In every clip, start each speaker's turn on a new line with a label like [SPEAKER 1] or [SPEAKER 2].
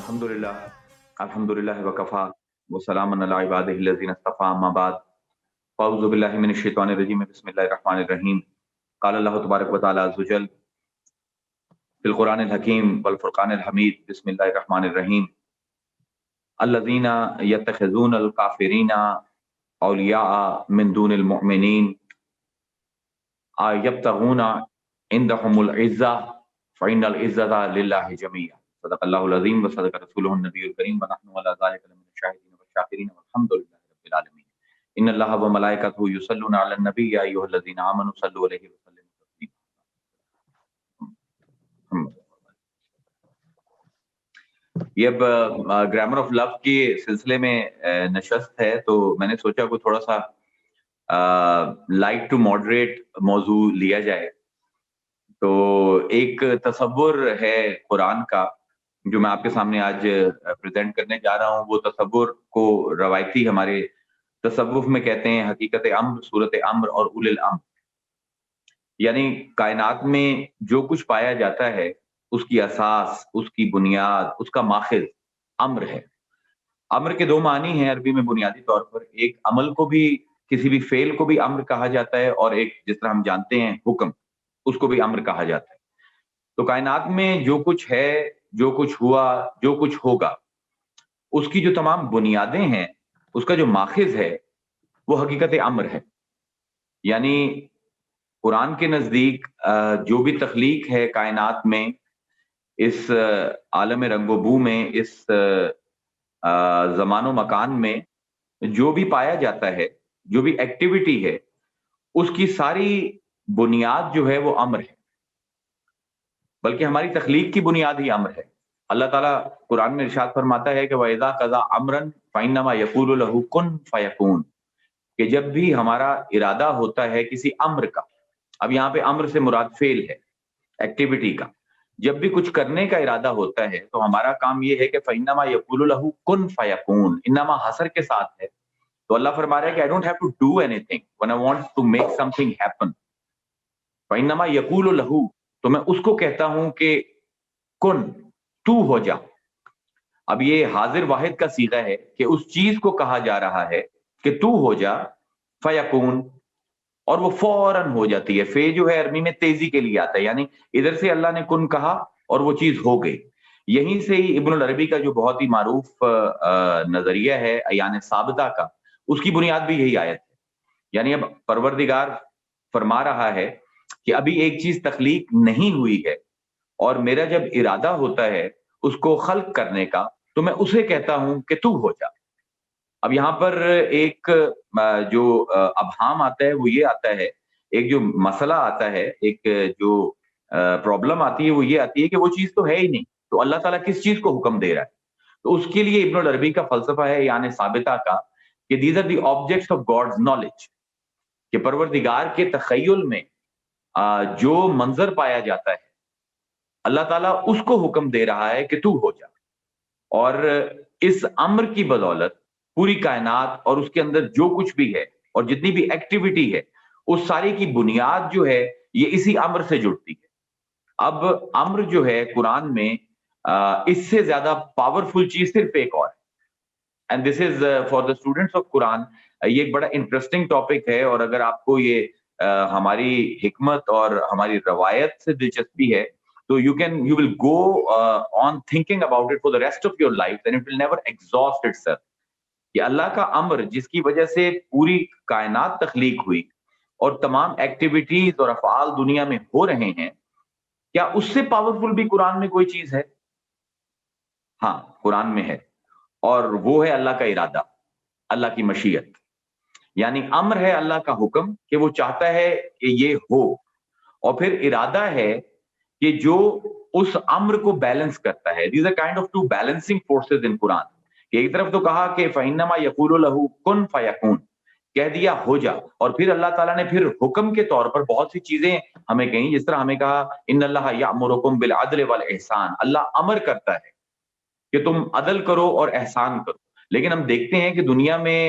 [SPEAKER 1] الحمدللہ الحمدللہ وکفا وسلام علی عبادہ الذین اصطفى اما بعد اعوذ باللہ من الشیطان الرجیم بسم اللہ الرحمن الرحیم قال اللہ تبارک و تعالی عز وجل فی القرآن الحکیم والفرقان الحمید بسم اللہ الرحمن الرحیم الذین یتخذون الکافرین اولیاء من دون المؤمنین یبتغون عندهم العزہ فإن العزة للہ جميعا صدق اللہ العظیم و صدق رسولہ النبی الکریم ونحن علی ذلک من الشاہدین والشاکرین والحمد للہ رب العالمین ان اللہ و ملائکتہ یصلون علی النبی یا ایھا الذین آمنوا صلوا علیہ وسلموا تسلیما۔ یہ اب گرامر آف لو کے سلسلے میں نشست ہے، تو میں نے سوچا کوئی تھوڑا سا لائٹ ٹو ماڈریٹ موضوع لیا جائے۔ تو ایک تصور ہے قرآن کا جو میں آپ کے سامنے آج پریزنٹ کرنے جا رہا ہوں۔ وہ تصور کو روایتی ہمارے تصوف میں کہتے ہیں حقیقت امر، صورت امر اور اول الامر، یعنی کائنات میں جو کچھ پایا جاتا ہے اس کی اساس، اس کی بنیاد، اس کا ماخذ امر ہے۔ امر کے دو معنی ہیں عربی میں بنیادی طور پر، ایک عمل کو بھی، کسی بھی فعل کو بھی امر کہا جاتا ہے، اور ایک جس طرح ہم جانتے ہیں حکم، اس کو بھی امر کہا جاتا ہے۔ تو کائنات میں جو کچھ ہے، جو کچھ ہوا، جو کچھ ہوگا، اس کی جو تمام بنیادیں ہیں، اس کا جو ماخذ ہے وہ حقیقت امر ہے۔ یعنی قرآن کے نزدیک جو بھی تخلیق ہے کائنات میں، اس عالم رنگ و بو میں، اس زمان و مکان میں جو بھی پایا جاتا ہے، جو بھی ایکٹیویٹی ہے، اس کی ساری بنیاد جو ہے وہ امر ہے، بلکہ ہماری تخلیق کی بنیاد ہی امر ہے۔ اللہ تعالیٰ قرآن میں ارشاد فرماتا ہے کہ وَإِذَا قَضَىٰ أَمْرًا فَإِنَّمَا يَقُولُ لَهُ كُن فَيَكُونُ، کہ جب بھی ہمارا ارادہ ہوتا ہے کسی امر کا، اب یہاں پہ امر سے مراد فعل ہے، ایکٹیویٹی کا، جب بھی کچھ کرنے کا ارادہ ہوتا ہے تو ہمارا کام یہ ہے کہ فَإِنَّمَا يَقُولُ لَهُ كُن فَيَكُونُ، انما حصر کے ساتھ ہے۔ تو اللہ فرما رہا ہے کہ I don't have to do anything when I want to make something happen۔ فَإِنَّمَا يَقُولُ لَهُ، تو میں اس کو کہتا ہوں کہ کن، تو ہو جا۔ اب یہ حاضر واحد کا صیغہ ہے کہ اس چیز کو کہا جا رہا ہے کہ تو ہو جا، فیکون، اور وہ فوراً ہو جاتی ہے۔ فے جو ہے عربی میں تیزی کے لیے آتا ہے، یعنی ادھر سے اللہ نے کن کہا اور وہ چیز ہو گئی۔ یہیں سے ہی ابن العربی کا جو بہت ہی معروف نظریہ ہے ایان ثابتہ کا، اس کی بنیاد بھی یہی آیت ہے۔ یعنی اب پروردگار فرما رہا ہے کہ ابھی ایک چیز تخلیق نہیں ہوئی ہے، اور میرا جب ارادہ ہوتا ہے اس کو خلق کرنے کا تو میں اسے کہتا ہوں کہ تو ہو جا۔ اب یہاں پر ایک جو ابہام آتا ہے وہ یہ آتا ہے، ایک جو مسئلہ آتا ہے، ایک جو پرابلم آتی ہے وہ یہ آتی ہے کہ وہ چیز تو ہے ہی نہیں، تو اللہ تعالیٰ کس چیز کو حکم دے رہا ہے؟ تو اس کے لیے ابن العربی کا فلسفہ ہے یعنی ثابتہ کا کہ these are the objects of God's knowledge, کہ پروردگار کے تخیل میں جو منظر پایا جاتا ہے اللہ تعالیٰ اس کو حکم دے رہا ہے کہ تو ہو جا، اور اس امر کی بدولت پوری کائنات اور اس کے اندر جو کچھ بھی ہے اور جتنی بھی ایکٹیویٹی ہے اس ساری کی بنیاد جو ہے یہ اسی امر سے جڑتی ہے۔ اب امر جو ہے قرآن میں اس سے زیادہ پاورفل چیز صرف ایک اور ہے، and this is for the students of Quran, یہ ایک بڑا انٹرسٹنگ ٹاپک ہے، اور اگر آپ کو یہ ہماری حکمت اور ہماری روایت سے دلچسپی ہے تو you will go on thinking about it for the rest of your life, and it will never exhaust itself۔ کہ اللہ کا امر جس کی وجہ سے پوری کائنات تخلیق ہوئی اور تمام ایکٹیویٹیز اور افعال دنیا میں ہو رہے ہیں، کیا اس سے پاورفل بھی قرآن میں کوئی چیز ہے؟ ہاں، قرآن میں ہے، اور وہ ہے اللہ کا ارادہ، اللہ کی مشیت۔ یعنی امر ہے اللہ کا حکم کہ وہ چاہتا ہے کہ یہ ہو، اور پھر ارادہ ہے کہ جو اس امر کو بیلنس کرتا ہے۔ These are kind of two balancing forces in قرآن، کہ ایک طرف تو کہا کہ فَإِنَّمَا يَقُولُ لَهُ كُن فَيَكُونُ، کہہ دیا ہو جا، اور پھر اللہ تعالیٰ نے پھر حکم کے طور پر بہت سی چیزیں ہمیں کہیں، جس طرح ہمیں کہا إِنَّ اللَّهَ يَأْمُرُكُم بِالْعَدْلِ وَالْإِحْسَانِ، اللہ امر کرتا ہے کہ تم عدل کرو اور احسان کرو۔ لیکن ہم دیکھتے ہیں کہ دنیا میں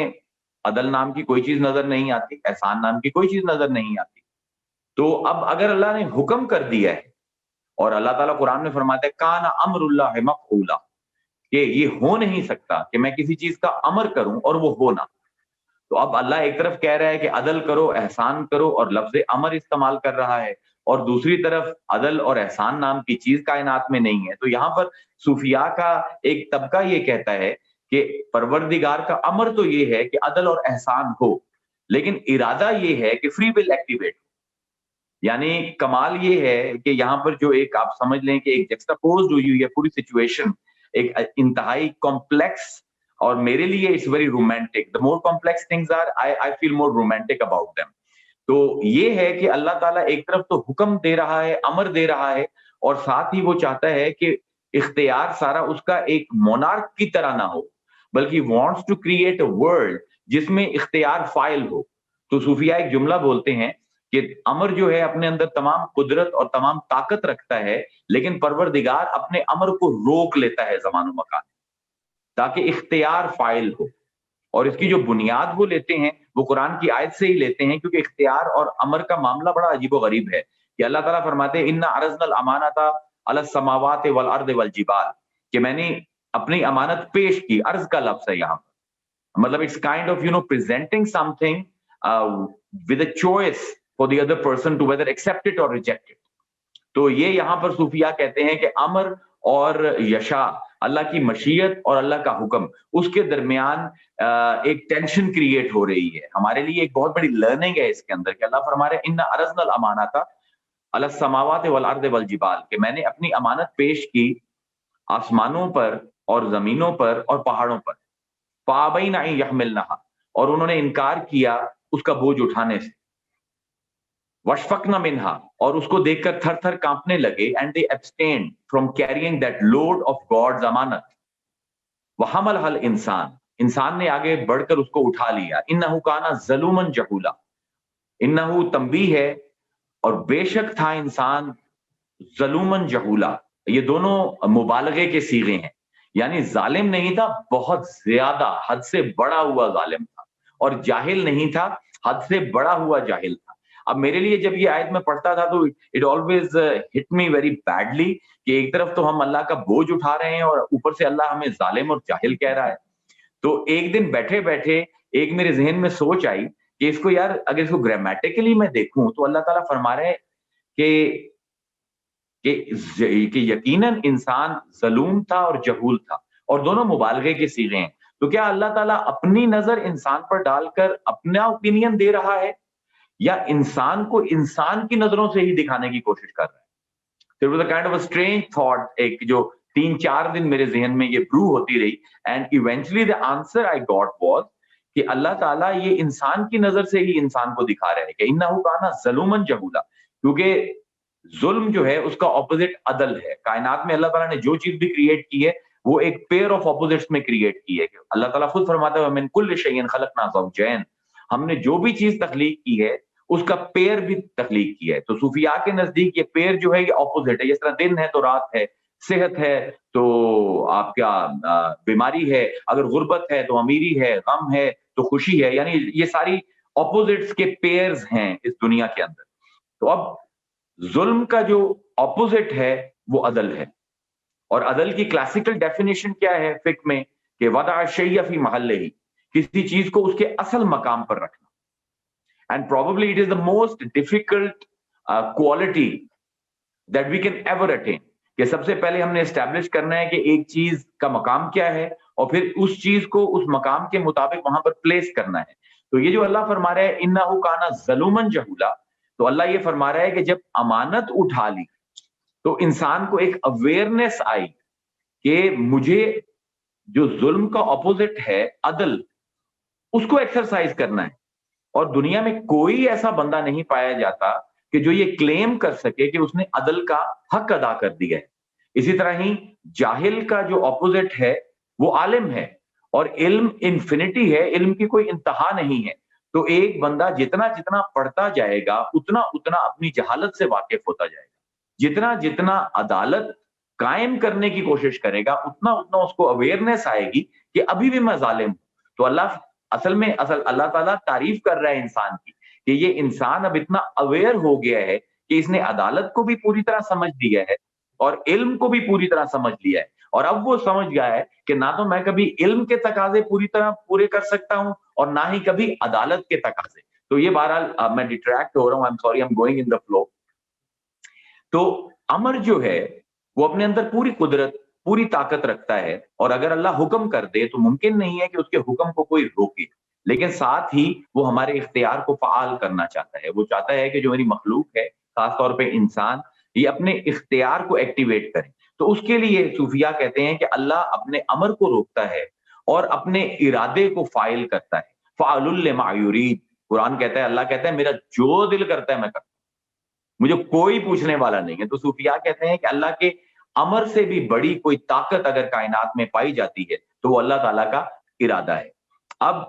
[SPEAKER 1] عدل نام کی کوئی چیز نظر نہیں آتی، احسان نام کی کوئی چیز نظر نہیں آتی۔ تو اب اگر اللہ نے حکم کر دیا ہے، اور اللہ تعالیٰ قرآن میں فرماتا ہے کان امر اللہ مفعولا، کہ یہ ہو نہیں سکتا کہ میں کسی چیز کا امر کروں اور وہ ہو نہ. تو اب اللہ ایک طرف کہہ رہا ہے کہ عدل کرو، احسان کرو، اور لفظ امر استعمال کر رہا ہے، اور دوسری طرف عدل اور احسان نام کی چیز کائنات میں نہیں ہے. تو یہاں پر صوفیاء کا ایک طبقہ یہ کہتا ہے کہ پروردگار کا امر تو یہ ہے کہ عدل اور احسان ہو، لیکن ارادہ یہ ہے کہ فری ول ایکٹیویٹ. یعنی کمال یہ ہے کہ یہاں پر جو ایک آپ سمجھ لیں کہ ایک جیکسٹاپوزڈ ہوئی ہوئی ہے پوری سچویشن، ایک انتہائی کمپلیکس، اور میرے لیے it's very romantic. the more complex things are, I feel more romantic about them. تو یہ ہے کہ اللہ تعالیٰ ایک طرف تو حکم دے رہا ہے، امر دے رہا ہے، اور ساتھ ہی وہ چاہتا ہے کہ اختیار سارا اس کا ایک مونارک کی طرح نہ ہو، بلکہ wants to create a world جس میں اختیار فائل ہو. تو صوفیاء ایک جملہ بولتے ہیں کہ امر جو ہے اپنے اندر تمام قدرت اور تمام طاقت رکھتا ہے، لیکن پروردگار اپنے امر کو روک لیتا ہے زمان و مکان تاکہ اختیار فائل ہو. اور اس کی جو بنیاد وہ لیتے ہیں وہ قرآن کی آیت سے ہی لیتے ہیں، کیونکہ اختیار اور امر کا معاملہ بڑا عجیب و غریب ہے کہ اللہ تعالیٰ فرماتے ہیں اِنَّا عَرَضْنَا الْأَمَانَةَ عَلَى السَّمَاوَاتِ وَالْأَرْضِ وَالْجِبَالِ، کہ میں نے اپنی امانت پیش کی. عرض کا لفظ ہے یہاں پر، مطلب it's kind of presenting something with a choice for the other person to whether accept it or reject it. تو یہ یہاں پر صوفیاء کہتے ہیں کہ امر اور یشا، اللہ کی مشیت اور اللہ کا حکم، اس کے درمیان ایک ٹینشن کریٹ ہو رہی ہے. ہمارے لیے ایک بہت بڑی لرننگ ہے اس کے اندر کہ اللہ فرما رہے اِنَّا عَرَضْنَا الْأَمَانَةَ عَلَى السَّمَاوَاتِ وَالْأَرْضِ وَالْجِبَالِ، کہ میں نے اپنی امانت پیش کی آسمانوں پر اور زمینوں پر اور پہاڑوں پر. فَأَبَيْنَ أَن يَحْمِلْنَهَا، اور انہوں نے انکار کیا اس کا بوجھ اٹھانے سے. وَأَشْفَقْنَ مِنْهَا، اور اس کو دیکھ کر تھر تھر کانپنے لگے. and they abstained from carrying that load of God's amanat. وَحَمَلَهَا الْإِنسان، انسان نے آگے بڑھ کر اس کو اٹھا لیا. إِنَّهُ كَانَ ظَلُومًا جَهُولًا، إِنَّهُ تنبیہ ہے، اور بے شک تھا انسان ظلومًا جہولا. یہ دونوں مبالغے کے صیغے ہیں، یعنی ظالم نہیں تھا، بہت زیادہ حد سے بڑا ہوا ظالم تھا، اور جاہل نہیں تھا، حد سے بڑا ہوا جاہل تھا. اب میرے لیے جب یہ آیت میں پڑھتا تھا تو it always hit me very badly کہ ایک طرف تو ہم اللہ کا بوجھ اٹھا رہے ہیں اور اوپر سے اللہ ہمیں ظالم اور جاہل کہہ رہا ہے. تو ایک دن بیٹھے بیٹھے ایک میرے ذہن میں سوچ آئی کہ اس کو یار اگر اس کو گرامیٹیکلی میں دیکھوں تو اللہ تعالیٰ فرما رہے ہیں کہ یقیناً انسان ظلوم تھا اور جہول تھا، اور دونوں مبالغے کے صیغے ہیں. تو کیا اللہ تعالیٰ اپنی نظر انسان پر ڈال کر اپنا اوپینین دے رہا ہے، یا انسان کو انسان کی نظروں سے ہی دکھانے کی کوشش کر رہا ہے؟ There was a kind of a strange thought ایک جو 3-4 دن میرے ذہن میں یہ برو ہوتی رہی. and eventually the answer I got was کہ اللہ تعالیٰ یہ انسان کی نظر سے ہی انسان کو دکھا رہے ہیں کہ انہو کانا ظلومن جہولا، کیونکہ ظلم جو ہے اس کا اپوزٹ عدل ہے. کائنات میں اللہ تعالیٰ نے جو چیز بھی کریٹ کی ہے وہ ایک پیئر آف اپوزٹس میں کریٹ کی ہے. اللہ تعالیٰ خود فرماتا ہے من کل شیء خلقنا زوجین، ہم نے جو بھی چیز تخلیق کی ہے اس کا پیر بھی تخلیق کی ہے. تو صوفیاء کے نزدیک یہ پیر جو ہے یہ اپوزٹ ہے. جس طرح دن ہے تو رات ہے، صحت ہے تو آپ کیا بیماری ہے، اگر غربت ہے تو امیری ہے، غم ہے تو خوشی ہے، یعنی یہ ساری اپوزٹس کے پیئرز ہیں اس دنیا کے اندر. تو اب ظلم کا جو اپوزٹ ہے وہ عدل ہے، اور عدل کی کلاسیکل ڈیفینیشن کیا ہے فقہ میں کہ وضع الشیء فی محلہ، کسی چیز کو اس کے اصل مقام پر رکھنا. And probably it is the most difficult quality that we can ever attain. کہ سب سے پہلے ہم نے اسٹیبلش کرنا ہے کہ ایک چیز کا مقام کیا ہے، اور پھر اس چیز کو اس مقام کے مطابق وہاں پر پلیس کرنا ہے. تو یہ جو اللہ فرما رہا ہے انہو کانا ظلومن جہولا، تو اللہ یہ فرما رہا ہے کہ جب امانت اٹھا لی تو انسان کو ایک اویئرنیس آئی کہ مجھے جو ظلم کا اپوزٹ ہے عدل، اس کو ایکسرسائز کرنا ہے. اور دنیا میں کوئی ایسا بندہ نہیں پایا جاتا کہ جو یہ کلیم کر سکے کہ اس نے عدل کا حق ادا کر دیا ہے. اسی طرح ہی جاہل کا جو اپوزٹ ہے وہ عالم ہے، اور علم انفینٹی ہے، علم کی کوئی انتہا نہیں ہے. تو ایک بندہ جتنا جتنا پڑھتا جائے گا اتنا اتنا اپنی جہالت سے واقف ہوتا جائے گا. جتنا جتنا عدالت قائم کرنے کی کوشش کرے گا اتنا اتنا اس کو اویئرنیس آئے گی کہ ابھی بھی میں ظالم ہوں. تو اللہ تعالیٰ تعریف کر رہا ہے انسان کی کہ یہ انسان اب اتنا اویئر ہو گیا ہے کہ اس نے عدالت کو بھی پوری طرح سمجھ لیا ہے اور علم کو بھی پوری طرح سمجھ لیا ہے. اور اب وہ سمجھ گیا ہے کہ نہ تو میں کبھی علم کے تقاضے پوری طرح پورے کر سکتا ہوں اور نہ ہی کبھی عدالت کے تقاضے. تو یہ بہرحال میں ڈیٹریکٹ ہو رہا ہوں, I am sorry, I am going in the flow. تو امر جو ہے وہ اپنے اندر پوری قدرت, پوری طاقت رکھتا ہے, اور اگر اللہ حکم کر دے تو ممکن نہیں ہے کہ اس کے حکم کو کوئی روکے, لیکن ساتھ ہی وہ ہمارے اختیار کو فعال کرنا چاہتا ہے. وہ چاہتا ہے کہ جو میری مخلوق ہے, خاص طور پہ انسان, یہ اپنے اختیار کو ایکٹیویٹ کرے. تو اس کے لیے صوفیاء کہتے ہیں کہ اللہ اپنے امر کو روکتا ہے اور اپنے ارادے کو فائل کرتا ہے. فعل لما یرید, قرآن کہتا ہے, اللہ کہتا ہے میرا جو دل کرتا ہے میں کرتا ہوں, مجھے کوئی پوچھنے والا نہیں ہے. تو صوفیاء کہتے ہیں کہ اللہ کے امر سے بھی بڑی کوئی طاقت اگر کائنات میں پائی جاتی ہے تو وہ اللہ تعالیٰ کا ارادہ ہے. اب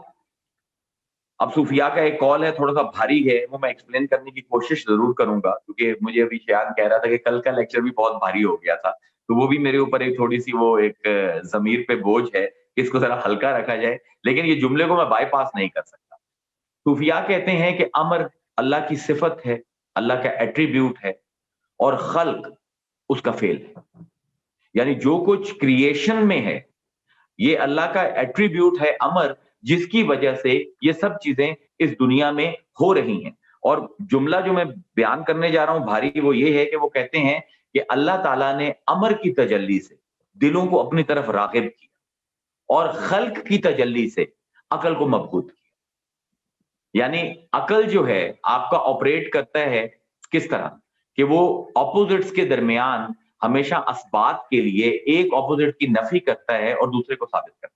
[SPEAKER 1] صوفیاء کا ایک کال ہے, تھوڑا سا بھاری ہے, وہ میں ایکسپلین کرنے کی کوشش ضرور کروں گا, کیونکہ مجھے ابھی شیان کہہ رہا تھا کہ کل کا لیکچر بھی بہت بھاری ہو گیا تھا, تو وہ بھی میرے اوپر ایک تھوڑی سی وہ ایک ضمیر پہ بوجھ ہے کہ اس کو ذرا ہلکا رکھا جائے, لیکن یہ جملے کو میں بائی پاس نہیں کر سکتا. صوفیاء کہتے ہیں کہ امر اللہ کی صفت ہے, اللہ کا ایٹریبیوٹ ہے, اور خلق اس کا فعل ہے. یعنی جو کچھ کریشن میں ہے یہ اللہ کا ایٹریبیوٹ ہے امر, جس کی وجہ سے یہ سب چیزیں اس دنیا میں ہو رہی ہیں. اور جملہ جو میں بیان کرنے جا رہا ہوں بھاری, وہ یہ ہے کہ وہ کہتے ہیں کہ اللہ تعالیٰ نے امر کی تجلی سے دلوں کو اپنی طرف راغب کیا اور خلق کی تجلی سے عقل کو مبہوت کیا. یعنی عقل جو ہے آپ کا آپریٹ کرتا ہے کس طرح کہ وہ اپوزٹس کے درمیان ہمیشہ اسبات کے لیے ایک اپوزٹ کی نفی کرتا ہے اور دوسرے کو ثابت کرتا ہے.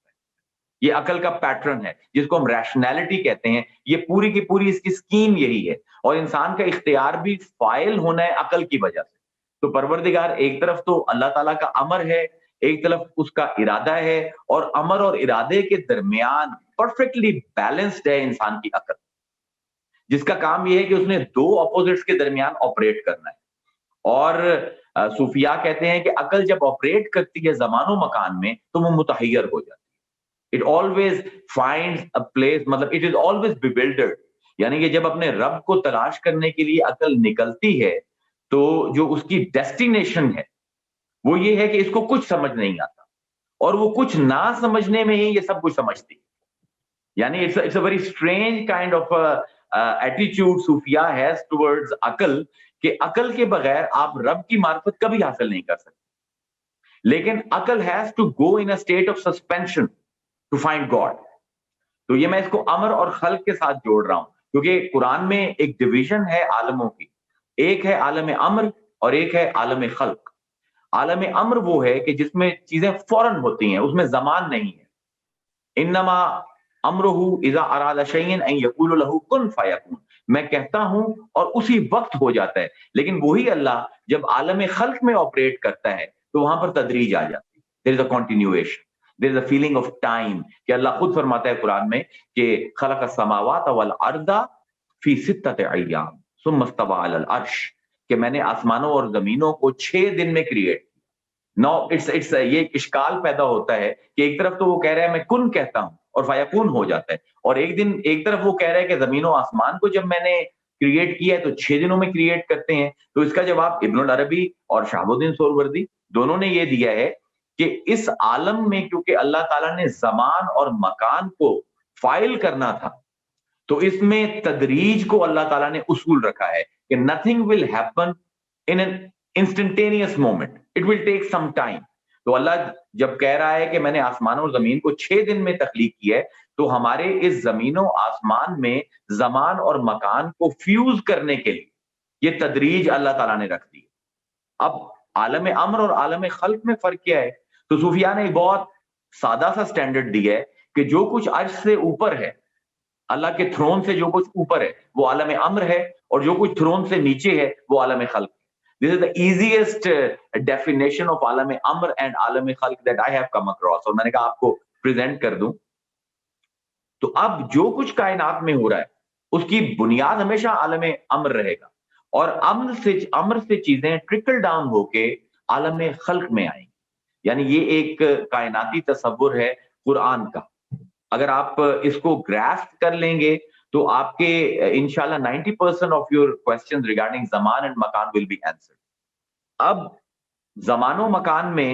[SPEAKER 1] یہ عقل کا پیٹرن ہے جس کو ہم ریشنلٹی کہتے ہیں. یہ پوری کی پوری اس کی سکیم یہی ہے, اور انسان کا اختیار بھی فائل ہونا ہے عقل کی وجہ سے. تو پروردگار ایک طرف تو اللہ تعالیٰ کا امر ہے, ایک طرف اس کا ارادہ ہے, اور امر اور ارادے کے درمیان پرفیکٹلی بیلنسڈ ہے انسان کی عقل, جس کا کام یہ ہے کہ اس نے دو اپوزٹس کے درمیان آپریٹ کرنا ہے. اور صوفیاء کہتے ہیں کہ عقل جب آپریٹ کرتی ہے زمان و مکان میں تو وہ متحیر ہو جاتی ہے. It always finds a place, مطلب it is always bewildered. یعنی کہ جب اپنے رب کو تلاش کرنے کے لیے عقل نکلتی ہے تو جو اس کی ڈیسٹینیشن ہے وہ یہ ہے کہ اس کو کچھ سمجھ نہیں آتا, اور وہ کچھ نہ سمجھنے میں ہی یہ سب کچھ سمجھتی ہے. یعنی it's a very strange kind of attitude صوفیاء has towards عقل, کہ عقل کے بغیر آپ رب کی معرفت کبھی حاصل نہیں کر سکتے. لیکن عقل has to go in a state of suspension to find God. تو یہ میں اس کو امر اور خلق کے ساتھ جوڑ رہا ہوں, کیونکہ قرآن میں ایک ڈویژن ہے عالموں کی, ایک ہے عالم امر اور ایک ہے عالم خلق. عالم امر وہ ہے کہ جس میں چیزیں فوراً ہوتی ہیں, اس میں زمان نہیں ہے. انما امرہ اذا اراد شیئا ان یقول له کن فیکون, میں کہتا ہوں اور اسی وقت ہو جاتا ہے. لیکن وہی اللہ جب عالم خلق میں آپریٹ کرتا ہے تو وہاں پر تدریج آ جاتی ہے. there is a continuation, there is a feeling of time, کہ اللہ خود فرماتا ہے قرآن میں کہ خلق السماوات والارض فی ستۃ ایام ثم استوى علی العرش, کہ میں نے آسمانوں اور زمینوں کو 6 دن میں کریٹ. نو اٹس یہ اشکال پیدا ہوتا ہے کہ ایک طرف تو وہ کہہ رہا ہے میں کن کہتا ہوں اور فیکون ہو جاتا ہے, اور ایک طرف وہ کہہ رہا ہے کہ زمین و آسمان کو جب میں نے کریٹ کیا ہے تو 6 دنوں میں کریٹ کرتے ہیں. تو اس کا جواب ابن العربی اور شہاب الدین سہروردی دونوں نے یہ دیا ہے کہ اس عالم میں کیونکہ اللہ تعالیٰ نے زمان اور مکان کو فائل کرنا تھا, تو اس میں تدریج کو اللہ تعالیٰ نے اصول رکھا ہے کہ nothing will happen in an instantaneous moment, it will take some time. تو اللہ جب کہہ رہا ہے کہ میں نے آسمان اور زمین کو 6 دن میں تخلیق کی ہے, تو ہمارے اس زمین و آسمان میں زمان اور مکان کو فیوز کرنے کے لیے یہ تدریج اللہ تعالیٰ نے رکھ دی. اب عالم امر اور عالم خلق میں فرق کیا ہے؟ تو صوفیاء نے ایک بہت سادہ سا سٹینڈرڈ دیا ہے کہ جو کچھ عرش سے اوپر ہے, اللہ کے تھرون سے جو کچھ اوپر ہے وہ عالم امر ہے, اور جو کچھ تھرون سے نیچے ہے وہ عالم خلق ہے. This is the easiest definition of Alam Amar and عالم خلق that I have come across, اور میں نے کہا آپ کو پریزنٹ کر دوں. تو اب جو کچھ کائنات میں ہو رہا ہے اس کی بنیاد ہمیشہ عالم امر رہے گا, اور امر سے چیزیں ٹرکل ڈاؤن ہو کے عالم خلق میں آئیں. یعنی یہ ایک کائناتی تصور ہے قرآن کا. اگر آپ اس کو گراسپ کر لیں گے تو آپ کے انشاءاللہ 90% of your questions regarding Zaman and مکان ول بی آنسرڈ. اب زمان و مکان میں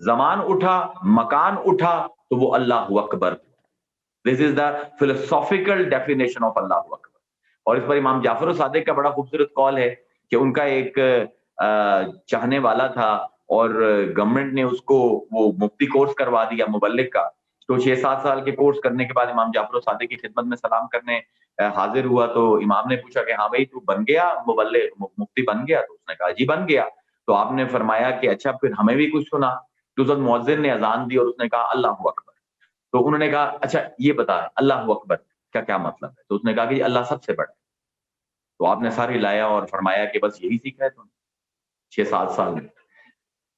[SPEAKER 1] زمان اٹھا، مکان اٹھا تو وہ اللہ اکبر. دس از دا فلسافیکل ڈیفینیشن آف اللہ اکبر. اور اس پر امام جعفر صادق کا بڑا خوبصورت قول ہے کہ ان کا ایک چاہنے والا تھا اور گورنمنٹ نے اس کو وہ مفتی کورس کروا دیا مبلغ کا. تو 6-7 سال کے کورس کرنے کے بعد امام جعفر صادق کی خدمت میں سلام کرنے حاضر ہوا تو امام نے پوچھا کہ ہاں بھائی تو بن گیا مبلغ، مفتی بن گیا؟ تو اس نے کہا جی بن گیا. تو آپ نے فرمایا کہ اچھا پھر ہمیں بھی کچھ سنا. تو حضرت مؤذن نے اذان دی اور اس نے کہا اللہ اکبر. تو انہوں نے کہا اچھا یہ بتا اللہ اکبر کا کیا مطلب ہے؟ تو اس نے کہا کہ جی اللہ سب سے بڑا ہے. تو آپ نے ساری لایا اور فرمایا کہ بس یہی سیکھا ہے تم 6-7 سال میں؟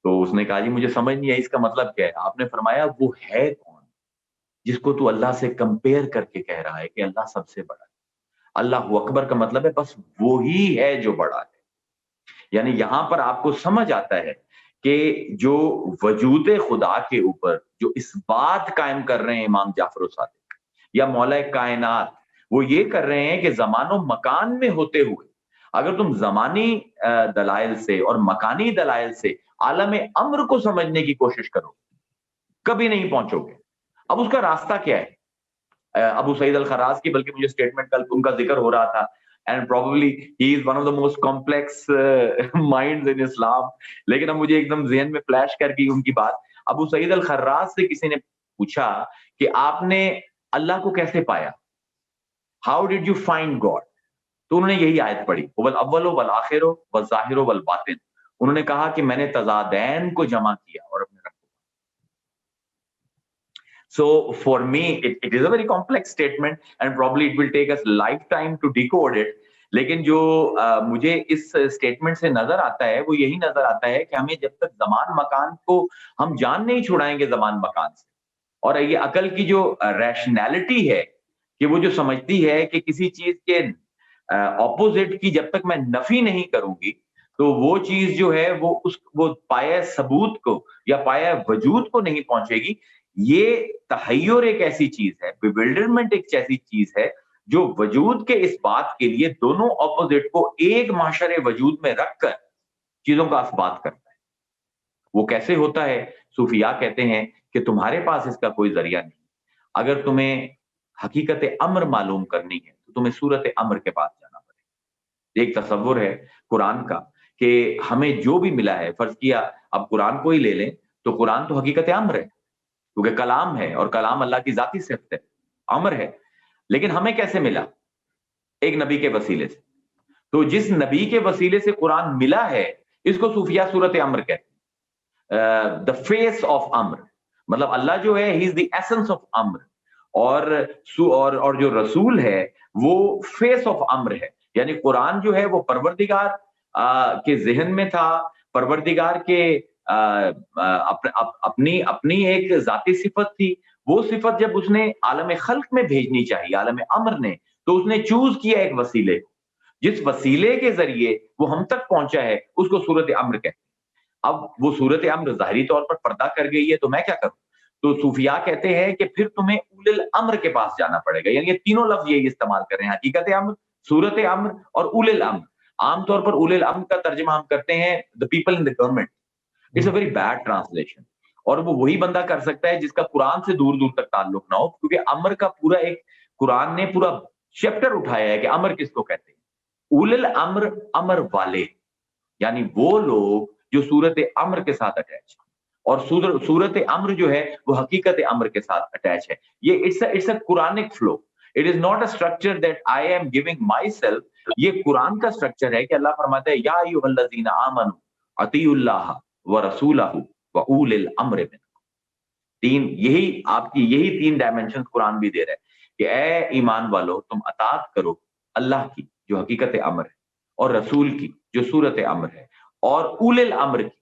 [SPEAKER 1] تو اس نے کہا جی مجھے سمجھ نہیں ہے اس کا مطلب کیا ہے. آپ نے فرمایا وہ ہے کون جس کو تو اللہ سے کمپیئر کر کے کہہ رہا ہے کہ اللہ سب سے بڑا ہے. اللہ اکبر کا مطلب ہے بس وہی ہے جو بڑا ہے. یعنی یہاں پر آپ کو سمجھ آتا ہے کہ جو وجود خدا کے اوپر جو اس بات قائم کر رہے ہیں امام جعفر صادق یا مولا کائنات، وہ یہ کر رہے ہیں کہ زمان و مکان میں ہوتے ہوئے اگر تم زمانی دلائل سے اور مکانی دلائل سے عالم امر کو سمجھنے کی کوشش کرو کبھی نہیں پہنچو گے. اب اس کا راستہ کیا ہے؟ ابو سعید الخراز کی بلکہ مجھے اسٹیٹمنٹ کل ان کا ذکر ہو رہا تھا and probably he is one of the most complex minds in Islam. لیکن اب مجھے ایک دم ذہن میں فلیش کر گئی ان کی بات. ابو سعید الخراز سے کسی نے پوچھا کہ آپ نے اللہ کو کیسے پایا؟ How did you find God? تو انہوں نے یہی آیت پڑھی وَالْأَوَّلُ وَالْآخِرُ وَالظَّاهِرُ وَالْبَاطِنُ. انہوں نے کہا کہ میں نے تضادین کو جمع کیا اور اپنے رب. So for me it is a very complex statement and probably it will take us lifetime to decode it. لیکن جو مجھے اس اسٹیٹمنٹ سے نظر آتا ہے وہ یہی نظر آتا ہے کہ ہمیں جب تک زمان مکان کو ہم جان نہیں چھڑائیں گے زمان مکان سے، اور یہ عقل کی جو ریشنالٹی ہے کہ وہ جو سمجھتی ہے کہ کسی چیز کے اپوزٹ کی جب تک میں نفی نہیں کروں گی تو وہ چیز جو ہے وہ پایہ ثبوت کو یا پایہ وجود کو نہیں پہنچے گی. یہ تحیر ایک ایسی چیز ہے، بیولڈرمنٹ ایک ایسی چیز ہے جو وجود کے اس بات کے لیے دونوں اپوزٹ کو ایک معاشر وجود میں رکھ کر چیزوں کا اثبات کرتا ہے. وہ کیسے ہوتا ہے؟ صوفیاء کہتے ہیں کہ تمہارے پاس اس کا کوئی ذریعہ نہیں. اگر تمہیں حقیقت امر معلوم کرنی ہے تو تمہیں صورت امر کے پاس جانا پڑے گا. ایک تصور ہے قرآن کا کہ ہمیں جو بھی ملا ہے، فرض کیا اب قرآن کو ہی لے لیں تو قرآن تو حقیقت امر ہے کیونکہ کلام ہے اور کلام اللہ کی ذاتی صفت ہے، امر ہے. لیکن ہمیں کیسے ملا؟ ایک نبی کے وسیلے سے. تو جس نبی کے وسیلے سے قرآن ملا ہے اس کو صوفیاء صورت امر کہتے ہیں، the face of امر. مطلب اللہ جو ہے he is the essence of امر، اور جو رسول ہے وہ فیس آف امر ہے. یعنی قرآن جو ہے وہ پروردگار کے ذہن میں تھا، پروردگار کے اپنی ایک ذاتی صفت تھی. وہ صفت جب اس نے عالم خلق میں بھیجنی چاہیے عالم امر نے، تو اس نے چوز کیا ایک وسیلے کو، جس وسیلے کے ذریعے وہ ہم تک پہنچا ہے اس کو صورت امر کہتے ہیں. اب وہ صورت امر ظاہری طور پر پردہ کر گئی ہے تو میں کیا کروں؟ تو صوفیاء کہتے ہیں کہ پھر تمہیں اول الامر کے پاس جانا پڑے گا. یعنی یہ تینوں لفظ یہی استعمال کر رہے ہیں، حقیقت امر، صورت امر اور اول الامر. عام طور پر اول الامر کا ترجمہ ہم کرتے ہیں the people in the government. It's a very bad translation. اور وہ وہی بندہ کر سکتا ہے جس کا قرآن سے دور دور تک تعلق نہ ہو، کیونکہ امر کا پورا ایک قرآن نے پورا چیپٹر اٹھایا ہے کہ امر کس کو کہتے ہیں. اول الامر امر والے، یعنی وہ لوگ جو صورت امر کے ساتھ اٹیچ ہیں، اور صورت امر جو ہے وہ حقیقت امر کے ساتھ اٹیچ ہے. یہ it's a Quranic flow. It is not a structure that I am giving myself. یہ قرآن کا سٹرکچر ہے کہ اللہ فرماتا ہے یا ایھا الذین آمنوا اطیعوا اللہ ورسولہ واولی الامر منکم. یہی تین ڈائمینشن قرآن بھی دے رہا ہے کہ اے ایمان والو تم اطاعت کرو اللہ کی جو حقیقت امر ہے، اور رسول کی جو صورت امر ہے، اور اولی الامر کی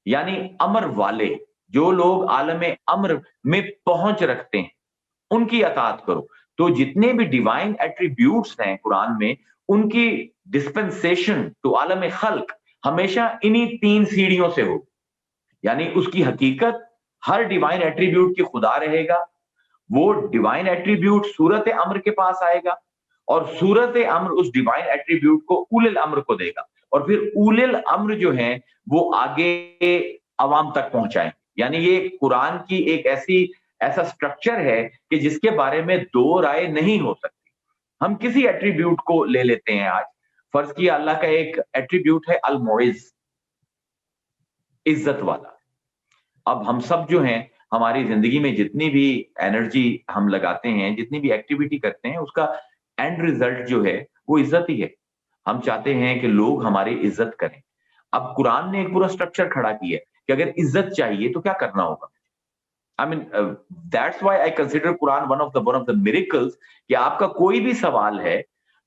[SPEAKER 1] یعنی امر والے جو لوگ عالم امر میں پہنچ رکھتے ہیں ان کی اطاعت کرو. تو جتنے بھی ڈیوائن ایٹریبیوٹس ہیں قرآن میں ان کی ڈسپنسیشن تو عالم خلق ہمیشہ انہی تین سیڑھیوں سے ہو. یعنی اس کی حقیقت ہر ڈیوائن ایٹریبیوٹ کی خدا رہے گا، وہ ڈیوائن ایٹریبیوٹ صورت امر کے پاس آئے گا، اور صورت امر اس ڈیوائن ایٹریبیوٹ کو اول الامر کو دے گا، اور پھر اول الامر جو ہیں وہ آگے عوام تک پہنچائیں. یعنی یہ قرآن کی ایک ایسا سٹرکچر ہے کہ جس کے بارے میں دو رائے نہیں ہو سکتی. ہم کسی ایٹریبیوٹ کو لے لیتے ہیں آج. فرض کیا اللہ کا ایک ایٹریبیوٹ ہے المعز، عزت والا. اب ہم سب جو ہیں ہماری زندگی میں جتنی بھی انرجی ہم لگاتے ہیں، جتنی بھی ایکٹیویٹی کرتے ہیں، اس کا اینڈ ریزلٹ جو ہے وہ عزت ہی ہے. ہم چاہتے ہیں کہ لوگ ہماری عزت کریں. اب قرآن نے ایک پورا سٹرکچر کھڑا کیا ہے کہ اگر عزت چاہیے تو کیا کرنا ہوگا. I mean, that's why I consider Quran one of the miracles کہ آپ کا کوئی بھی سوال ہے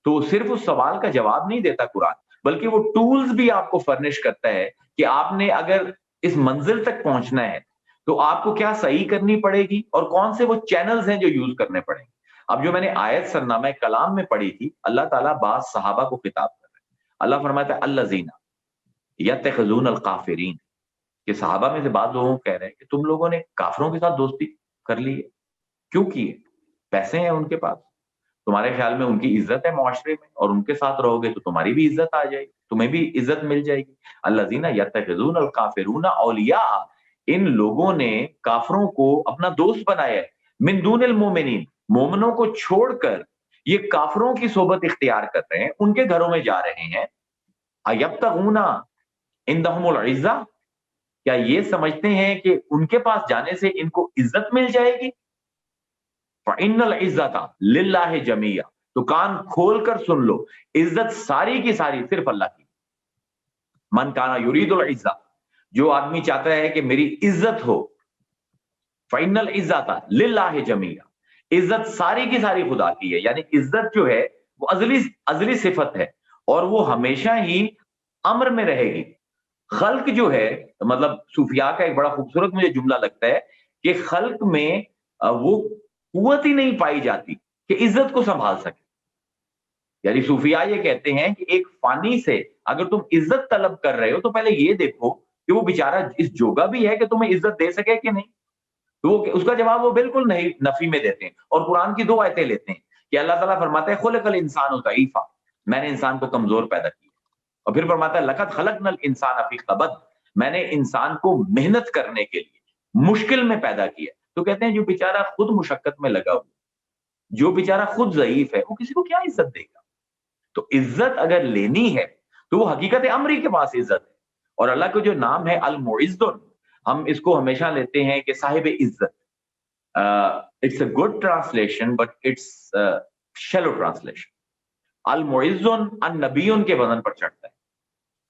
[SPEAKER 1] تو صرف اس سوال کا جواب نہیں دیتا قرآن، بلکہ وہ ٹولز بھی آپ کو فرنش کرتا ہے کہ آپ نے اگر اس منزل تک پہنچنا ہے تو آپ کو کیا صحیح کرنی پڑے گی اور کون سے وہ چینلز ہیں جو یوز کرنے پڑیں گے. اب جو میں نے آیت سرنامہ کلام میں پڑھی تھی، اللہ تعالیٰ بعض صحابہ کو خطاب کر رہے ہیں. اللہ فرماتا ہے الذین یتخذون الکافرین، کہ صحابہ میں سے بعض لوگوں کو کہہ رہے ہیں کہ تم لوگوں نے کافروں کے ساتھ دوستی کر لی ہے. کیوں کی ہے؟ پیسے ہیں ان کے پاس، تمہارے خیال میں ان کی عزت ہے معاشرے میں، اور ان کے ساتھ رہو گے تو تمہاری بھی عزت آ جائے گی، تمہیں بھی عزت مل جائے گی. الذین یتخذون الکافرون اولیاء، ان لوگوں نے کافروں کو اپنا دوست بنایا ہے. من دون المومنین، مومنوں کو چھوڑ کر یہ کافروں کی صحبت اختیار کر رہے ہیں، ان کے گھروں میں جا رہے ہیں. ایبتغون عندہم العزہ، کیا یہ سمجھتے ہیں کہ ان کے پاس جانے سے ان کو عزت مل جائے گی. فَإِنَّ الْعِزَّةَ لِلَّهِ جَمِيعًا، تو کان کھول کر سن لو، عزت ساری کی ساری صرف اللہ کی. من کانا یرید العزہ، جو آدمی چاہتا ہے کہ میری عزت ہو، فَإِنَّ الْعِزَّةَ لِلَّهِ جَمِيعًا، عزت ساری کی ساری خدا کی ہے. یعنی عزت جو ہے وہ ازلی صفت ہے اور وہ ہمیشہ ہی امر میں رہے گی. خلق جو ہے، مطلب صوفیاء کا ایک بڑا خوبصورت مجھے جملہ لگتا ہے کہ خلق میں وہ قوت ہی نہیں پائی جاتی کہ عزت کو سنبھال سکے. یعنی صوفیاء یہ کہتے ہیں کہ ایک فانی سے اگر تم عزت طلب کر رہے ہو تو پہلے یہ دیکھو کہ وہ بیچارہ اس جوگا بھی ہے کہ تمہیں عزت دے سکے کہ نہیں. تو اس کا جواب وہ بالکل نہیں، نفی میں دیتے ہیں. اور قرآن کی دو آیتیں لیتے ہیں کہ اللہ تعالیٰ فرماتا ہے خلق الانسان ضعیفا، میں نے انسان کو کمزور پیدا کیا. اور پھر فرماتا ہے لقد خلقنا الانسان فی کبد، میں نے انسان کو محنت کرنے کے لیے مشکل میں پیدا کیا. تو کہتے ہیں جو بیچارہ خود مشقت میں لگا ہوا، جو بیچارہ خود ضعیف ہے، وہ کسی کو کیا عزت دے گا. تو عزت اگر لینی ہے تو وہ حقیقت امری کے پاس عزت ہے. اور اللہ کا جو نام ہے المعز، ہم اس کو ہمیشہ لیتے ہیں کہ صاحب عزت. It's a good translation but it's shallow translation. المعز النبی کے وزن پر چڑھتا ہے.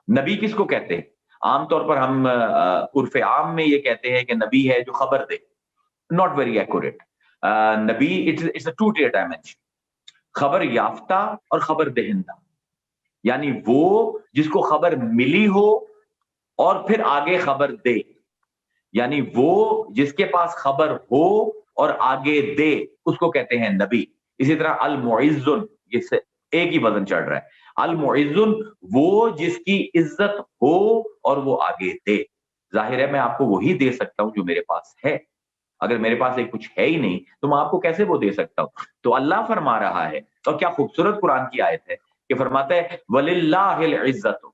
[SPEAKER 1] نبی کس کو کہتے ہیں؟ عام طور پر ہم عرف عام میں یہ کہتے ہیں کہ نبی ہے جو خبر دے. Not very accurate. نبی it's a two tier dimension, خبر یافتہ اور خبر دہندہ. یعنی وہ جس کو خبر ملی ہو اور پھر آگے خبر دے، یعنی وہ جس کے پاس خبر ہو اور آگے دے، اس کو کہتے ہیں نبی. اسی طرح المعز، یہ ایک ہی وزن چڑھ رہا ہے. المعز وہ جس کی عزت ہو اور وہ آگے دے. ظاہر ہے میں آپ کو وہی دے سکتا ہوں جو میرے پاس ہے. اگر میرے پاس ایک کچھ ہے ہی نہیں تو میں آپ کو کیسے وہ دے سکتا ہوں. تو اللہ فرما رہا ہے، اور کیا خوبصورت قرآن کی آیت ہے کہ فرماتا ہے وَلِلَّهِ الْعِزَّةُ،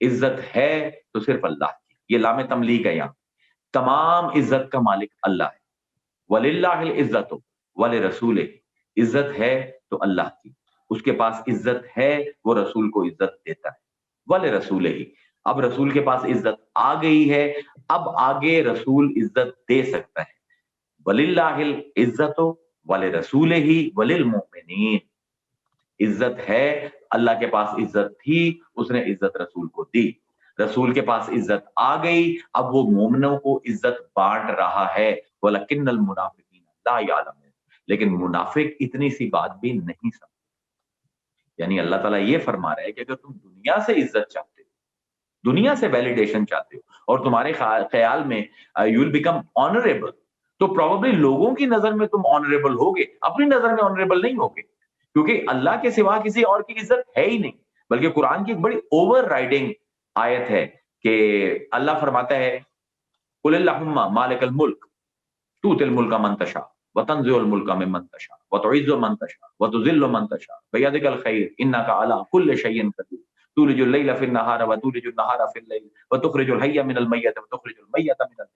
[SPEAKER 1] عزت ہے تو صرف اللہ کی. یہ لام تملیغ ہے، یہاں تمام عزت کا مالک اللہ ہے. وَلِلَّهِ الْعِزَّةُ وَلِرَسُولِهِ، عزت ہے تو اللہ کی، اس کے پاس عزت ہے، وہ رسول کو عزت دیتا ہے. وَلِرَسُولِهِ، اب رسول کے پاس عزت آ گئی ہے، اب آگے رسول عزت دے سکتا ہے. وَلِلَّهِ الْعِزَّةُ وَلِرَسُولِهِ وَلِلْمُؤْمِنِينَ، عزت ہے، اللہ کے پاس عزت تھی، اس نے عزت رسول کو دی. رسول کے پاس عزت آ گئی، اب وہ مومنوں کو عزت بانٹ رہا ہے. وَلَكِنَّ الْمُنَافِقِينَ لَا يَعْلَمُونَ، لیکن منافق اتنی سی بات بھی نہیں سمجھتے. یعنی اللہ تعالیٰ یہ فرما رہا ہے کہ اگر تم دنیا سے عزت چاہتے ہو، دنیا سے ویلیڈیشن چاہتے ہو، اور تمہارے خیال میں یو ول بیکم آنریبل، تو پروبیبلی لوگوں کی نظر میں تم آنریبل ہوگے، اپنی نظر میں آنریبل نہیں ہوگے، کیونکہ اللہ کے سوا کسی اور کی عزت ہے ہی نہیں. بلکہ قرآن کی ایک بڑی اوور رائڈنگ آیت ہے کہ اللہ فرماتا ہے قُلِ اللَّهُمَّ مَالِكَ الْمُلْكِ تُؤْتِي الْمُلْكَ مَن تَشَاءُ وَتَنزِعُ الْمُلْكَ مِمَّن تَشَاءُ وَتُعِزُّ مَن تَشَاءُ وَتُذِلُّ مَن تَشَاءُ بِيَدِكَ الْخَيْرُ إِنَّكَ عَلَىٰ كُلِّ شَيْءٍ قَدِيرٌ تُولِجُ اللَّيْلَ فِي النَّهَارِ وَتُولِجُ النَّهَارَ فِي اللَّيْلِ وَتُخْرِجُ الْحَيَّ مِنَ الْمَيِّتِ وَتُخْرِجُ الْمَيِّتَ مِنَ الْحَيِّ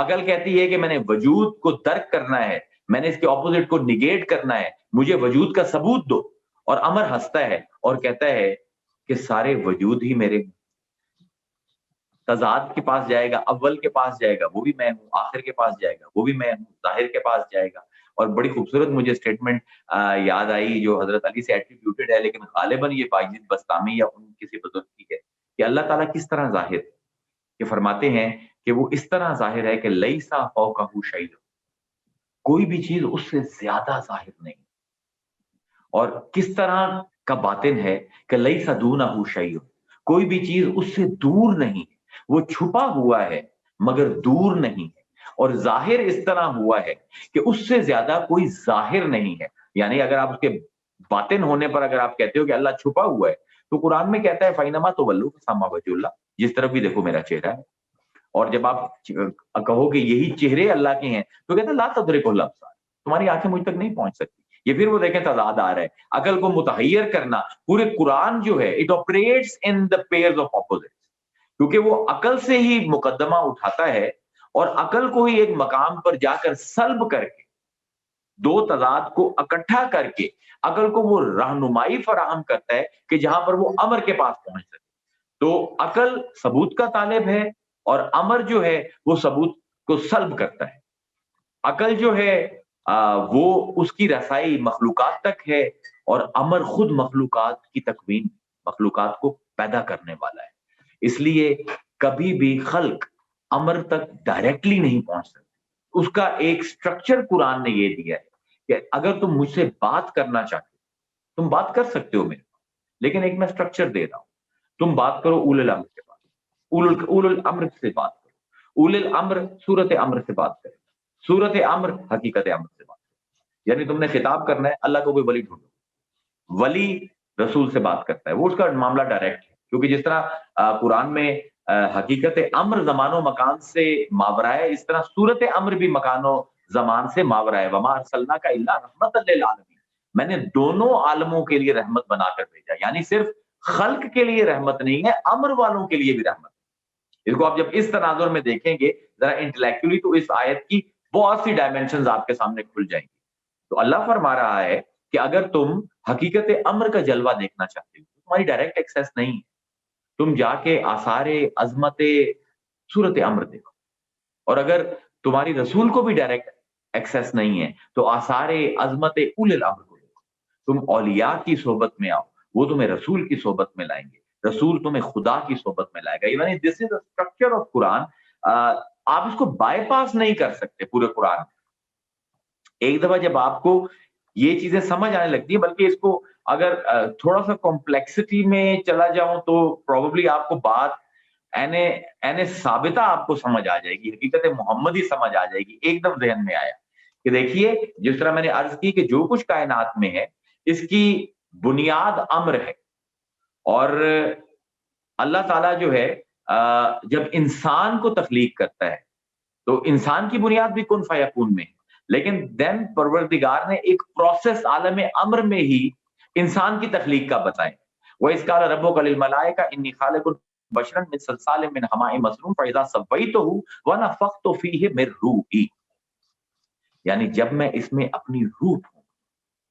[SPEAKER 1] عقل کہتی ہے کہ میں نے وجود کو درک کرنا ہے، میں نے اس کے اپوزٹ کو نگیٹ کرنا ہے، مجھے وجود کا ثبوت دو. اور امر ہنستا ہے اور کہتا ہے کہ سارے وجود ہی میرے، تضاد کے پاس جائے گا، اول کے پاس جائے گا وہ بھی میں ہوں، آخر کے پاس جائے گا وہ بھی میں ہوں، ظاہر کے پاس جائے گا. اور بڑی خوبصورت مجھے اسٹیٹمنٹ یاد آئی جو حضرت علی سے ایٹریبیوٹڈ ہے، لیکن غالباً یہ بایزید بسطامی یا ان کسی بزرگ کی ہے، کہ اللہ تعالیٰ کس طرح ظاہر ہے. کہ فرماتے ہیں کہ وہ اس طرح ظاہر ہے کہ لیسا فوقہ شیء، کوئی بھی چیز اس سے زیادہ ظاہر نہیں. اور کس طرح کا باطن ہے کہ لیسا دونہ شیء، کوئی بھی چیز اس سے دور نہیں، وہ چھپا ہوا ہے مگر دور نہیں ہے. اور ظاہر اس طرح ہوا ہے کہ اس سے زیادہ کوئی ظاہر نہیں ہے. یعنی اگر آپ اس کے باطن ہونے پر اگر آپ کہتے ہو کہ اللہ چھپا ہوا ہے، تو قرآن میں کہتا ہے فَإِنَّمَا تُوَلُّوا فَثَمَّ وَجْهُ اللَّهِ، جس طرف بھی دیکھو میرا چہرہ ہے. اور جب آپ کہو کہ یہی چہرے اللہ کے ہیں تو کہتے ہیں لا تدرکہ الابصار، تمہاری آنکھیں مجھ تک نہیں پہنچ سکتی. یہ پھر وہ دیکھیں تضاد آ رہا ہے. عقل کو متحیر کرنا، پورے قرآن جو ہے it operates in the pairs of opposites، کیونکہ وہ عقل سے ہی مقدمہ اٹھاتا ہے اور عقل کو ہی ایک مقام پر جا کر سلب کر کے دو تضاد کو اکٹھا کر کے عقل کو وہ رہنمائی فراہم کرتا ہے کہ جہاں پر وہ امر کے پاس پہنچ سکے. تو عقل ثبوت کا طالب ہے اور امر جو ہے وہ ثبوت کو سلب کرتا ہے. عقل جو ہے وہ اس کی رسائی مخلوقات تک ہے، اور امر خود مخلوقات کی تکوین، مخلوقات کو پیدا کرنے والا ہے. اس لیے کبھی بھی خلق امر تک ڈائریکٹلی نہیں پہنچ سکتے. اس کا ایک سٹرکچر قرآن نے یہ دیا ہے کہ اگر تم مجھ سے بات کرنا چاہتے ہو تم بات کر سکتے ہو میرے پاس، لیکن ایک میں سٹرکچر دے رہا ہوں. تم بات کرو اول الامر کے پاس، اول الامر سے بات کرو، اول الامر صورت امر سے بات کرو، صورت امر حقیقت امر سے بات کرو. یعنی تم نے خطاب کرنا ہے، اللہ کو کوئی ولی ڈھونڈو. ولی رسول سے بات کرتا ہے، وہ اس کا معاملہ ڈائریکٹ ہے. کیونکہ جس طرح قرآن میں حقیقت امر زمان و مکان سے ماورا ہے، اس طرح صورت امر بھی مکان و زمان سے ماورا ہے. وما ارسلناک الا رحمۃ للعالمین، میں نے دونوں عالموں کے لیے رحمت بنا کر بھیجا. یعنی صرف خلق کے لیے رحمت نہیں ہے، امر والوں کے لیے بھی رحمت. اس کو آپ جب اس تناظر میں دیکھیں گے ذرا انٹلیکچولی تو اس آیت کی بہت سی ڈائمینشنز آپ کے سامنے کھل جائیں گی. تو اللہ فرما رہا ہے کہ اگر تم حقیقت امر کا جلوہ دیکھنا چاہتے ہو، تمہاری ڈائریکٹ ایکسیس نہیں ہے. تم جا کے آثار عظمت صورت امر دیکھو. اور اگر تمہاری رسول کو بھی ڈائریکٹ ایکسیس نہیں ہے تو آثار عظمت اول الامر کو دیکھو. تم اولیاء کی صحبت میں آؤ، وہ تمہیں رسول کی صحبت میں لائیں گے، رسول تمہیں خدا کی صحبت میں لائے گا. یعنی دس از the structure of قرآن. آپ اس کو بائی پاس نہیں کر سکتے پورے قرآن. ایک دفعہ جب آپ کو یہ چیزیں سمجھ آنے لگتی ہیں، بلکہ اس کو اگر تھوڑا سا کمپلیکسٹی میں چلا جاؤں تو پروبیبلی آپ کو بات این ثابتہ آپ کو سمجھ آ جائے گی، حقیقت محمدی سمجھ آ جائے گی. ایک دم ذہن میں آیا کہ دیکھیے جس طرح میں نے عرض کی کہ جو کچھ کائنات میں ہے اس کی بنیاد امر ہے. اور اللہ تعالیٰ جو ہے جب انسان کو تخلیق کرتا ہے تو انسان کی بنیاد بھی کن فیکون میں ہے، لیکن دین پروردگار نے ایک پروسیس عالم امر میں ہی انسان کی تخلیق کا بتائے. وَإِذْ قَالَ رَبُّكَ لِلْمَلَائِكَةِ إِنِّي خَالِقٌ بَشَرًا مِنْ صَلْصَالٍ مِنْ حَمَإٍ مَسْنُونٍ فَإِذَا سَوَّيْتُهُ وَنَفَخْتُ فِيهِ مِنْ رُوحِي. یعنی جب میں اس میں اپنی روح ہوں،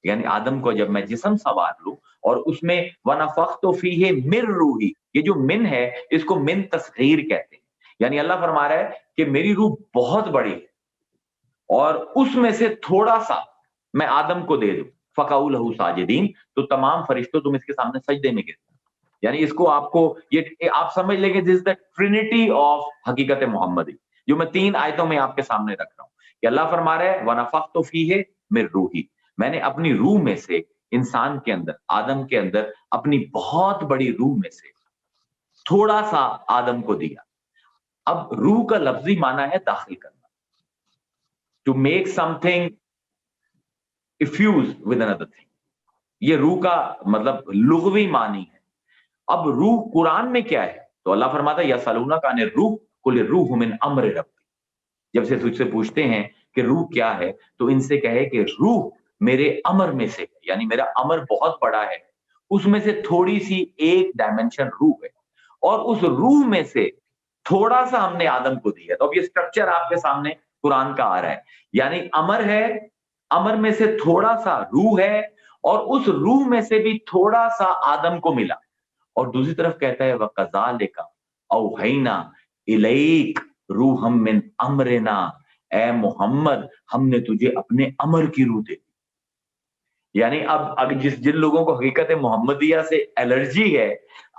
[SPEAKER 1] یعنی آدم کو جب میں جسم سوار لوں اور اس میں وَنَفَخْتُ فِيهِ مِنْ رُوحِي، یہ جو من ہے اس کو من تصغیر کہتے ہیں. یعنی اللہ فرما رہا ہے کہ میری روح بہت بڑی ہے اور اس میں سے تھوڑا سا میں آدم کو دے دوں، فَقَعُوا لَهُ سَاجِدِينَ، تو تمام فرشتوں تم اس کے سامنے سجدے میں گرتے. یعنی اس کو آپ کو یہ آپ سمجھ لیں گے دس از دا ٹرینٹی آف حقیقت محمدی، جو میں 3 آیتوں میں آپ کے سامنے رکھ رہا ہوں. کہ اللہ فرما رہا ہے وَنَفَخْتُ فِيهِ مِن رُوحِي، میں نے اپنی روح میں سے انسان کے اندر، آدم کے اندر اپنی بہت بڑی روح میں سے تھوڑا سا آدم کو دیا. اب روح کا لفظی معنی ہے داخل کرنا، to make something effuse with another thing. یہ روح کا مطلب لغوی معنی ہے. اب روح قرآن میں کیا ہے؟ تو اللہ فرماتا ہے یسألونک عن الروح قل الروح من امر ربی. جب سے تجھ سے پوچھتے ہیں کہ روح کیا ہے تو ان سے کہے کہ روح میرے امر میں سے ہے، یعنی میرا امر بہت بڑا ہے، اس میں سے تھوڑی سی ایک ڈائمنشن روح ہے، اور اس روح میں سے تھوڑا سا ہم نے آدم کو دیا. تو اب یہ اسٹرکچر آپ کے سامنے قرآن کا آ رہا ہے. یعنی امر ہے, امر میں سے تھوڑا سا روح ہے, اور اس روح میں سے بھی تھوڑا سا آدم کو ملا. اور دوسری طرف کہتا ہے وَكَذَلِكَ أَوْحَيْنَا إِلَيْكَ رُوحًا مِّنْ أَمْرِنَا, اے محمد ہم نے تجھے اپنے امر کی روح دے دی. یعنی اب جن لوگوں کو حقیقت محمدیہ سے الرجی ہے,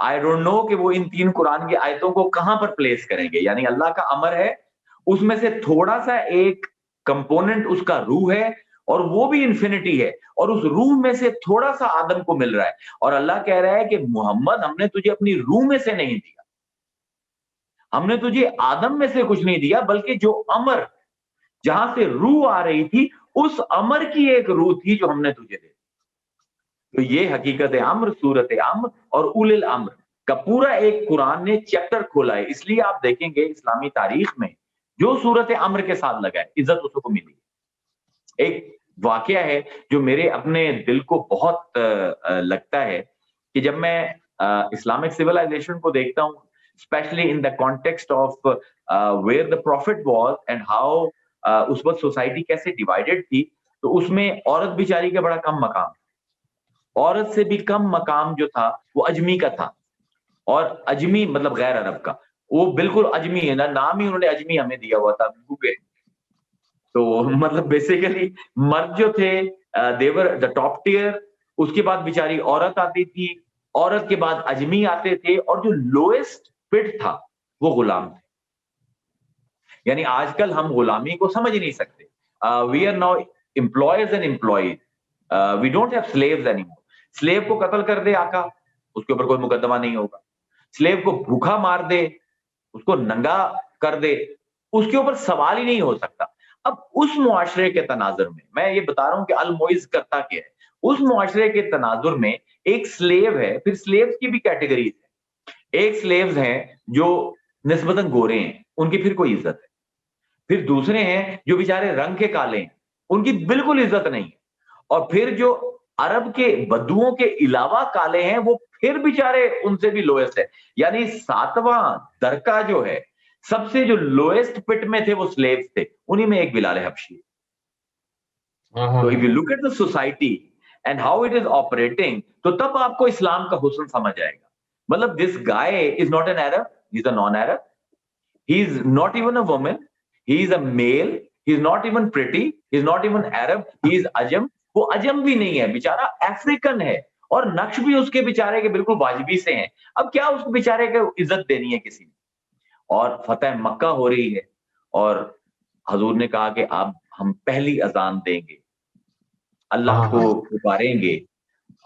[SPEAKER 1] آئی ڈونٹ نو کہ وہ ان 3 قرآن کی آیتوں کو کہاں پر پلیس کریں گے. یعنی اللہ کا امر ہے, اس میں سے تھوڑا سا ایک کمپوننٹ اس کا روح ہے, اور وہ بھی انفینٹی ہے, اور اس روح میں سے تھوڑا سا آدم کو مل رہا ہے. اور اللہ کہہ رہا ہے کہ محمد ہم نے تجھے اپنی روح میں سے نہیں دیا, ہم نے تجھے آدم میں سے کچھ نہیں دیا, بلکہ جو امر جہاں سے روح آ رہی تھی اس امر کی ایک روح تھی جو ہم نے تجھے دے دی. تو یہ حقیقت امر, صورت امر اور اول الامر کا پورا ایک قرآن نے چیپٹر کھولا ہے. اس لیے آپ دیکھیں گے اسلامی تاریخ میں جو صورت امر کے ساتھ لگا ہے عزت اس کو ملی. ایک واقعہ ہے جو میرے اپنے دل کو بہت لگتا ہے کہ جب میں اسلامک سیولائزیشن کو دیکھتا ہوں, especially in the context of where the prophet was and how اس وقت سوسائٹی کیسے ڈیوائیڈڈ تھی, تو اس میں عورت بیچاری کا بڑا کم مقام, عورت سے بھی کم مقام جو تھا وہ اجمی کا تھا. اور اجمی مطلب غیر عرب کا, وہ بالکل اجمی ہے نا, نام ہی انہوں نے اجمی ہمیں دیا ہوا تھا. تو مطلب بیسیکلی مرد جو تھے دیور دا ٹاپ ٹیئر, اس کے بعد بیچاری عورت آتی تھی, عورت کے بعد اجمی آتے تھے, اور جو لوئسٹ پٹ تھا وہ غلام تھے. یعنی آج کل ہم غلامی کو سمجھ نہیں سکتے. We are now employees and employees, we don't have slaves any more. Slave کو قتل کر دے آقا, اس کے اوپر کوئی مقدمہ نہیں ہوگا. سلیو کو بھوکا مار دے, اس کو ننگا کر دے, اس کے اوپر سوال ہی نہیں ہو سکتا. اب اس معاشرے کے تناظر میں یہ بتا رہا ہوں کہ المعز کرتا کیا ہے. اس معاشرے کے تناظر میں ایک سلیو ہے, پھر سلیوز کی بھی کیٹیگریز ہیں. ایک سلیوز ہیں جو نسبتاً گورے ہیں, ان کی پھر کوئی عزت ہے. پھر دوسرے ہیں جو بیچارے رنگ کے کالے ہیں, ان کی بالکل عزت نہیں ہے. اور پھر جو عرب کے بدوؤں کے علاوہ کالے ہیں وہ پھر بیچارے ان سے بھی لوئسٹ ہے. یعنی 7واں درکا جو ہے, سب سے جو لوئسٹ پٹ میں تھے وہ سلیوز تھے, انہی میں ایک بلال حبشی. تو if you look at the society and how it is operating, تو تب آپ کو اسلام کا حسن سمجھ آئے گا. مطلب this guy is not an Arab, he is a non-Arab, he is not even a woman, he is a male, he is not even pretty, he is not even Arab, he is Ajam. وہ اجم بھی نہیں ہے, بیچارہ African ہے, اور نقش بھی اس کے بیچارے کے بالکل واجبی سے ہیں. اب کیا اس بیچارے کو عزت دینی ہے کسی نے؟ اور فتح مکہ ہو رہی ہے, اور حضور نے کہا کہ آپ ہم پہلی اذان دیں گے, اللہ کو پکاریں گے,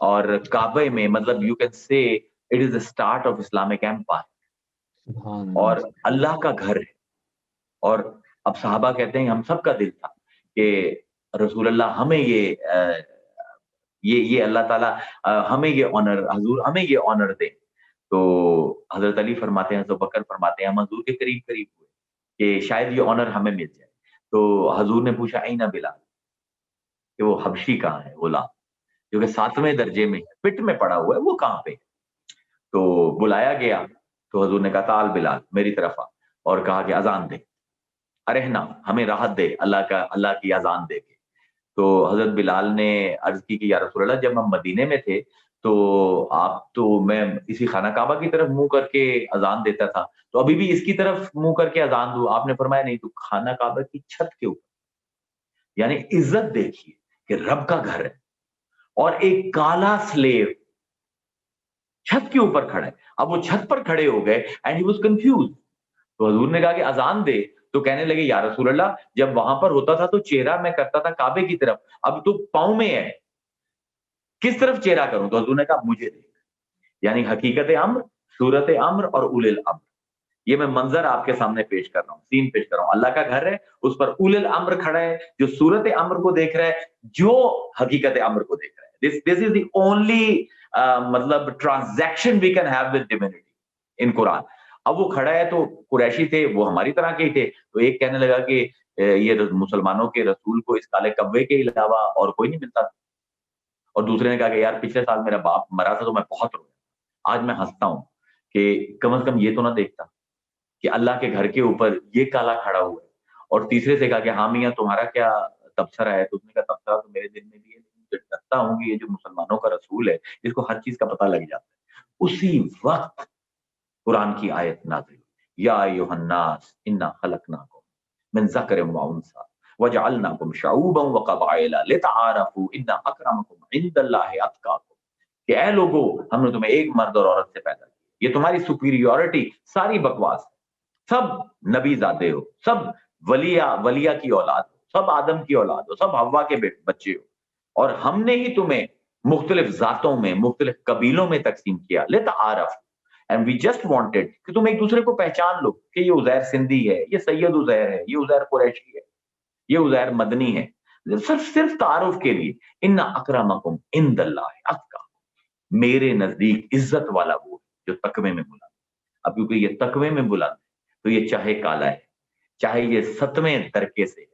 [SPEAKER 1] اور کعبے میں مطلب you can say it is the start of Islamic empire, اور اللہ کا گھر ہے. اور اب صحابہ کہتے ہیں ہم سب کا دل تھا کہ رسول اللہ ہمیں یہ اللہ تعالیٰ ہمیں یہ آنر, حضور ہمیں یہ آنر دے. تو حضرت علی فرماتے ہیں, ابوبکر فرماتے ہیں, ہم حضور کے قریب ہوئے کہ شاید یہ آنر ہمیں مل جائے. تو حضور نے پوچھا اینا بلال, کہ وہ حبشی کہاں ہے, غلام جو کہ 7ویں درجے میں پٹ میں پڑا ہوا ہے, وہ کہاں پہ؟ تو بلایا گیا, تو حضور نے کہا تعال بلال میری طرف آ, اور کہا کہ اذان دے, ارہنا ہمیں راحت دے اللہ کی اذان دے کے. تو حضرت بلال نے عرض کی کہ یا رسول اللہ جب ہم مدینے میں تھے تو میں اسی خانہ کعبہ کی طرف منہ کر کے اذان دیتا تھا, تو ابھی بھی اس کی طرف منہ کر کے اذان دوں؟ آپ نے فرمایا نہیں, تو خانہ کعبہ کی چھت کے اوپر. یعنی عزت دیکھیے کہ رب کا گھر ہے, اور ایک کالا سلیو چھت کے اوپر کھڑا ہے. اب وہ چھت پر کھڑے ہو گئے اینڈ ہی واز کنفیوز. تو حضور نے کہا کہ اذان دے, تو کہنے لگے یا رسول اللہ جب وہاں پر ہوتا تھا تو چہرہ میں کرتا تھا کعبے کی طرف, اب تو پاؤں میں ہے, کس طرف چہرہ کروں؟ تو حضور نے کہا مجھے دیکھ. یعنی حقیقت امر, صورت امر اور اول الامر, یہ میں منظر آپ کے سامنے پیش کر رہا ہوں, سین پیش کر رہا ہوں. اللہ کا گھر ہے, اس پر اول الامر کھڑا ہے جو صورت امر کو دیکھ رہا ہے, جو حقیقت امر کو دیکھ رہا ہے. This is the only مطلب transaction we can have with divinity in قرآن. اب وہ کھڑا ہے, تو قریشی تھے, وہ ہماری طرح کے ہی تھے, تو ایک کہنے لگا کہ یہ مسلمانوں کے رسول کو اس کالے کبے کے علاوہ اور کوئی نہیں ملتا. اور دوسرے نے کہا کہ یار پچھلے سال میرا باپ مرا تھا تو میں بہت رویا, آج میں ہنستا ہوں کہ کم از کم یہ تو نہ دیکھتا. کہ اللہ کے گھر کے اوپر یہ کالا کھڑا ہوا ہے، اور تیسرے سے کہا کہ ہاں میاں تمہارا کیا تبصرہ ہے؟ تو اس نے کہا تبصرہ تو میرے دل میں بھی ہے، لیکن مجھے ڈرتا ہوں کہ یہ جو مسلمانوں کا رسول ہے اس کو ہر چیز کا پتہ لگ جاتا ہے۔ اسی وقت قرآن کی آیت نازل ہوئی، یا ایھا الناس انا خلقناکم من ذکر و انثی وجعلناکم شعوبا وقبائل لتعارفوا ان اکرمکم عند اللہ اتقاکم، کہ اے لوگوں ہم نے تمہیں ایک مرد اور عورت سے پیدا کیا، یہ تمہاری سپیریورٹی ساری بکواس ہے، سب نبی زادے ہو، سب ولیہ کی اولاد ہو، سب آدم کی اولاد ہو، سب حوا کے بچے ہو، اور ہم نے ہی تمہیں مختلف ذاتوں میں مختلف قبیلوں میں تقسیم کیا، لتعارف، اینڈ وی جسٹ وانٹڈ کہ تم ایک دوسرے کو پہچان لو کہ یہ عزیر سندھی ہے، یہ سید عزیر ہے، یہ عزیر قریشی ہے، یہ عزیر مدنی ہے، صرف تعارف کے لیے۔ ان اکرمکم عند اللہ اتقاکم، میرے نزدیک عزت والا وہ جو تقوی میں بلند۔ اب کیونکہ یہ تقوی میں بلند تو یہ چاہے کالا ہے، چاہے یہ 7ویں درکے سے ہے،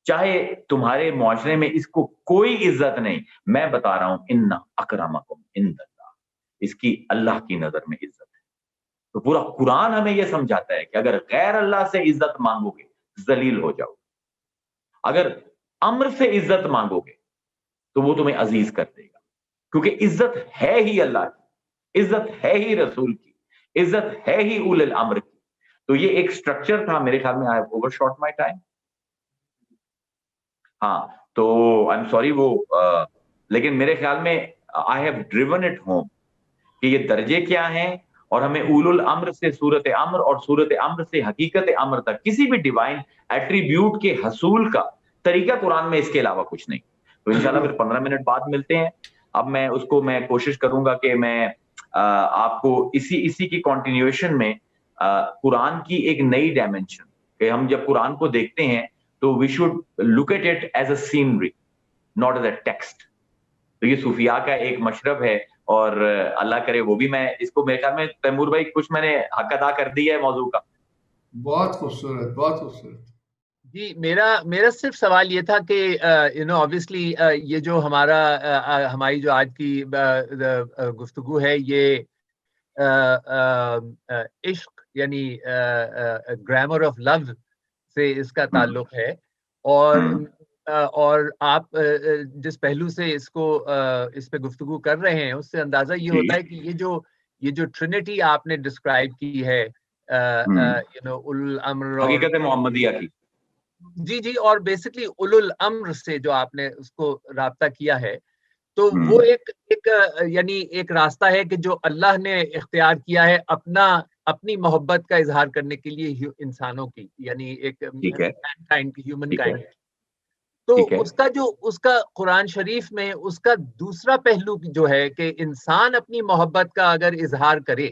[SPEAKER 1] چاہے تمہارے معاشرے میں اس کو کوئی عزت نہیں، میں بتا رہا ہوں ان اکرمکم عند اللہ، اس کی اللہ کی نظر میں عزت ہے۔ تو پورا قرآن ہمیں یہ سمجھاتا ہے کہ اگر غیر اللہ سے عزت مانگو گے ذلیل ہو جاؤ، اگر امر سے عزت مانگو گے تو وہ تمہیں عزیز کر دے گا، کیونکہ عزت ہے ہی اللہ کی، عزت ہے ہی رسول کی، عزت ہے ہی اولل الامر کی۔ تو یہ ایک سٹرکچر تھا، میرے خیال میں آئی اوور شارٹ مائی ٹائم۔ ہاں تو آئی ایم سوری، وہ لیکن میرے خیال میں I have driven it home کہ یہ درجے کیا ہیں، اور ہمیں اولو الامر سے صورت امر اور صورت امر سے حقیقت امر تک کسی بھی ڈیوائن ایٹریبیوٹ کے حصول کا طریقہ قرآن میں اس کے علاوہ کچھ نہیں۔ تو انشاءاللہ پھر 15 منٹ بعد ملتے ہیں۔ اب میں اس کو میں کوشش کروں گا کہ میں آپ کو اسی کی کنٹینیویشن میں قرآن کی ایک نئی ڈائمنشن، کہ ہم جب قرآن کو دیکھتے ہیں تو we should look at it as a scenery not as a text. تو یہ صوفیاء کا ایک مشرب ہے، اور اللہ کرے وہ بھی، میں اس کو میرے خیال میں تیمور بھائی کچھ میں نے حق ادا کر دیا ہے موضوع کا۔
[SPEAKER 2] بہت خوبصورت، بہت خوبصورت۔
[SPEAKER 3] جی میرا صرف سوال یہ تھا کہ obviously یہ جو ہماری جو آج کی گفتگو ہے، یہ عشق یعنی گرامر آف لو سے اس کا تعلق ہے، اور آپ جس پہلو سے اس پہ گفتگو کر رہے ہیں اس سے اندازہ یہ ہوتا ہے کہ یہ جو ٹرینٹی آپ نے ڈسکرائب کی ہے، الامر،
[SPEAKER 1] حقیقت محمدیہ کی،
[SPEAKER 3] جی، اور بیسکلی اولو الامر سے جو آپ نے اس کو رابطہ کیا ہے، تو وہ یعنی ایک راستہ ہے کہ جو اللہ نے اختیار کیا ہے اپنی محبت کا اظہار کرنے کے لیے انسانوں کی، یعنی ایک ہیومن کائنڈ۔ تو اس کا قرآن شریف میں اس کا دوسرا پہلو جو ہے کہ انسان اپنی محبت کا اگر اظہار کرے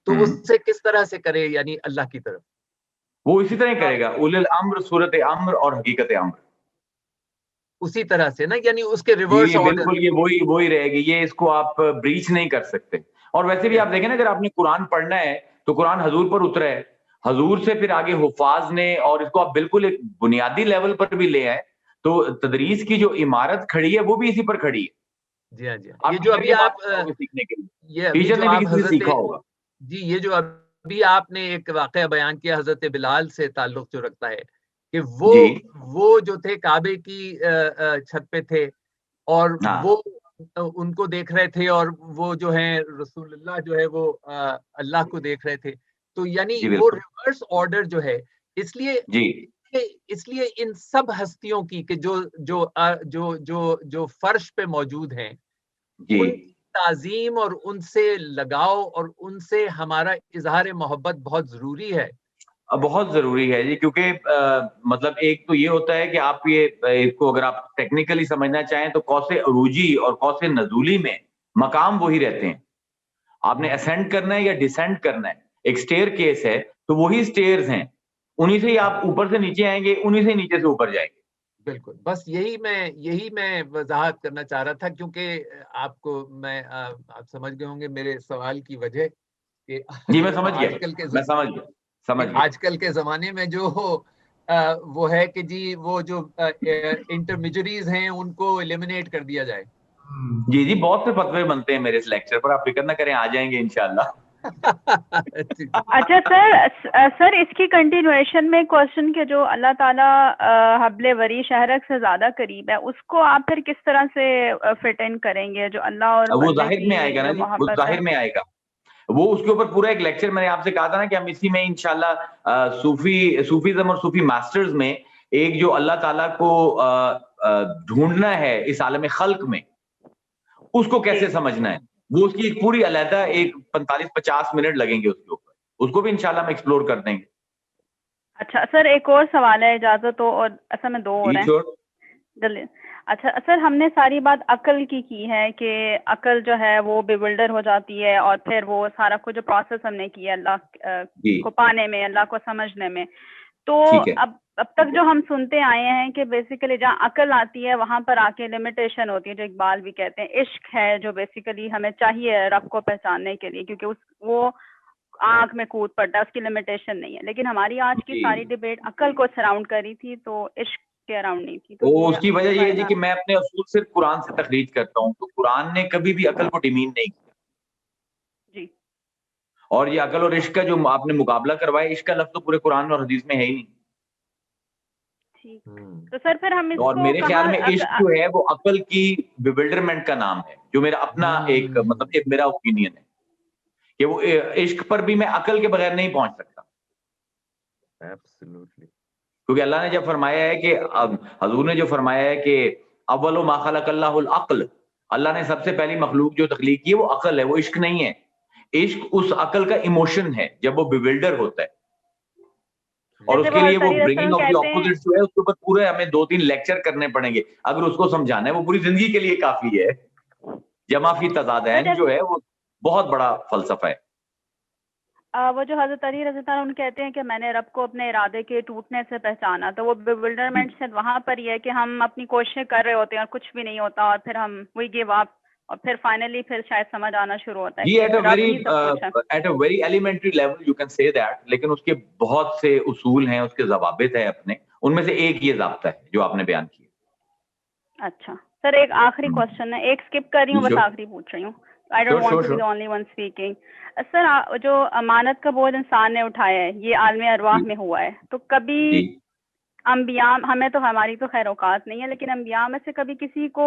[SPEAKER 3] تو اس سے کس طرح سے کرے، یعنی اللہ کی طرف
[SPEAKER 1] وہ اسی طرح کرے گا، اولل الامر، صورت امر اور حقیقت امر،
[SPEAKER 3] اسی طرح سے نا، یعنی اس کے ریورس آرڈر۔
[SPEAKER 1] بالکل یہ وہی رہے گی، یہ اس کو آپ بریچ نہیں کر سکتے۔ اور ویسے بھی آپ دیکھیں نا، اگر آپ نے قرآن پڑھنا ہے تو قرآن حضور پر اترا ہے، حضور سے پھر آگے حفاظ نے، اور اس کو آپ بالکل ایک بنیادی لیول پر بھی لے آئے تو تدریس کی جو عمارت کھڑی ہے وہ بھی اسی پر کھڑی ہے۔
[SPEAKER 3] جی ہاں، یہ جو ابھی آپ
[SPEAKER 1] سیکھنے کے لیے ٹیچر نے بھی کسی سے سیکھا ہوگا۔
[SPEAKER 3] جی، یہ جو ابھی آپ نے ایک واقعہ بیان کیا حضرت بلال سے تعلق جو رکھتا ہے کہ وہ جو تھے کعبے کی چھت پہ تھے، اور وہ ان کو دیکھ رہے تھے، اور وہ جو ہیں رسول اللہ جو ہے وہ اللہ کو دیکھ رہے تھے، تو یعنی وہ ریورس آرڈر جو ہے، اس لیے ان سب ہستیوں کی کہ جو فرش پہ موجود ہیں، ان تعظیم اور ان سے لگاؤ اور ان سے ہمارا اظہار محبت بہت ضروری ہے،
[SPEAKER 1] بہت ضروری ہے جی، کیونکہ مطلب ایک تو یہ ہوتا ہے کہ آپ اس کو اگر آپ ٹیکنیکلی سمجھنا چاہیں تو قوس عروجی اور قوس نزولی میں مقام وہی رہتے ہیں۔ آپ نے اسینڈ کرنا ہے یا ڈسینڈ کرنا ہے، ایک سٹیئر کیس ہے تو وہی سٹیئرز ہیں، انہی سے ہی آپ اوپر سے نیچے آئیں گے، انہی سے نیچے سے اوپر جائیں گے۔
[SPEAKER 3] بالکل، بس یہی میں وضاحت کرنا چاہ رہا تھا، کیونکہ آپ سمجھ گئے ہوں گے میرے سوال کی وجہ کہ
[SPEAKER 1] جی میں سمجھ گیا،
[SPEAKER 3] آج کل کے زمانے میں جو وہ ہے کہ جی وہ جو انٹرمیجریز ہیں ان کو ایلیمینیٹ کر دیا جائے۔
[SPEAKER 1] جی بہت سے فتوے بنتے ہیں میرے اس لیکچر پر، آپ فکر نہ کریں، آ جائیں گے انشاءاللہ۔
[SPEAKER 4] اچھا سر اس کی کنٹینویشن میں کوشچن کے جو اللہ تعالیٰ حبل وری شہرک سے زیادہ قریب ہے، اس کو آپ پھر کس طرح سے فٹ ان کریں گے؟ جو اللہ اور
[SPEAKER 1] وہ ظاہر میں آئے گا نا جی، وہ ظاہر میں آئے گا. وہ اس کے اوپر پورا ایک لیکچر میں نے آپ سے کہا تھا نا کہ ہم اسی میں انشاءاللہ صوفیزم اور صوفی ماسٹرز میں ایک جو اللہ تعالیٰ کو ڈھونڈنا ہے اس عالم خلق میں، اس کو کیسے سمجھنا ہے، وہ اس کی ایک پوری علیحدہ ایک 45-50 منٹ لگیں گے اس کے اوپر، اس کو بھی انشاءاللہ ہم ایکسپلور کر دیں گے.
[SPEAKER 4] اچھا سر ایک اور سوال ہے، اجازت ہو؟ اور اصل میں 2 اور ہیں. اچھا سر ہم نے ساری بات عقل کی ہے کہ عقل جو ہے وہ بیولڈر ہو جاتی ہے، اور پھر وہ سارا کچھ جو پروسیس ہم نے کیا اللہ کو پانے میں، اللہ کو سمجھنے میں، تو اب تک جو ہم سنتے آئے ہیں کہ بیسیکلی جہاں عقل آتی ہے وہاں پر آ کے لمیٹیشن ہوتی ہے، جو اقبال بھی کہتے ہیں عشق ہے جو بیسیکلی ہمیں چاہیے رب کو پہچاننے کے لیے، کیونکہ وہ آنکھ میں کود پڑتا ہے، اس کی لمیٹیشن نہیں ہے. لیکن ہماری آج کی ساری ڈبیٹ عقل کو سراؤنڈ کری تھی، تو عشق کے اراؤنڈ نہیں تھی.
[SPEAKER 1] تو اس کی وجہ یہ ہے جی کہ میں اپنے اصول صرف قرآن سے تخریج کرتا ہوں، تو قرآن نے کبھی بھی عقل کو ڈیمین نہیں کیا
[SPEAKER 4] جی.
[SPEAKER 1] اور یہ عقل اور عشق کا جو آپ نے مقابلہ کروایا، عشق کا لفظ تو پورے قرآن اور حدیث میں ہے ہی نہیں.
[SPEAKER 4] تو سر پھر ہم
[SPEAKER 1] اور میرے خیال میں عشق جو ہے وہ عقل کی بیولڈرمنٹ کا نام ہے، جو میرا اپنا ایک مطلب ایک میرا اوپینین ہے کہ وہ عشق پر بھی میں عقل کے بغیر نہیں پہنچ سکتا. کیونکہ اللہ نے جب فرمایا ہے کہ حضور نے جو فرمایا ہے کہ اول ما خلق اللہ العقل، اللہ نے سب سے پہلی مخلوق جو تخلیق کی ہے وہ عقل ہے، وہ عشق نہیں ہے. عشق اس عقل کا ایموشن ہے جب وہ بیولڈر ہوتا ہے، اور اس کے لیے وہ برنگنگ آف دی اپوزٹس جو ہے اس کے اوپر پورے ہمیں 2-3 لیکچر کرنے پڑیں گے اگر اس کو سمجھانا ہے. وہ پوری زندگی کے لیے کافی ہے. جمع فی تضادین جو ہے وہ بہت بڑا فلسفہ ہے.
[SPEAKER 4] وہ جو حضرت علی رضی اللہ عنہ کہتے ہیں کہ میں نے رب کو اپنے ارادے کے ٹوٹنے سے پہچانا، تو وہ بیولڈرمنٹ سے وہاں پر یہ ہے کہ ہم اپنی کوششیں کر رہے ہوتے ہیں اور کچھ بھی نہیں ہوتا، اور پھر ہم وی گیو اپ، اور پھر فائنلی پھر شاید سمجھ آنا شروع ہوتا ہے.
[SPEAKER 1] جی at a very elementary level you can say that, لیکن اس کے بہت سے اصول ہیں، اس کے ضوابط ہیں اپنے، ان میں سے ایک یہ ضابطہ ہے جو آپ نے بیان کیا.
[SPEAKER 4] اچھا سر ایک آخری کوشچن ہے، ایک اسکپ کر رہی ہوں، بس آخری پوچھ رہی ہوں. I don't want to be the only one speaking. سر جو امانت کا بوجھ انسان نے اٹھایا ہے یہ عالم ارواح میں ہوا ہے، تو کبھی انبیاء، ہمیں تو ہماری تو خیر اوقات نہیں ہے، لیکن انبیاء میں سے کبھی کسی کو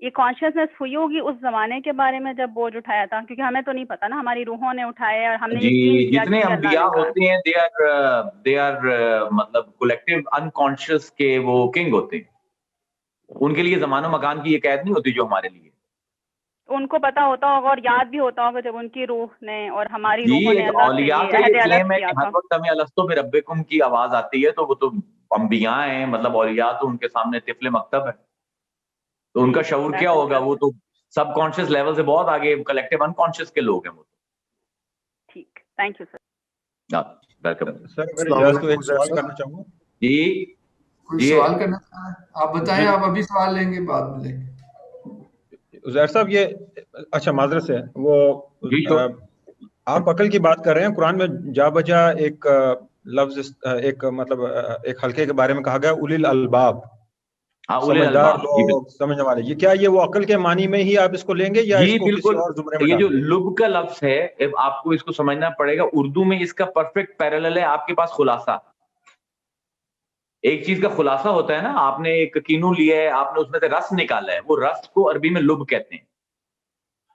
[SPEAKER 4] یہ کانشیسنیس ہوئی ہوگی اس زمانے کے بارے میں جب بوجھ اٹھایا تھا؟ کیونکہ ہمیں تو نہیں پتا نا، ہماری روحوں نے اٹھائے اور ہم نے یقین کیا.
[SPEAKER 1] جتنے انبیاء ہوتے ہیں they are مطلب کولیکٹیو انکانشیس کے وہ کنگ ہوتے ہیں، ان کے لیے زمان و مکان کی یہ قید نہیں ہوتی جو ہمارے لیے.
[SPEAKER 4] ان کو پتا ہوتا ہوگا اور یاد بھی ہوتا ہوگا جب ان کی روح نے اور ہماری روحوں نے اللہ سے
[SPEAKER 1] اولیاء کا یہ کلیم ہے کہ ہر وقت ہمیں الستو بربکم کی آواز آتی ہے، تو وہ تو انبیاء ہیں، مطلب اولیاء تو ان کے سامنے طفل مکتب ہے، تو ان کا شعور کیا ہوگا؟ وہ تو سب کانشیس لیول سے بہت آگے کلیکٹیو انکانشیس کے لوگ ہیں وہ.
[SPEAKER 4] ٹھیک، تھینک یو سر.
[SPEAKER 1] ویلکم.
[SPEAKER 5] سر اگر اجازت ہو ایک سوال کرنا چاہوں گا.
[SPEAKER 1] جی
[SPEAKER 2] کوئی سوال کرنا چاہ رہے ہیں آپ بتائیں، آپ ابھی سوال لیں گے بعد میں لیں گے؟
[SPEAKER 5] عزیر صاحب یہ اچھا معذرت سے وہ آپ عقل کی بات کر رہے ہیں، قرآن میں جا بجا ایک لفظ ایک مطلب ایک حلقے کے بارے میں کہا گیا اولی الالباب، سمجھدار لوگ، سمجھنے والے. یہ کیا یہ وہ عقل کے معنی میں ہی آپ اس کو لیں گے یا اس کو کسی اور زمرے میں؟
[SPEAKER 1] یہ جو لب کا لفظ ہے آپ کو اس کو سمجھنا پڑے گا. اردو میں اس کا پرفیکٹ پیرالل ہے آپ کے پاس خلاصہ. ایک چیز کا خلاصہ ہوتا ہے نا، آپ نے ایک کینو لیا ہے، آپ نے اس میں سے رس نکالا ہے، وہ رس کو عربی میں لب کہتے ہیں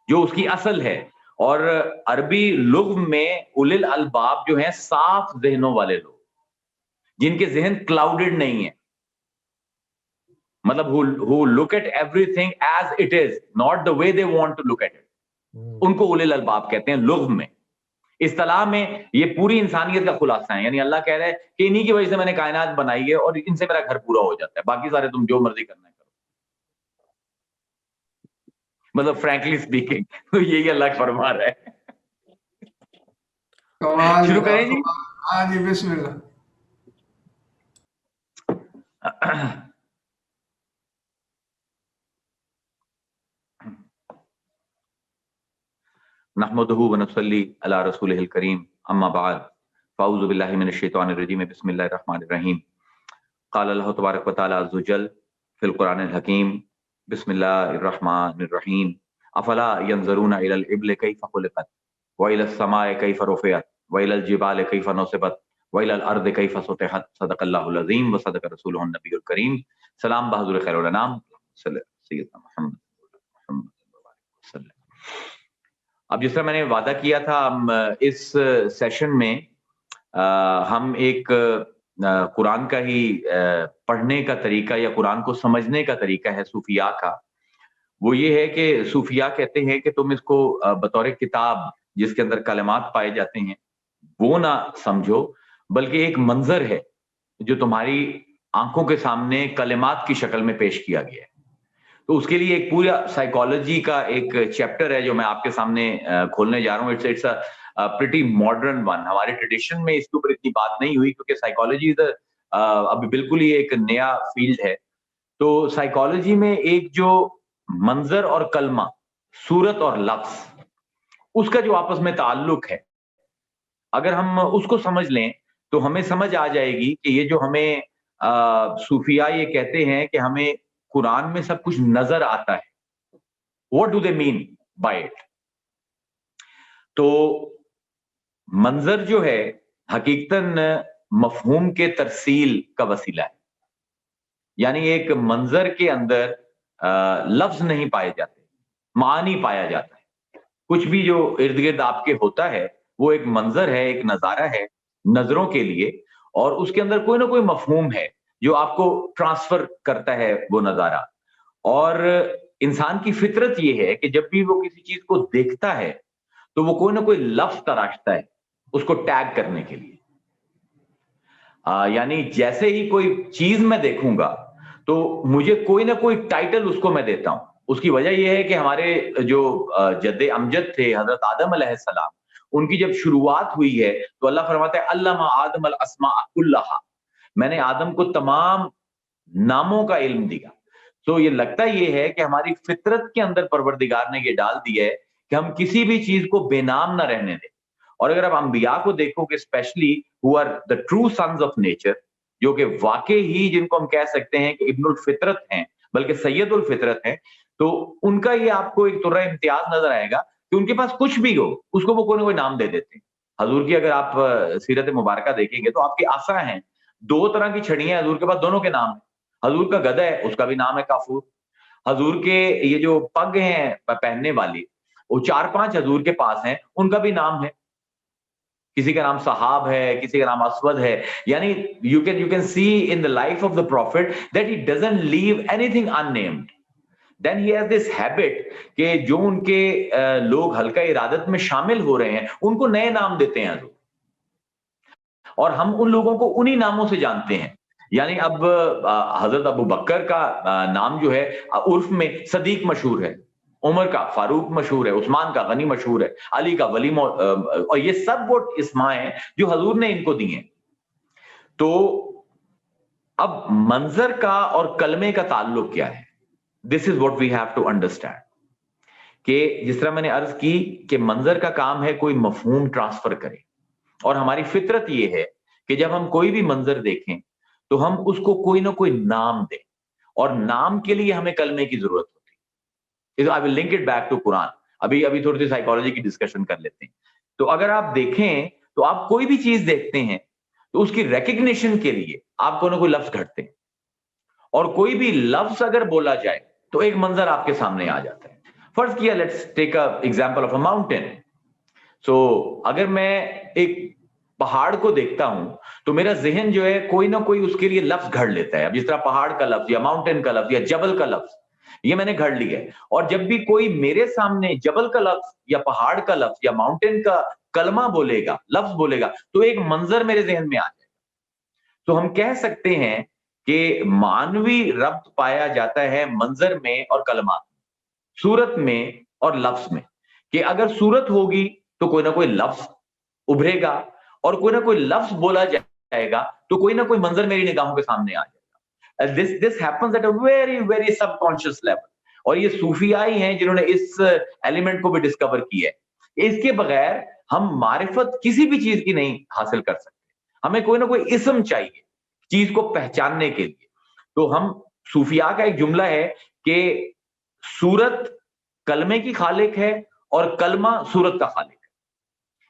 [SPEAKER 1] جو اس کی اصل ہے. اور عربی لغو میں اولل الباب جو ہیں صاف ذہنوں والے لوگ، جن کے ذہن کلاؤڈڈ نہیں ہیں، مطلب who look at everything as it is, not the way they want to look at it. ان کو اولل الباب کہتے ہیں لغو میں. اصطلاح میں یہ پوری انسانیت کا خلاصہ ہے، یعنی اللہ کہہ رہا ہے کہ انہی کی وجہ سے میں نے کائنات بنائی ہے اور ان سے میرا گھر پورا ہو جاتا ہے، باقی سارے تم جو مرضی کرنا ہے کرو. مطلب فرینکلی اسپیکنگ تو یہی اللہ فرما رہا ہے. شروع کریں جی.
[SPEAKER 2] ہاں جی بسم اللہ.
[SPEAKER 1] نحمده ونصلي على رسوله الكريم، اما بعد فاعوذ بالله من الشيطان الرجيم، بسم الله الرحمن الرحيم. قال الله تبارك وتعالى عز وجل في القرآن الحكيم، بسم الله الرحمن الرحيم. افلا ينظرون الى الابل كيف خلقت وَإِلَى السَّمَاءِ كَيْفَ رُفِعَتْ وَإِلَى الْجِبَالِ كَيْفَ نُصِبَتْ وَإِلَى الْأَرْضِ كَيْفَ سُطِحَتْ صدق اللہ العظیم وصدق رسولہ النبی الکریم. سلام بحضور خیر الانام سیدنا محمد. اب جس طرح میں نے وعدہ کیا تھا، اس سیشن میں ہم ایک قرآن کا ہی پڑھنے کا طریقہ یا قرآن کو سمجھنے کا طریقہ ہے صوفیاء کا. وہ یہ ہے کہ صوفیاء کہتے ہیں کہ تم اس کو بطور کتاب جس کے اندر کلمات پائے جاتے ہیں وہ نہ سمجھو، بلکہ ایک منظر ہے جو تمہاری آنکھوں کے سامنے کلمات کی شکل میں پیش کیا گیا ہے. تو اس کے لیے ایک پورا سائیکالوجی کا ایک چیپٹر ہے جو میں آپ کے سامنے کھولنے جا رہا ہوں. It's pretty modern one. ہمارے ٹریڈیشن میں اس کے اوپر اتنی بات نہیں ہوئی کیونکہ سائیکالوجی ابھی بالکل ہی ایک نیا فیلڈ ہے. تو سائیکالوجی میں ایک جو منظر اور کلمہ، صورت اور لفظ، اس کا جو آپس میں تعلق ہے، اگر ہم اس کو سمجھ لیں تو ہمیں سمجھ آ جائے گی کہ یہ جو ہمیں صوفیاء یہ کہتے ہیں کہ ہمیں قرآن میں سب کچھ نظر آتا ہے. What do they mean by it؟ تو منظر جو ہے حقیقتاً مفہوم کے ترسیل کا وسیلہ ہے. یعنی ایک منظر کے اندر لفظ نہیں پائے جاتے، معانی پایا جاتا ہے. کچھ بھی جو ارد گرد آپ کے ہوتا ہے وہ ایک منظر ہے، ایک نظارہ ہے نظروں کے لیے، اور اس کے اندر کوئی نہ کوئی مفہوم ہے جو آپ کو ٹرانسفر کرتا ہے وہ نظارہ. اور انسان کی فطرت یہ ہے کہ جب بھی وہ کسی چیز کو دیکھتا ہے تو وہ کوئی نہ کوئی لفظ تراشتا ہے اس کو ٹیگ کرنے کے لیے. یعنی جیسے ہی کوئی چیز میں دیکھوں گا تو مجھے کوئی نہ کوئی ٹائٹل اس کو میں دیتا ہوں. اس کی وجہ یہ ہے کہ ہمارے جو جد امجد تھے حضرت آدم علیہ السلام، ان کی جب شروعات ہوئی ہے تو اللہ فرماتا ہے علم آدم الاسماء کلھا، میں نے آدم کو تمام ناموں کا علم دیا. تو یہ لگتا یہ ہے کہ ہماری فطرت کے اندر پروردگار نے یہ ڈال دیا ہے کہ ہم کسی بھی چیز کو بے نام نہ رہنے دیں. اور اگر آپ انبیاء کو دیکھو کہ especially who are the true sons of nature، جو کہ واقع ہی جن کو ہم کہہ سکتے ہیں کہ ابن الفطرت ہیں بلکہ سید الفطرت ہیں، تو ان کا یہ آپ کو ایک طرح امتیاز نظر آئے گا کہ ان کے پاس کچھ بھی ہو اس کو وہ کوئی نہ کوئی نام دے دیتے ہیں. حضور کی اگر آپ سیرت مبارکہ دیکھیں گے تو آپ کے عصا ہیں، 2 طرح کی چھڑیاں حضور کے پاس، دونوں کے نام ہیں. حضور کا گدا ہے، اس کا بھی نام ہے کافور. حضور کے یہ جو پگ ہیں پہننے والی، وہ 4-5 حضور کے پاس ہیں، ان کا بھی نام ہے. کسی کا نام صحاب ہے، کسی کا نام اسود ہے. یعنی you can see in the life of the prophet that he doesn't leave anything unnamed. Then he has this habit کہ جو ان کے لوگ حلقہ ارادت میں شامل ہو رہے ہیں ان کو نئے نام دیتے ہیں حضور، اور ہم ان لوگوں کو انہی ناموں سے جانتے ہیں. یعنی اب حضرت ابو بکر کا نام جو ہے عرف میں صدیق مشہور ہے، عمر کا فاروق مشہور ہے، عثمان کا غنی مشہور ہے، علی کا ولی اور یہ سب وہ اسماء ہیں جو حضور نے ان کو دی ہیں. تو اب منظر کا اور کلمے کا تعلق کیا ہے؟ This is what we have to understand. کہ جس طرح میں نے عرض کی کہ منظر کا کام ہے کوئی مفہوم ٹرانسفر کرے، اور ہماری فطرت یہ ہے کہ جب ہم کوئی بھی منظر دیکھیں تو ہم اس کو کوئی نہ کوئی نام دیں، اور نام کے لیے ہمیں کلمے کی ضرورت ہوتی ہے. I will link it back to قرآن. ابھی تھوڑی سی سائیکالوجی کی ڈسکشن کر لیتے ہیں. تو اگر آپ دیکھیں تو آپ کوئی بھی چیز دیکھتے ہیں تو اس کی ریکگنیشن کے لیے آپ کو نہ کوئی لفظ گھڑتے ہیں، اور کوئی بھی لفظ اگر بولا جائے تو ایک منظر آپ کے سامنے آ جاتا ہے. فرض کیا let's take a example of a mountain. So اگر میں ایک پہاڑ کو دیکھتا ہوں تو میرا ذہن جو ہے کوئی نہ کوئی اس کے لیے لفظ گھڑ لیتا ہے. اب جس طرح پہاڑ کا لفظ یا ماؤنٹین کا لفظ یا جبل کا لفظ، یہ میں نے گھڑ لیا ہے. اور جب بھی کوئی میرے سامنے جبل کا لفظ یا پہاڑ کا لفظ یا ماؤنٹین کا کلمہ بولے گا، لفظ بولے گا، تو ایک منظر میرے ذہن میں آ جائے گا. تو ہم کہہ سکتے ہیں کہ معنوی ربط پایا جاتا ہے منظر میں اور کلمات میں، صورت میں اور لفظ میں. کہ اگر صورت ہوگی تو کوئی نہ کوئی لفظ ابھرے گا، اور کوئی نہ کوئی لفظ بولا جائے گا تو کوئی نہ کوئی منظر میری نگاہوں کے سامنے آ جائے گا. This happens at a very very subconscious level. اور یہ صوفیاء ہی ہیں جنہوں نے اس ایلیمنٹ کو بھی ڈسکور کیا ہے. اس کے بغیر ہم معرفت کسی بھی چیز کی نہیں حاصل کر سکتے. ہمیں کوئی نہ کوئی اسم چاہیے چیز کو پہچاننے کے لیے. تو ہم صوفیاء کا ایک جملہ ہے کہ صورت کلمے کی خالق ہے اور کلمہ صورت کا خالق ہے.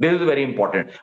[SPEAKER 1] This is very important.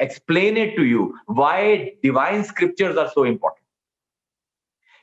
[SPEAKER 1] explain it to you why divine scriptures are so important.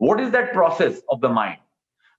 [SPEAKER 1] What is that process of the mind?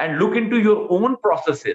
[SPEAKER 1] and look into your own processes,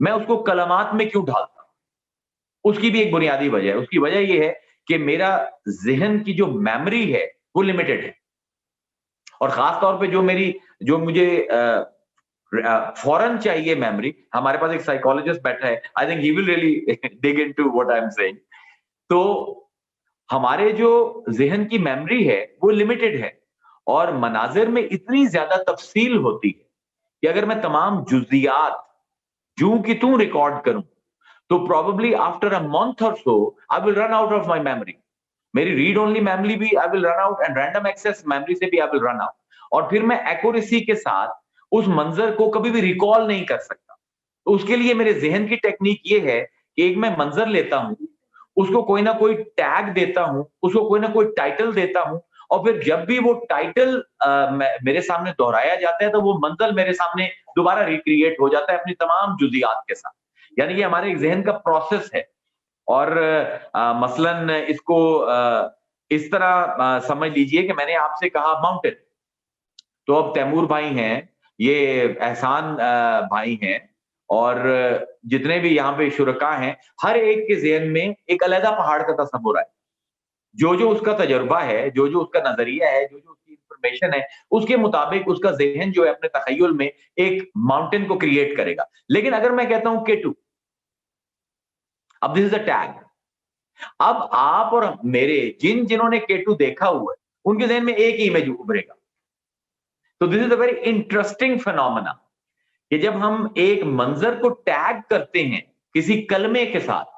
[SPEAKER 1] میں اس کو کلمات میں کیوں ڈھالتا ہوں؟ اس کی بھی ایک بنیادی وجہ ہے. اس کی وجہ یہ ہے کہ میرا ذہن کی جو میموری ہے وہ لمیٹڈ ہے, اور خاص طور پہ جو مجھے فوراً چاہیے میموری. ہمارے پاس ایک سائیکالوجسٹ بیٹھا ہے, I think he will really dig into what I am seeing. تو ہمارے جو ذہن کی میموری ہے وہ لمیٹڈ ہے, اور مناظر میں اتنی زیادہ تفصیل ہوتی ہے کہ اگر میں تمام جزیات جوں کی توں ریکارڈ کروں تو probably after a month or so I will run out of my memory. میری ریڈ اونلی میموری بھی I will run out, and random access memory سے بھی I will run out. اور پھر میں ایکوریسی کے ساتھ اس منظر کو کبھی بھی ریکال نہیں کر سکتا. تو اس کے لیے میرے ذہن کی ٹیکنیک یہ ہے کہ ایک میں منظر لیتا ہوں, اس کو کوئی نہ کوئی ٹیگ دیتا ہوں, اس کو کوئی نہ کوئی ٹائٹل دیتا ہوں, اور پھر جب بھی وہ ٹائٹل میرے سامنے دہرایا جاتا ہے تو وہ منظر میرے سامنے دوبارہ ریکریٹ ہو جاتا ہے اپنی تمام جزیات کے ساتھ. یعنی یہ ہمارے ذہن کا پروسیس ہے. اور مثلاً اس کو اس طرح سمجھ لیجئے کہ میں نے آپ سے کہا ماؤنٹین, تو اب تیمور بھائی ہیں, یہ احسان بھائی ہیں, اور جتنے بھی یہاں پہ شرکا ہیں, ہر ایک کے ذہن میں ایک علیحدہ پہاڑ کا تصور ہے. جو اس کا تجربہ ہے, جو اس کا نظریہ ہے, جو اس کی انفارمیشن ہے, اس کے مطابق اس کا ذہن جو ہے اپنے تخیل میں ایک ماؤنٹین کو کریٹ کرے گا. لیکن اگر میں کہتا ہوں K2, اب دس از اے ٹیگ. اب آپ اور میرے جنہوں نے K2 دیکھا ہوا ہے ان کے ذہن میں ایک ہی امیج ابھرے گا. تو دس از اے ویری انٹرسٹنگ فینومینا کہ جب ہم ایک منظر کو ٹیگ کرتے ہیں کسی کلمے کے ساتھ,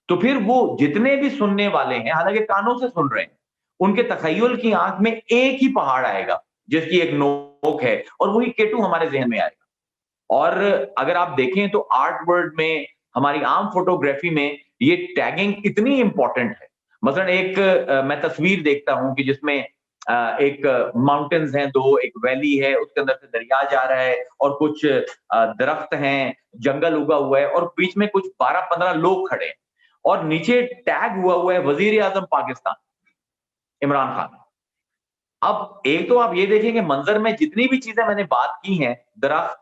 [SPEAKER 1] تو پھر وہ جتنے بھی سننے والے ہیں, حالانکہ کانوں سے سن رہے ہیں, ان کے تخیل کی آنکھ میں ایک ہی پہاڑ آئے گا جس کی ایک نوک ہے, اور وہی K2 ہمارے ذہن میں آئے گا. اور اگر آپ دیکھیں تو آرٹ ورلڈ میں, ہماری عام فوٹوگرافی میں یہ ٹیگنگ اتنی امپورٹنٹ ہے. مثلا ایک میں تصویر دیکھتا ہوں کہ جس میں ایک ماؤنٹینز ہیں, دو, ایک ویلی ہے, اس کے اندر سے دریا جا رہا ہے, اور کچھ درخت ہیں, جنگل اگا ہوا ہے, اور بیچ میں کچھ 12-15 لوگ کھڑے ہیں, اور نیچے ٹیگ ہوا ہے وزیر اعظم پاکستان عمران خان. اب ایک تو آپ یہ دیکھیں کہ منظر میں جتنی بھی چیزیں میں نے بات کی ہیں, درخت,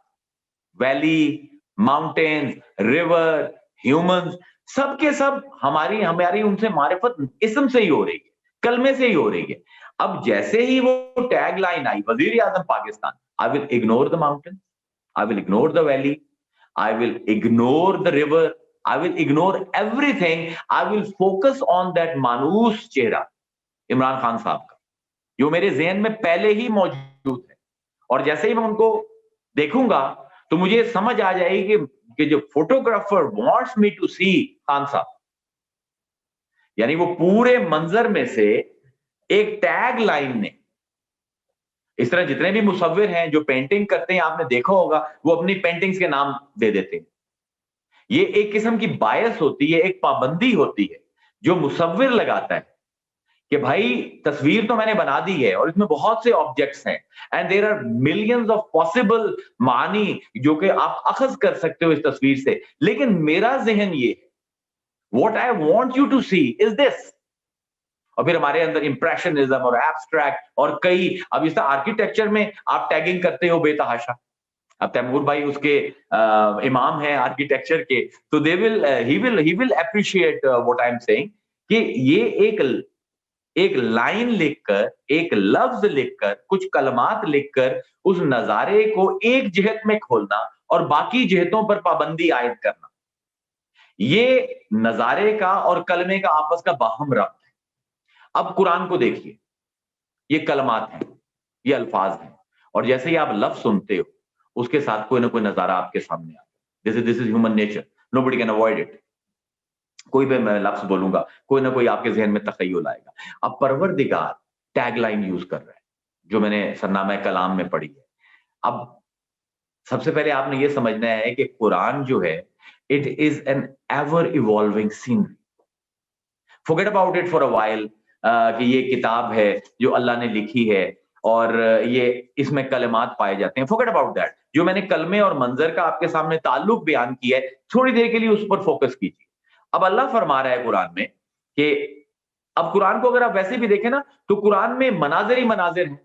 [SPEAKER 1] ویلی, ماؤنٹینز, ریور, ہیومنز, سب کے سب ہماری ان سے معرفت اسم سے ہی ہو رہی ہے, کلمے سے ہی ہو رہی ہے. اب جیسے ہی وہ ٹیگ لائن آئی وزیر اعظم Pakistan, I will ignore the mountain, I will ignore the valley, I will ignore the river, I will ignore everything, I will focus on that مانوس چہرہ عمران خان صاحب کا, جو میرے ذہن میں پہلے ہی موجود ہے. اور جیسے ہی میں ان کو دیکھوں گا تو مجھے سمجھ آ جائے گی کہ جو فوٹوگرافر وانٹس می ٹو سی خان صاحب, یعنی وہ پورے منظر میں سے ایک ٹیگ لائن نے, اس طرح جتنے بھی مصور ہیں جو پینٹنگ کرتے ہیں, آپ نے دیکھا ہوگا وہ اپنی پینٹنگز کے نام دے دیتے ہیں. یہ ایک قسم کی بائس ہوتی ہے, ایک پابندی ہوتی ہے جو مصور لگاتا ہے کہ بھائی تصویر تو میں نے بنا دی ہے اور اس میں بہت سے آبجیکٹس ہیں, and there are millions of possible معنی جو کہ آپ اخذ کر سکتے ہو اس تصویر سے, لیکن میرا ذہن یہ ہے, what I want you to see is this. اور پھر ہمارے اندر امپریشنزم اور ایبسٹریکٹ اور کئی, اب اس طرح آرکیٹیکچر میں آپ ٹیگنگ کرتے ہو بے تحاشا. اب تیمور بھائی اس کے امام ہیں آرکیٹیکچر کے, تو he will appreciate what I'm saying کہ یہ ایک لائن لکھ کر, ایک لفظ لکھ کر, کچھ کلمات لکھ کر اس نظارے کو ایک جہت میں کھولنا اور باقی جہتوں پر پابندی عائد کرنا, یہ نظارے کا اور کلمے کا آپس کا باہم ربط ہے. اب قرآن کو دیکھیے, یہ کلمات ہیں, یہ الفاظ ہیں, اور جیسے ہی آپ لفظ سنتے ہو اس کے ساتھ کوئی نہ کوئی نظارہ آپ کے سامنے آتا ہے. This is human nature, nobody can avoid it. کوئی بھی میں لفظ بولوں گا, کوئی نہ کوئی آپ کے ذہن میں تخیل آئے گا. اب پروردگار ٹیگ لائن یوز کر رہا ہے جو میں نے سرنامہ کلام میں پڑھی ہے. اب سب سے پہلے آپ نے یہ سمجھنا ہے کہ قرآن جو ہے it is an ever evolving scenery. Forget about it for a while کہ یہ کتاب ہے جو اللہ نے لکھی ہے اور یہ اس میں کلمات پائے جاتے ہیں. Forget about that. جو میں نے کلمے اور منظر کا آپ کے سامنے تعلق بیان کیا ہے, تھوڑی دیر کے لیے اس پر فوکس کیجیے. اب اللہ فرما رہا ہے قرآن میں کہ اب قرآن کو اگر آپ ویسے بھی دیکھیں نا تو قرآن میں مناظر ہی مناظر ہیں.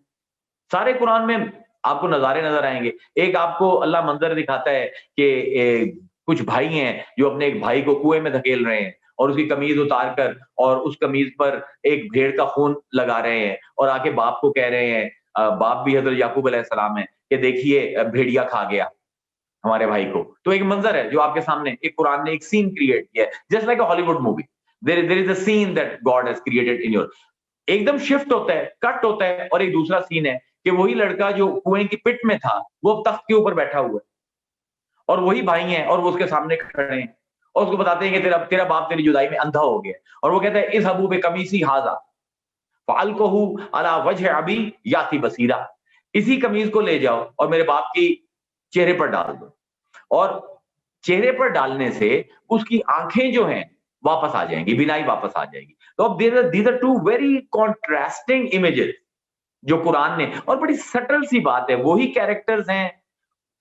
[SPEAKER 1] سارے قرآن میں آپ کو نظارے نظر آئیں گے. ایک آپ کو اللہ منظر دکھاتا ہے کہ کچھ بھائی ہیں جو اپنے ایک بھائی کو کنویں میں دھکیل رہے ہیں اور اس کی قمیض اتار کر اور اس قمیض پر ایک بھیڑ کا خون لگا رہے ہیں اور آ کے باپ کو کہہ رہے ہیں, باپ بھی حضرت یعقوب علیہ السلام ہے, کہ دیکھیے بھیڑیا کھا گیا ہمارے بھائی کو. تو ایک منظر ہے جو آپ کے سامنے, ایک قرآن نے ایک سین کریٹ کیا ہے, جسٹ لائک اے ہالی would movie. there is a scene that God has created in your. ایک دم شفٹ ہوتا ہے, کٹ ہوتا ہے, اور ایک دوسرا سین ہے کہ وہی لڑکا جو کنویں کی پٹ میں تھا وہ اب تخت کے اوپر بیٹھا ہوا ہے, اور وہی بھائی ہیں اور وہ اس کے سامنے کھڑے ہیں اور اس کو بتاتے ہیں کہ تیرا باپ تیری جدائی میں اندھا ہو گیا, اور وہ کہتا ہے اذهبوا بقمیصی ھذا فالقوہ علی وجہ ابی یاتی بصیرا, اسی قمیض کو لے جاؤ اور میرے باپ کی چہرے پر ڈال دو, اور چہرے پر ڈالنے سے اس کی آنکھیں جو ہیں واپس آ جائیں گی, بینائی واپس آ جائے گی. تو اب these are two very contrasting images جو قرآن نے, اور بڑی سٹل سی بات ہے, وہی کیریکٹرز ہیں,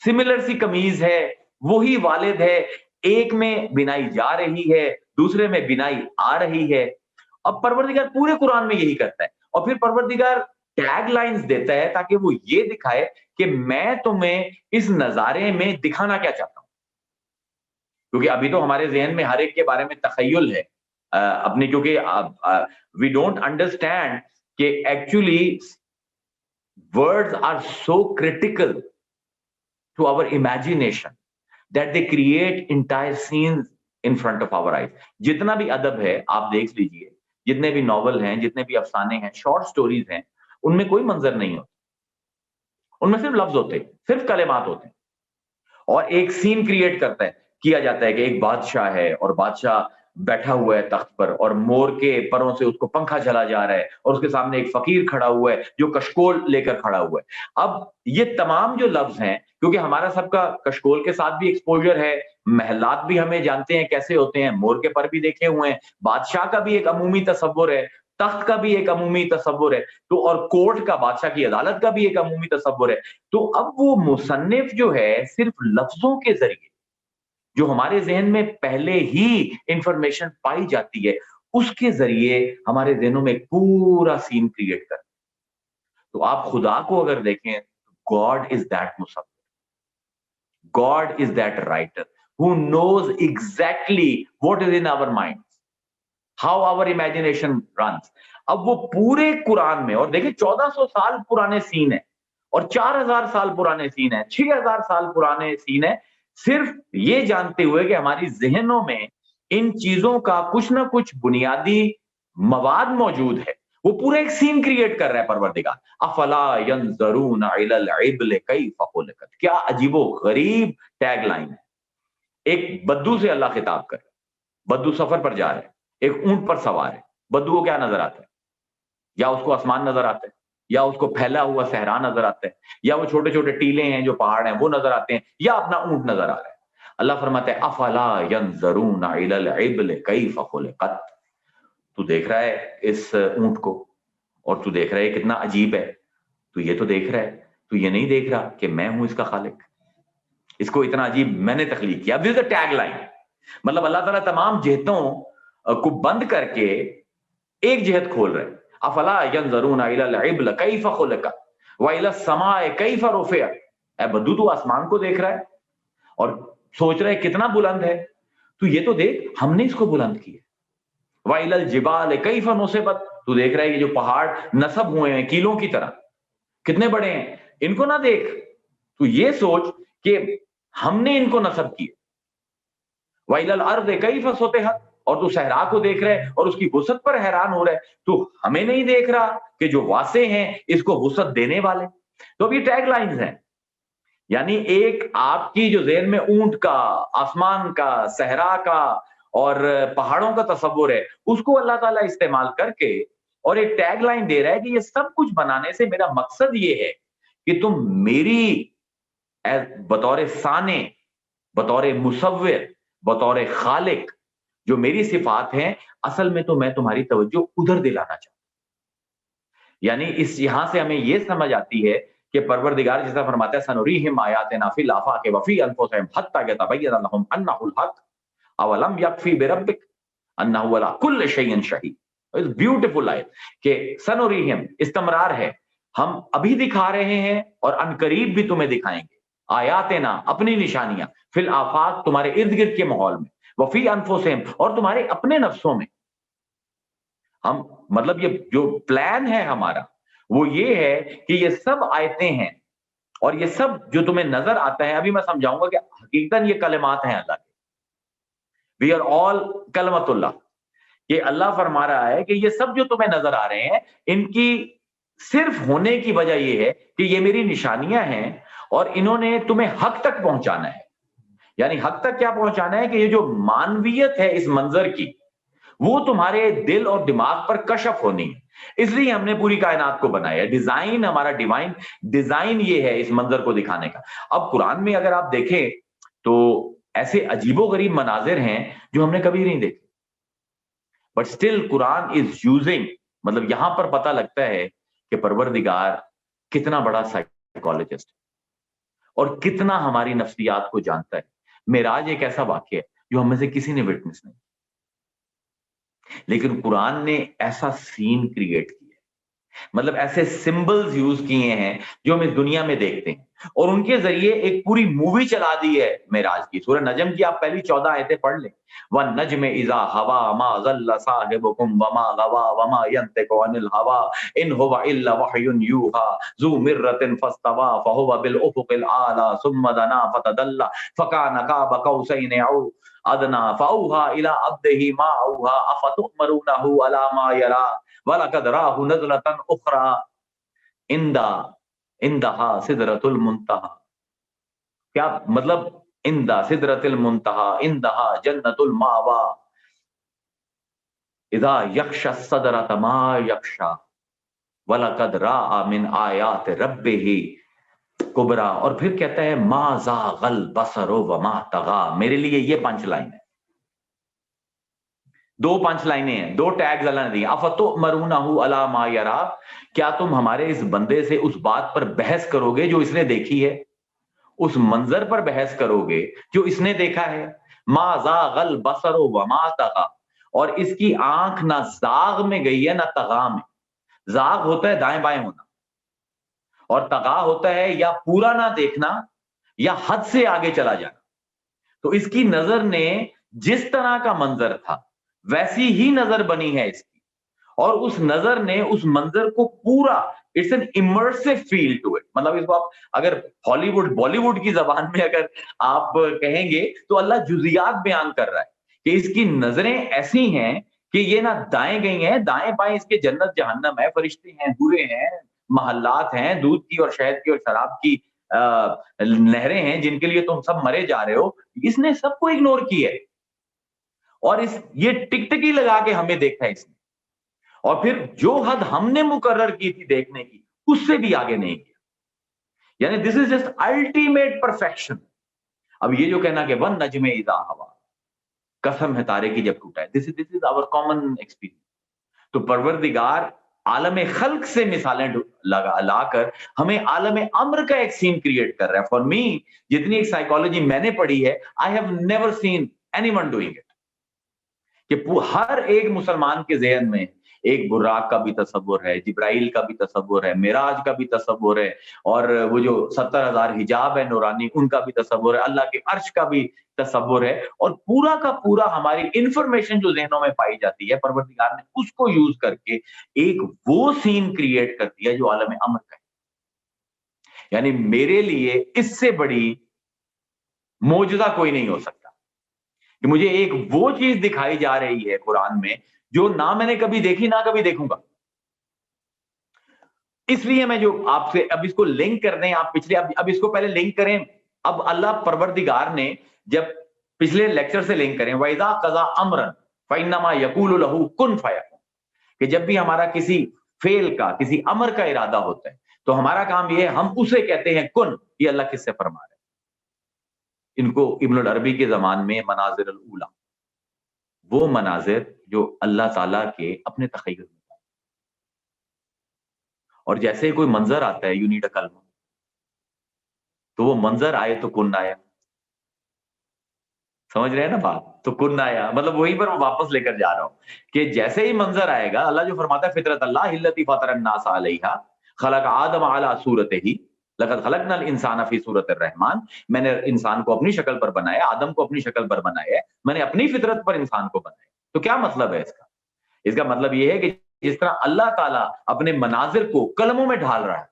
[SPEAKER 1] سملر سی قمیض ہے, وہی والد ہے, ایک میں بینائی جا رہی ہے, دوسرے میں بینائی آ رہی ہے. اب پروردگار پورے قرآن میں یہی کرتا ہے, اور پھر پروردگار ٹیگ لائنز دیتا ہے تاکہ وہ یہ دکھائے کہ میں تمہیں اس نظارے میں دکھانا کیا چاہتا ہوں. کیونکہ ابھی تو ہمارے ذہن میں ہر ایک کے بارے میں تخیل ہے اپنی, کیونکہ وی ڈونٹ انڈرسٹینڈ کہ actually words are so critical to our imagination that they create entire scenes in front of our eyes. جتنا بھی ادب ہے آپ دیکھ لیجئے, جتنے بھی ناول ہیں, جتنے بھی افسانے ہیں, شارٹ سٹوریز ہیں, ان میں کوئی منظر نہیں ہوتا, ان میں صرف لفظ ہوتے ہیں, صرف کلمات ہوتے ہیں, اور ایک سین کریٹ کیا جاتا ہے کہ ایک بادشاہ ہے اور بادشاہ بیٹھا ہوا ہے تخت پر, اور مور کے پروں سے اس کو پنکھا چلا جا رہا ہے, اور اس کے سامنے ایک فقیر کھڑا ہوا ہے جو کشکول لے کر کھڑا ہوا ہے. اب یہ تمام جو لفظ ہیں, کیونکہ ہمارا سب کا کشکول کے ساتھ بھی ایکسپوجر ہے, محلات بھی ہمیں جانتے ہیں کیسے ہوتے ہیں, مور کے پر بھی دیکھے ہوئے ہیں, بادشاہ کا بھی ایک عمومی تصور ہے, تخت کا بھی ایک عمومی تصور ہے, تو اور کورٹ کا, بادشاہ کی عدالت کا بھی ایک عمومی تصور ہے. تو اب وہ مصنف جو ہے صرف لفظوں کے ذریعے جو ہمارے ذہن میں پہلے ہی انفارمیشن پائی جاتی ہے, اس کے ذریعے ہمارے ذہنوں میں پورا سین کریٹ کرتے. تو آپ خدا کو اگر دیکھیں, God is that مصور, God is that writer who knows exactly what is in our minds, how our imagination runs. اب وہ پورے قرآن میں, اور دیکھیں 1400 سال پرانے سین ہیں, اور 4000 سال پرانے سین ہیں, 6000 سال پرانے سین ہیں, صرف یہ جانتے ہوئے کہ ہماری ذہنوں میں ان چیزوں کا کچھ نہ کچھ بنیادی مواد موجود ہے, وہ پورا ایک سین کریٹ کر رہا ہے پروردگار. افلا ينظرون الى الابل كيف خلقت, کیا عجیب و غریب ٹیگ لائن ہے. ایک بدو سے اللہ خطاب کر رہا ہے, بدو سفر پر جا رہا ہے, ایک اونٹ پر سوار ہے, بدو کو کیا نظر آتا ہے؟ یا اس کو آسمان نظر آتا ہے, یا اس کو پھیلا ہوا صحرا نظر آتا ہے, یا وہ چھوٹے چھوٹے ٹیلے ہیں جو پہاڑ ہیں وہ نظر آتے ہیں, یا اپنا اونٹ نظر آ رہا ہے. اللہ فرماتا ہے افلا ينظرون الى الابل كيف خلقت, تو دیکھ رہا ہے اس اونٹ کو, اور تو دیکھ رہا ہے کتنا عجیب ہے, تو یہ تو دیکھ رہا ہے, تو یہ نہیں دیکھ رہا کہ میں ہوں اس کا خالق, اس کو اتنا عجیب میں نے تخلیق کیا. اب this is the tag line, مطلب اللہ تعالیٰ تمام جہتوں کو بند کر کے ایک جہت کھول رہے. افلا ينظرون الى الابل كيف خلقت والى السماء كيف رفعت, اے بدو تو آسمان کو دیکھ رہا ہے اور سوچ رہا ہے کتنا بلند ہے, تو یہ تو دیکھ ہم نے اس کو بلند کیا. والى الجبال كيف نصبت, تو دیکھ رہا ہے کہ جو پہاڑ نصب ہوئے ہیں کیلوں کی طرح, کتنے بڑے ہیں, ان کو نہ دیکھ, تو یہ سوچ کہ ہم نے ان کو نصب کیا. وَإِلَى الْأَرْضِ كَيْفَ سُطِحَتْ, اور تو صحرا کو دیکھ رہے اور اس کی وسعت پر حیران ہو رہے, تو ہمیں نہیں دیکھ رہا کہ جو واسع ہیں اس کو وسعت دینے والے. تو اب یہ ٹیگ لائنز ہیں, یعنی ایک آپ کی جو ذہن میں اونٹ کا, آسمان کا, صحرا کا اور پہاڑوں کا تصور ہے, اس کو اللہ تعالیٰ استعمال کر کے اور ایک ٹیگ لائن دے رہا ہے کہ یہ سب کچھ بنانے سے میرا مقصد یہ ہے کہ تم میری بطور ثانی, بطور مصور, بطور خالق جو میری صفات ہیں, اصل میں تو میں تمہاری توجہ ادھر دلانا چاہتا ہوں. یعنی اس یہاں سے ہمیں یہ سمجھ آتی ہے کہ پروردگار جیسا فرماتا ہے سنریہم آیاتنا فی الآفاق وفی انفسہم حتی یتبین لہم انہ الحق اولم یکفی بربک انہ علی کل شیء شہید. بیوٹیفل آیت کہ سنریہم استمرار ہے, ہم ابھی دکھا رہے ہیں اور ان قریب بھی تمہیں دکھائیں گے. آیاتنا اپنی نشانیاں، فی الآفاق تمہارے ارد گرد کے ماحول میں، وفی انفسہم اور تمہارے اپنے نفسوں میں. ہم مطلب یہ جو پلان ہے ہمارا وہ یہ ہے کہ یہ سب آیتیں ہیں اور یہ سب جو تمہیں نظر آتا ہے، ابھی میں سمجھاؤں گا کہ حقیقتاً یہ کلمات ہیں اللہ کے. وی آر آل کلمت اللہ. کہ اللہ فرما رہا ہے کہ یہ سب جو تمہیں نظر آ رہے ہیں ان کی صرف ہونے کی وجہ یہ ہے کہ یہ میری نشانیاں ہیں اور انہوں نے تمہیں حق تک پہنچانا ہے. یعنی حق تک کیا پہنچانا ہے کہ یہ جو مانویت ہے اس منظر کی وہ تمہارے دل اور دماغ پر کشف ہونی ہے. اس لیے ہم نے پوری کائنات کو بنایا. ڈیزائن ہمارا ڈیوائن ڈیزائن یہ ہے اس منظر کو دکھانے کا. اب قرآن میں اگر آپ دیکھیں تو ایسے عجیب و غریب مناظر ہیں جو ہم نے کبھی نہیں دیکھے. But still Quran is using, مطلب یہاں پر پتہ لگتا ہے کہ پروردگار کتنا بڑا سائیکالوجسٹ اور کتنا ہماری نفسیات کو جانتا ہے. معراج ایک ایسا واقعہ ہے جو ہم میں سے کسی نے وٹنس نہیں، لیکن قرآن نے ایسا سین کریٹ کیا، مطلب ایسے سمبلز یوز کیے ہیں جو ہم اس دنیا میں دیکھتے ہیں اور ان کے ذریعے ایک پوری مووی چلا دی ہے معراج کی. سورہ نجم کی آپ پہلی 14 آیتیں پڑھ لیں. وَالنَّجْمِ إِذَا هَوَىٰ مَا ضَلَّ صَاحِبُكُمْ وَمَا غَوَىٰ وَمَا يَنطِقُ عَنِ الْهَوَىٰ إِنْ هُوَ إِلَّا وَحْيٌ يُوحَىٰ ذُو مِرَّةٍ فَاسْتَوَىٰ فَهُوَ بِالْأُفُقِ الْأَعْلَىٰ ثُمَّ دَنَا فَتَدَلَّىٰ فَكَانَ قَابَ قَوْسَيْنِ أَوْ أَدْنَىٰ فَأَوْحَىٰ إِلَىٰ عَبْدِهِ مَا أَوْحَىٰ أَفَتُؤْمِنُونَ عَلَىٰ مَا يَرَىٰ وَلَقَدْ رَآهُ نَزْلَةً أُخْرَىٰ عندہا سدرۃ المنتہا. کیا مطلب عندہ سدرۃ المنتہا عندہا جنت الماوا اذا یغشی الصدرۃ ما یغشی ولقد رأى من آیات ربہ کبریٰ. اور پھر کہتا ہے ما زاغ البصر وما طغیٰ. میرے لیے یہ پنچ لائن ہے، 2 پنچ لائنیں ہیں، 2 ٹیگز اللہ نے دی. افتؤمرونہ علی ما یرا، کیا تم ہمارے اس بندے سے اس بات پر بحث کرو گے جو اس نے دیکھی ہے، اس منظر پر بحث کرو گے جو اس نے دیکھا ہے. ما زاغ البصر وما طغیٰ، اور اس کی آنکھ نہ زاغ میں گئی ہے نہ طغیٰ میں. زاغ ہوتا ہے دائیں بائیں ہونا اور طغیٰ ہوتا ہے یا پورا نہ دیکھنا یا حد سے آگے چلا جانا. تو اس کی نظر نے جس طرح کا منظر تھا ویسی ہی نظر بنی ہے اس کی، اور اس نظر نے اس منظر کو پورا it's an immersive feel to it. مطلب اس کو آپ اگر ہالی ووڈ بالی ووڈ کی زبان میں اگر آپ کہیں گے تو اللہ جزیات بیان کر رہا ہے کہ اس کی نظریں ایسی ہیں کہ یہ نہ دائیں گئی ہیں دائیں بائیں اس کے جنت جہنم ہے، فرشتے ہیں، حوریں ہیں، محلات ہیں، دودھ کی اور شہد کی اور شراب کی نہریں ہیں جن کے لیے تم سب مرے جا رہے ہو. اس نے سب کو اگنور کیا ہے اور یہ ٹکٹکی لگا کے ہمیں دیکھا ہے اس نے، اور پھر جو حد ہم نے مقرر کی تھی دیکھنے کی اس سے بھی آگے نہیں کیا. یعنی دس از جسٹ الٹیمیٹ پرفیکشن. اب یہ جو کہنا کہ ون نجم اذا ہوا، قسم ہے تارے کی جب ٹوٹا ہے، دس از آور کامن ایکسپیرینس. تو پروردگار عالم خلق سے مثالیں لا کر ہمیں عالم امر کا ایک سین کریٹ کر رہا ہے. فار می جتنی ایک سائیکالوجی میں نے پڑھی ہے، I have never seen any one doing it, کہ ہر ایک مسلمان کے ذہن میں ایک براق کا بھی تصور ہے، جبرائیل کا بھی تصور ہے، معراج کا بھی تصور ہے، اور وہ جو 70,000 حجاب ہے نورانی ان کا بھی تصور ہے، اللہ کے عرش کا بھی تصور ہے، اور پورا کا پورا ہماری انفارمیشن جو ذہنوں میں پائی جاتی ہے پروردگار نے اس کو یوز کر کے ایک وہ سین کریٹ کر دیا جو عالم امر کا ہے. یعنی میرے لیے اس سے بڑی معجزہ کوئی نہیں ہو سکتا کہ مجھے ایک وہ چیز دکھائی جا رہی ہے قرآن میں جو نہ میں نے کبھی دیکھی نہ کبھی دیکھوں گا. اس لیے میں جو آپ سے اب اس کو لنک کر دیں، آپ پچھلے اب اس کو پہلے لنک کریں. اب اللہ پروردگار نے جب پچھلے لیکچر سے لنک کریں وَإِذَا قَضَىٰ أَمْرًا فَإِنَّمَا يَقُولُ لَهُ كُن فَيَكُونُ، کہ جب بھی ہمارا کسی فعل کا کسی امر کا ارادہ ہوتا ہے تو ہمارا کام یہ ہے ہم اسے کہتے ہیں کن. یہ اللہ کس سے فرما رہا ہے؟ ان کو ابن العربی کے زمان میں مناظر الاولیٰ، وہ مناظر جو اللہ تعالیٰ کے اپنے تخیل میں، اور جیسے ہی کوئی منظر آتا ہے یو نیڈ اے کلمہ، تو وہ منظر آئے تو کن آیا. سمجھ رہے ہیں نا بات؟ تو کن آیا مطلب وہیں پر میں واپس لے کر جا رہا ہوں کہ جیسے ہی منظر آئے گا، اللہ جو فرماتا ہے فطرت اللہ التی فطر الناس علیہا خلق آدم علی صورتہ، لقد خلقنا الانسان فی صورت الرحمن، میں نے انسان کو اپنی شکل پر بنایا، آدم کو اپنی شکل پر بنایا ہے، میں نے اپنی فطرت پر انسان کو بنایا. تو کیا مطلب ہے اس کا؟ اس کا مطلب یہ ہے کہ جس طرح اللہ تعالیٰ اپنے مناظر کو قلموں میں ڈھال رہا ہے،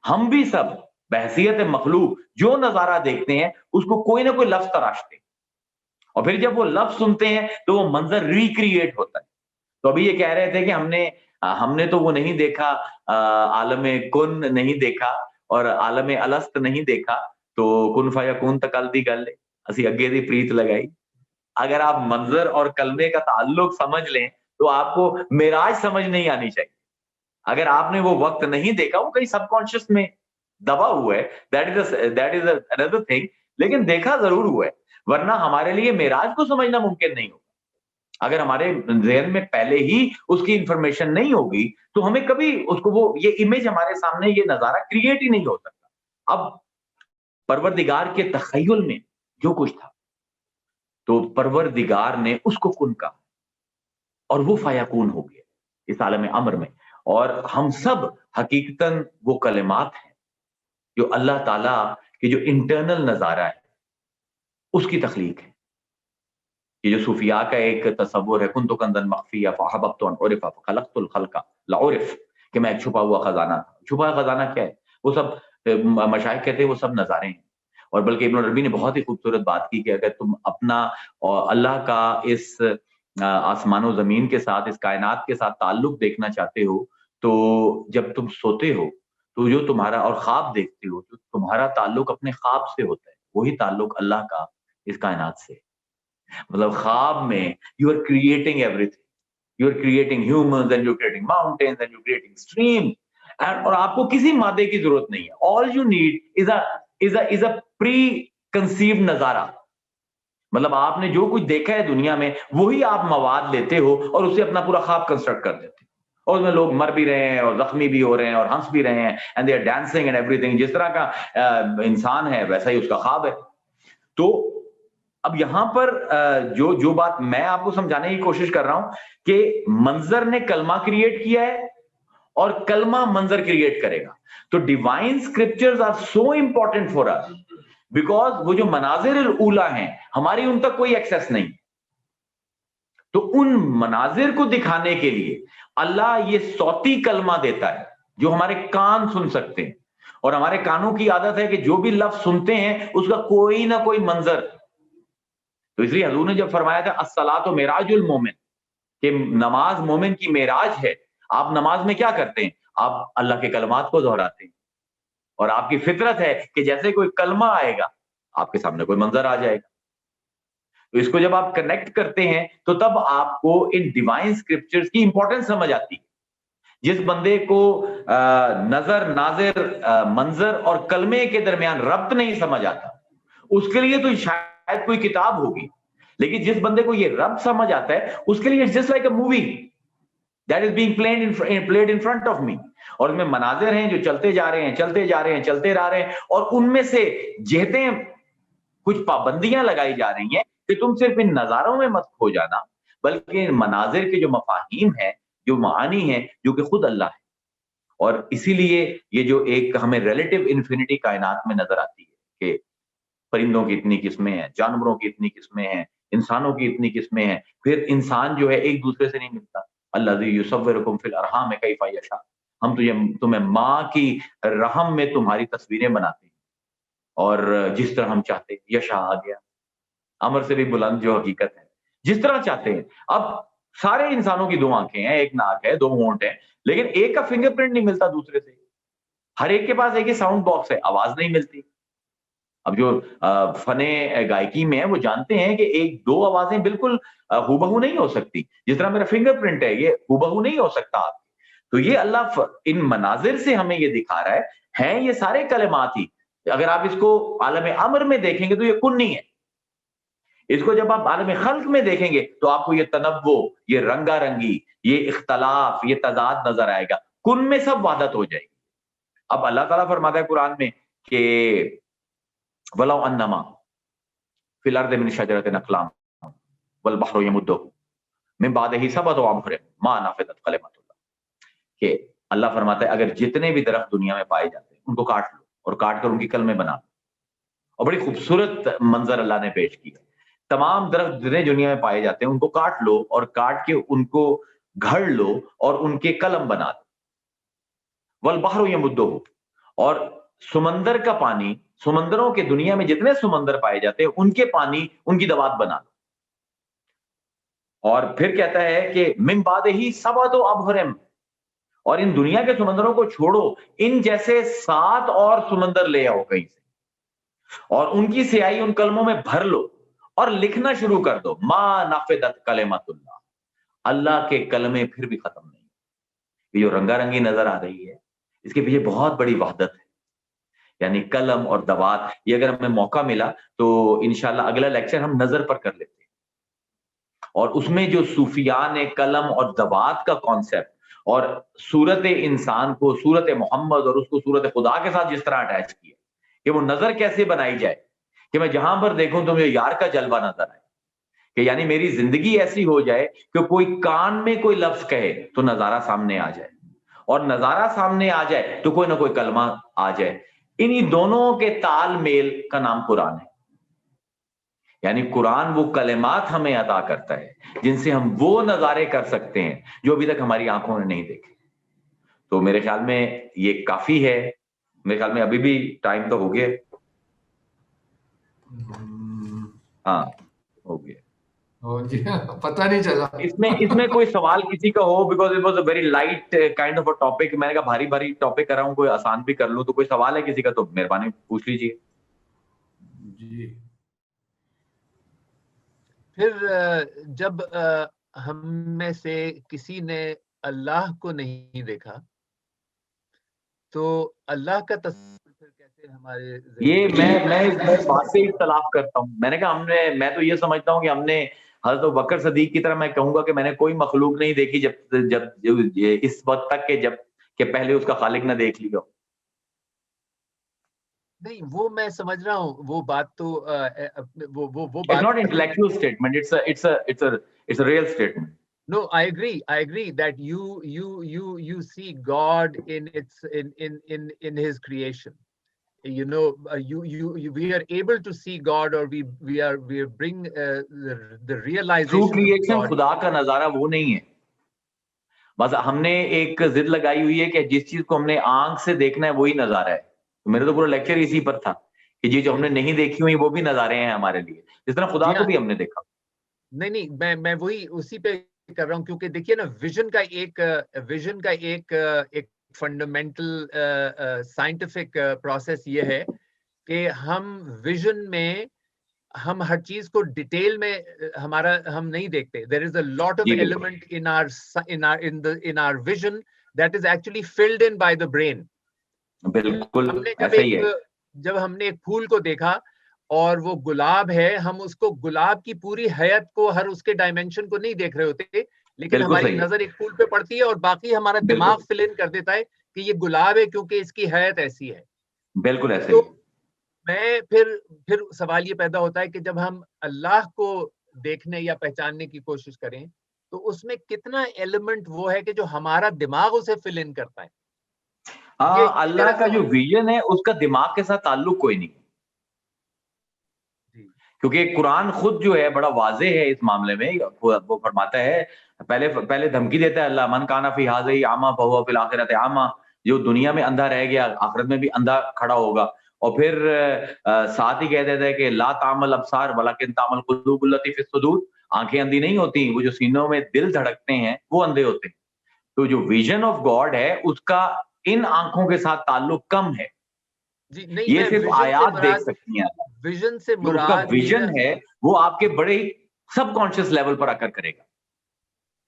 [SPEAKER 1] ہم بھی سب بحیثیت مخلوق جو نظارہ دیکھتے ہیں اس کو کوئی نہ کوئی لفظ تراشتے ہیں، اور پھر جب وہ لفظ سنتے ہیں تو وہ منظر ریکریٹ ہوتا ہے. تو ابھی یہ کہہ رہے تھے کہ ہم نے تو وہ نہیں دیکھا، عالم کن نہیں دیکھا اور عالم الست نہیں دیکھا، تو کن فیکون تکل دی گل اسی اگے دی پریت لگائی. اگر آپ منظر اور کلمے کا تعلق سمجھ لیں تو آپ کو معراج سمجھ نہیں آنی چاہیے. اگر آپ نے وہ وقت نہیں دیکھا، وہ کہیں سب کانشیس میں دبا ہوا ہے، دیٹ از another thing، لیکن دیکھا ضرور ہوا ہے. ورنہ ہمارے لیے معراج کو سمجھنا ممکن نہیں ہوگا. اگر ہمارے ذہن میں پہلے ہی اس کی انفارمیشن نہیں ہوگی تو ہمیں کبھی اس کو یہ امیج ہمارے سامنے، یہ نظارہ کریٹ ہی نہیں ہو سکتا. اب پروردگار کے تخیل میں جو کچھ تھا تو پروردگار نے اس کو کن کہا اور وہ فیکون ہو گیا اس عالم امر میں. اور ہم سب حقیقتاً وہ کلمات ہیں جو اللہ تعالیٰ کے جو انٹرنل نظارہ ہے اس کی تخلیق ہے. یہ جو صوفیاء کا ایک تصور ہے، کنت کنزا مخفیا فاحببت ان اعرف فخلقت الخلق لأعرف، کہ میں ایک چھپا ہوا خزانہ تھا. چھپا ہوا خزانہ کیا ہے؟ وہ سب مشائخ کہتے ہیں وہ سب نظارے ہیں. اور بلکہ ابن عربی نے بہت ہی خوبصورت بات کی کہ اگر تم اپنا اللہ کا اس آسمان و زمین کے ساتھ، اس کائنات کے ساتھ تعلق دیکھنا چاہتے ہو تو جب تم سوتے ہو تو جو تمہارا، اور خواب دیکھتے ہو تو تمہارا تعلق اپنے خواب سے ہوتا ہے، وہی تعلق اللہ کا اس کائنات سے. مطلب خواب میں you are creating everything, you are creating humans and you are creating mountains and you are creating stream, اور آپ کو کسی مادے کی ضرورت نہیں ہے. All you need is a preconceived نظارہ. مطلب آپ نے جو کچھ دیکھا ہے دنیا میں وہی آپ مواد لیتے ہو اور اسے اپنا پورا خواب کنسٹرکٹ کر دیتے ہیں، اور اس میں لوگ مر بھی رہے ہیں اور زخمی بھی ہو رہے ہیں اور ہنس بھی رہے ہیں، and they are dancing and everything. جس طرح کا انسان ہے ویسا ہی اس کا خواب ہے. تو اب یہاں پر جو بات میں آپ کو سمجھانے کی کوشش کر رہا ہوں کہ منظر نے کلمہ کریٹ کیا ہے اور کلمہ منظر کریٹ کرے گا. تو divine scriptures are so important for us because وہ جو مناظر الاولیٰ ہیں ہماری ان تک کوئی ایکسیس نہیں. تو ان مناظر کو دکھانے کے لیے اللہ یہ صوتی کلمہ دیتا ہے جو ہمارے کان سن سکتے ہیں، اور ہمارے کانوں کی عادت ہے کہ جو بھی لفظ سنتے ہیں اس کا کوئی نہ کوئی منظر. تو اس لیے حضور نے جب فرمایا تھا الصلاۃ معراج المومن، کہ نماز مومن کی معراج ہے، آپ نماز میں کیا کرتے ہیں؟ آپ اللہ کے کلمات کو دہراتے ہیں، اور آپ کی فطرت ہے کہ جیسے کوئی کلمہ آئے گا آپ کے سامنے کوئی منظر آ جائے گا. تو اس کو جب آپ کنیکٹ کرتے ہیں تو تب آپ کو ان ڈیوائن اسکرپچرز کی امپورٹنس سمجھ آتی ہے. جس بندے کو نظر، ناظر، منظر اور کلمے کے درمیان ربط نہیں سمجھ آتا اس کے لیے تو شاید کوئی کتاب ہوگی، لیکن جس بندے کو یہ ربط سمجھ آتا ہے اس کے لیے it's just like a movie that is being played in front of me. اور اس میں مناظر ہیں جو چلتے جا رہے ہیں، چلتے جا رہے ہیں، چلتے جا رہے ہیں، اور ان میں سے جہتیں کچھ پابندیاں لگائی جا رہی ہیں کہ تم صرف ان نظاروں میں مت کھو جانا، بلکہ ان مناظر کے جو مفاہیم ہیں، جو معانی ہیں، جو کہ خود اللہ ہے. اور اسی لیے یہ جو ایک ہمیں ریلیٹو انفینٹی کائنات میں نظر آتی ہے کہ پرندوں کی اتنی قسمیں ہیں، جانوروں کی اتنی قسمیں ہیں، انسانوں کی اتنی قسمیں ہیں، پھر انسان جو ہے ایک دوسرے سے نہیں ملتا. الذی یصورکم فی الارحام کیف یشاء، ہم تمہیں ماں کی رحم میں تمہاری تصویریں بناتے ہیں اور جس طرح ہم چاہتے ہیں. یشاء آ گیا، امر سے بھی بلند جو حقیقت ہے، جس طرح چاہتے ہیں. اب سارے انسانوں کی دو آنکھیں ہیں، ایک ناک ہے، دو ہونٹ ہیں، لیکن ایک کا فنگر پرنٹ نہیں ملتا دوسرے سے. ہر ایک کے پاس ایک ہی ساؤنڈ باکس ہے، آواز نہیں ملتی. اب جو فن گائکی میں ہے وہ جانتے ہیں کہ ایک دو آوازیں بالکل ہو بہو نہیں ہو سکتی. جس طرح میرا فنگر پرنٹ ہے یہ ہو بہو نہیں ہو سکتا آپ. تو یہ اللہ ان مناظر سے ہمیں یہ دکھا رہا ہے یہ سارے کلمات ہی. اگر آپ اس کو عالم امر میں دیکھیں گے تو یہ کن نہیں ہے. اس کو جب آپ عالم خلق میں دیکھیں گے تو آپ کو یہ تنوع، یہ رنگا رنگی، یہ اختلاف، یہ تضاد نظر آئے گا. کن میں سب وحدت ہو جائے گی. اب اللہ تعالیٰ فرماتا ہے قرآن میں کہ وَلَوْ أَنَّمَا فِي الْأَرْضِ مِنْ شَجَرَةٍ أَقْلَامٌ وَالْبَحْرُ يَمُدُّهُ مِنْ بَعْدِهِ سَبْعَةُ أَبْحُرٍ مَا نَفِدَتْ كَلِمَةُ اللَّهِ. کہ اللہ فرماتا ہے اگر جتنے بھی درخت دنیا میں پائے جاتے ہیں ان کو کاٹ لو اور کاٹ کر ان کی کلمیں بنا لو. اور بڑی خوبصورت منظر اللہ نے پیش کیا. تمام درخت جتنے دنیا میں پائے جاتے ہیں ان کو کاٹ لو اور کاٹ کے ان کو گھڑ لو اور ان کے قلم بنا دو. والبحر یمدہ، اور سمندر کا پانی، سمندروں کے دنیا میں جتنے سمندر پائے جاتے ہیں ان کے پانی ان کی دوات بنا دو. اور پھر کہتا ہے کہ من بعد ہی سبعۃ ابحر، اور ان دنیا کے سمندروں کو چھوڑو، ان جیسے 7 اور سمندر لے آؤ کہیں سے، اور ان کی سیاہی ان کلموں میں بھر لو اور لکھنا شروع کر دو. ما نفدت کلمۃ اللہ، اللہ کے کلمے پھر بھی ختم نہیں. یہ جو رنگا رنگی نظر آ رہی ہے اس کے پیچھے بہت بڑی وحدت ہے. یعنی قلم اور دوات، یہ اگر ہمیں موقع ملا تو انشاءاللہ اگلا لیکچر ہم نظر پر کر لیتے ہیں. اور اس میں جو صوفیاء نے قلم اور دوات کا کانسیپٹ اور صورت انسان کو صورت محمد اور اس کو صورت خدا کے ساتھ جس طرح اٹیچ کیا کہ وہ نظر کیسے بنائی جائے کہ میں جہاں پر دیکھوں تو مجھے یار کا جلوہ نظر آئے، کہ یعنی میری زندگی ایسی ہو جائے کہ کوئی کان میں کوئی لفظ کہے تو نظارہ سامنے آ جائے، اور نظارہ سامنے آ جائے تو کوئی نہ کوئی کلمہ آ جائے. انہی دونوں کے تال میل کا نام قرآن ہے. یعنی قرآن وہ کلمات ہمیں عطا کرتا ہے جن سے ہم وہ نظارے کر سکتے ہیں جو ابھی تک ہماری آنکھوں نے نہیں دیکھے. تو میرے خیال میں یہ کافی ہے. میرے خیال میں ابھی بھی ٹائم تو ہو گیا. ہاں ہو گیا.
[SPEAKER 2] جی پتہ نہیں چلا.
[SPEAKER 1] اس میں کوئی سوال کسی کا ہو، because it was a very light kind of a topic. میں نے کہا بھاری بھاری ٹاپک کر رہا ہوں، کوئی آسان بھی کر لوں. تو کوئی سوال ہے کسی کا تو مہربانی پوچھ لیجیے.
[SPEAKER 2] جی
[SPEAKER 3] پھر جب ہم میں سے کسی نے اللہ کو نہیں دیکھا تو اللہ کا تصور پھر کیسے ہمارے
[SPEAKER 1] یہ میں بات سے اختلاف کرتا ہوں. میں نے کہا میں تو یہ سمجھتا ہوں کہ ہم نے حضرت ابوبکر صدیق کی طرح میں کہوں گا کہ میں نے کوئی مخلوق نہیں دیکھی جب اس وقت تک کہ پہلے اس کا خالق نہ دیکھ لیا.
[SPEAKER 3] نہیں وہ میں سمجھ رہا ہوں، وہ بات تو وہ
[SPEAKER 1] It's
[SPEAKER 3] بات
[SPEAKER 1] not intellectual statement, it's a real statement.
[SPEAKER 3] No, I agree that you see God in his creation. You know, we are able to see God, or we bring the realization.
[SPEAKER 1] True creation خدا کا نظارہ وہ نہیں ہے. بس ہم نے ایک ضد لگائی ہوئی ہے کہ جس چیز کو ہم نے آنکھ سے دیکھنا ہے وہی نظارہ ہے. میرا تو پورا لیکچر اسی پر تھا کہ جو ہم نے نہیں دیکھی ہوئی وہ بھی نظارے ہیں ہمارے لیے، جس طرح خدا کو بھی ہم نے دیکھا.
[SPEAKER 3] نہیں میں وہی اسی پہ کر رہا ہوں، کیونکہ دیکھیے نا ویژن کا ایک فنڈامنٹل سائنٹیفک پروسیس یہ ہے کہ ہم ویژن میں ہم ہر چیز کو ڈیٹیل میں ہم نہیں دیکھتے. There is a lot of element in our vision that is actually filled in by the brain.
[SPEAKER 1] بالکل ایسا ہی ہے.
[SPEAKER 3] جب ہم نے ایک پھول کو دیکھا اور وہ گلاب ہے، ہم اس کو گلاب کی پوری حیت کو، ہر اس کے ڈائمینشن کو نہیں دیکھ رہے ہوتے، لیکن ہماری نظر ایک پھول پہ پڑتی ہے اور باقی ہمارا دماغ فل ان کر دیتا ہے کہ یہ گلاب ہے کیونکہ اس کی حیت ایسی ہے.
[SPEAKER 1] بالکل ایسے
[SPEAKER 3] تو میں پھر سوال یہ پیدا ہوتا ہے کہ جب ہم اللہ کو دیکھنے یا پہچاننے کی کوشش کریں تو اس میں کتنا ایلیمنٹ وہ ہے کہ جو ہمارا دماغ اسے فل ان کرتا ہے.
[SPEAKER 1] اللہ کا جو ویژن ہے اس کا دماغ کے ساتھ تعلق کوئی نہیں، کیونکہ قرآن خود جو ہے بڑا واضح ہے اس معاملے میں. وہ فرماتا ہے، پہلے دھمکی دیتا ہے اللہ، من کان فی ھذہ اعمی فہو فی الآخرۃ اعمی، جو دنیا میں اندھا رہ گیا آخرت میں بھی اندھا کھڑا ہوگا. اور پھر ساتھ ہی کہہ دیتا ہے کہ لا تعمل ابصار ولکن تعمل قلوب التی فی الصدور، آنکھیں اندھی نہیں ہوتی، وہ جو سینوں میں دل دھڑکتے ہیں وہ اندھے ہوتے ہیں. تو جو ویژن آف گاڈ ہے اس کا ان آنکھوں کے ساتھ تعلق کم ہے. یہ صرف آیات دیکھ سکتی ہیں.
[SPEAKER 3] ویژن سے
[SPEAKER 1] جو اس کا ویژن ہے وہ آپ کے بڑے ہی سب کانشیس لیول پر آ کر کرے گا.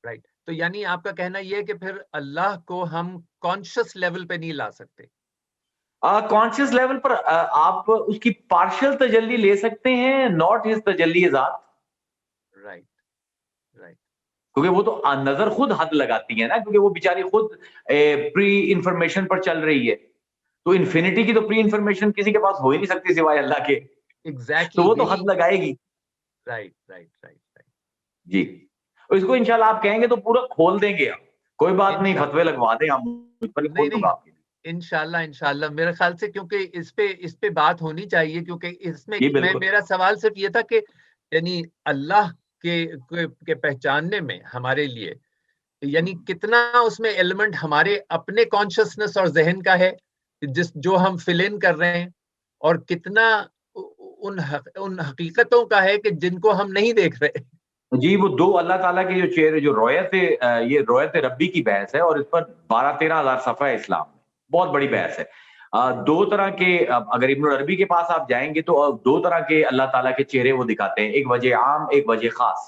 [SPEAKER 3] رائٹ. تو یعنی آپ کا کہنا یہ ہے کہ پھر اللہ کو ہم کانشیس لیول پہ نہیں لا سکتے.
[SPEAKER 1] کانشیس لیول پر آپ اس کی پارشل تجلی لے سکتے ہیں، ناٹ ہز تجلی ذات.
[SPEAKER 3] رائٹ.
[SPEAKER 1] کیونکہ وہ تو نظر خود حد لگاتی ہے نا، کیونکہ وہ بیچاری خود پری انفارمیشن پر چل رہی ہے. تو انفینٹی کی تو پری انفارمیشن کسی کے پاس ہو ہی نہیں سکتی سوائے اللہ کے.
[SPEAKER 3] ایگزیکٹلی.
[SPEAKER 1] تو وہ تو حد لگائے گی.
[SPEAKER 3] رائٹ.
[SPEAKER 1] جی اس کو انشاءاللہ آپ کہیں گے تو پورا کھول دیں گے. کوئی بات نہیں، فتوے لگوا دیں ہم، کھول دوں گا آپ کے لیے.
[SPEAKER 3] انشاءاللہ میرے خیال سے، کیونکہ اس پہ بات ہونی چاہیے، کیونکہ اس میں میرا سوال صرف یہ تھا کہ یعنی اللہ کے پہچاننے میں ہمارے لیے یعنی کتنا اس میں ایلیمنٹ ہمارے اپنے کانشسنس اور ذہن کا ہے جو ہم فل ان کر رہے ہیں، اور کتنا ان حقیقتوں کا ہے کہ جن کو ہم نہیں دیکھ رہے.
[SPEAKER 1] جی وہ دو اللہ تعالیٰ کے جو چہرے، جو رویت، یہ رویت ربی کی بحث ہے، اور اس پر 12-13 ہزار صفحہ ہے اسلام میں، بہت بڑی بحث ہے. دو طرح کے، اگر ابن العربی کے پاس آپ جائیں گے تو دو طرح کے اللہ تعالیٰ کے چہرے وہ دکھاتے ہیں، ایک وجہ عام، ایک وجہ خاص.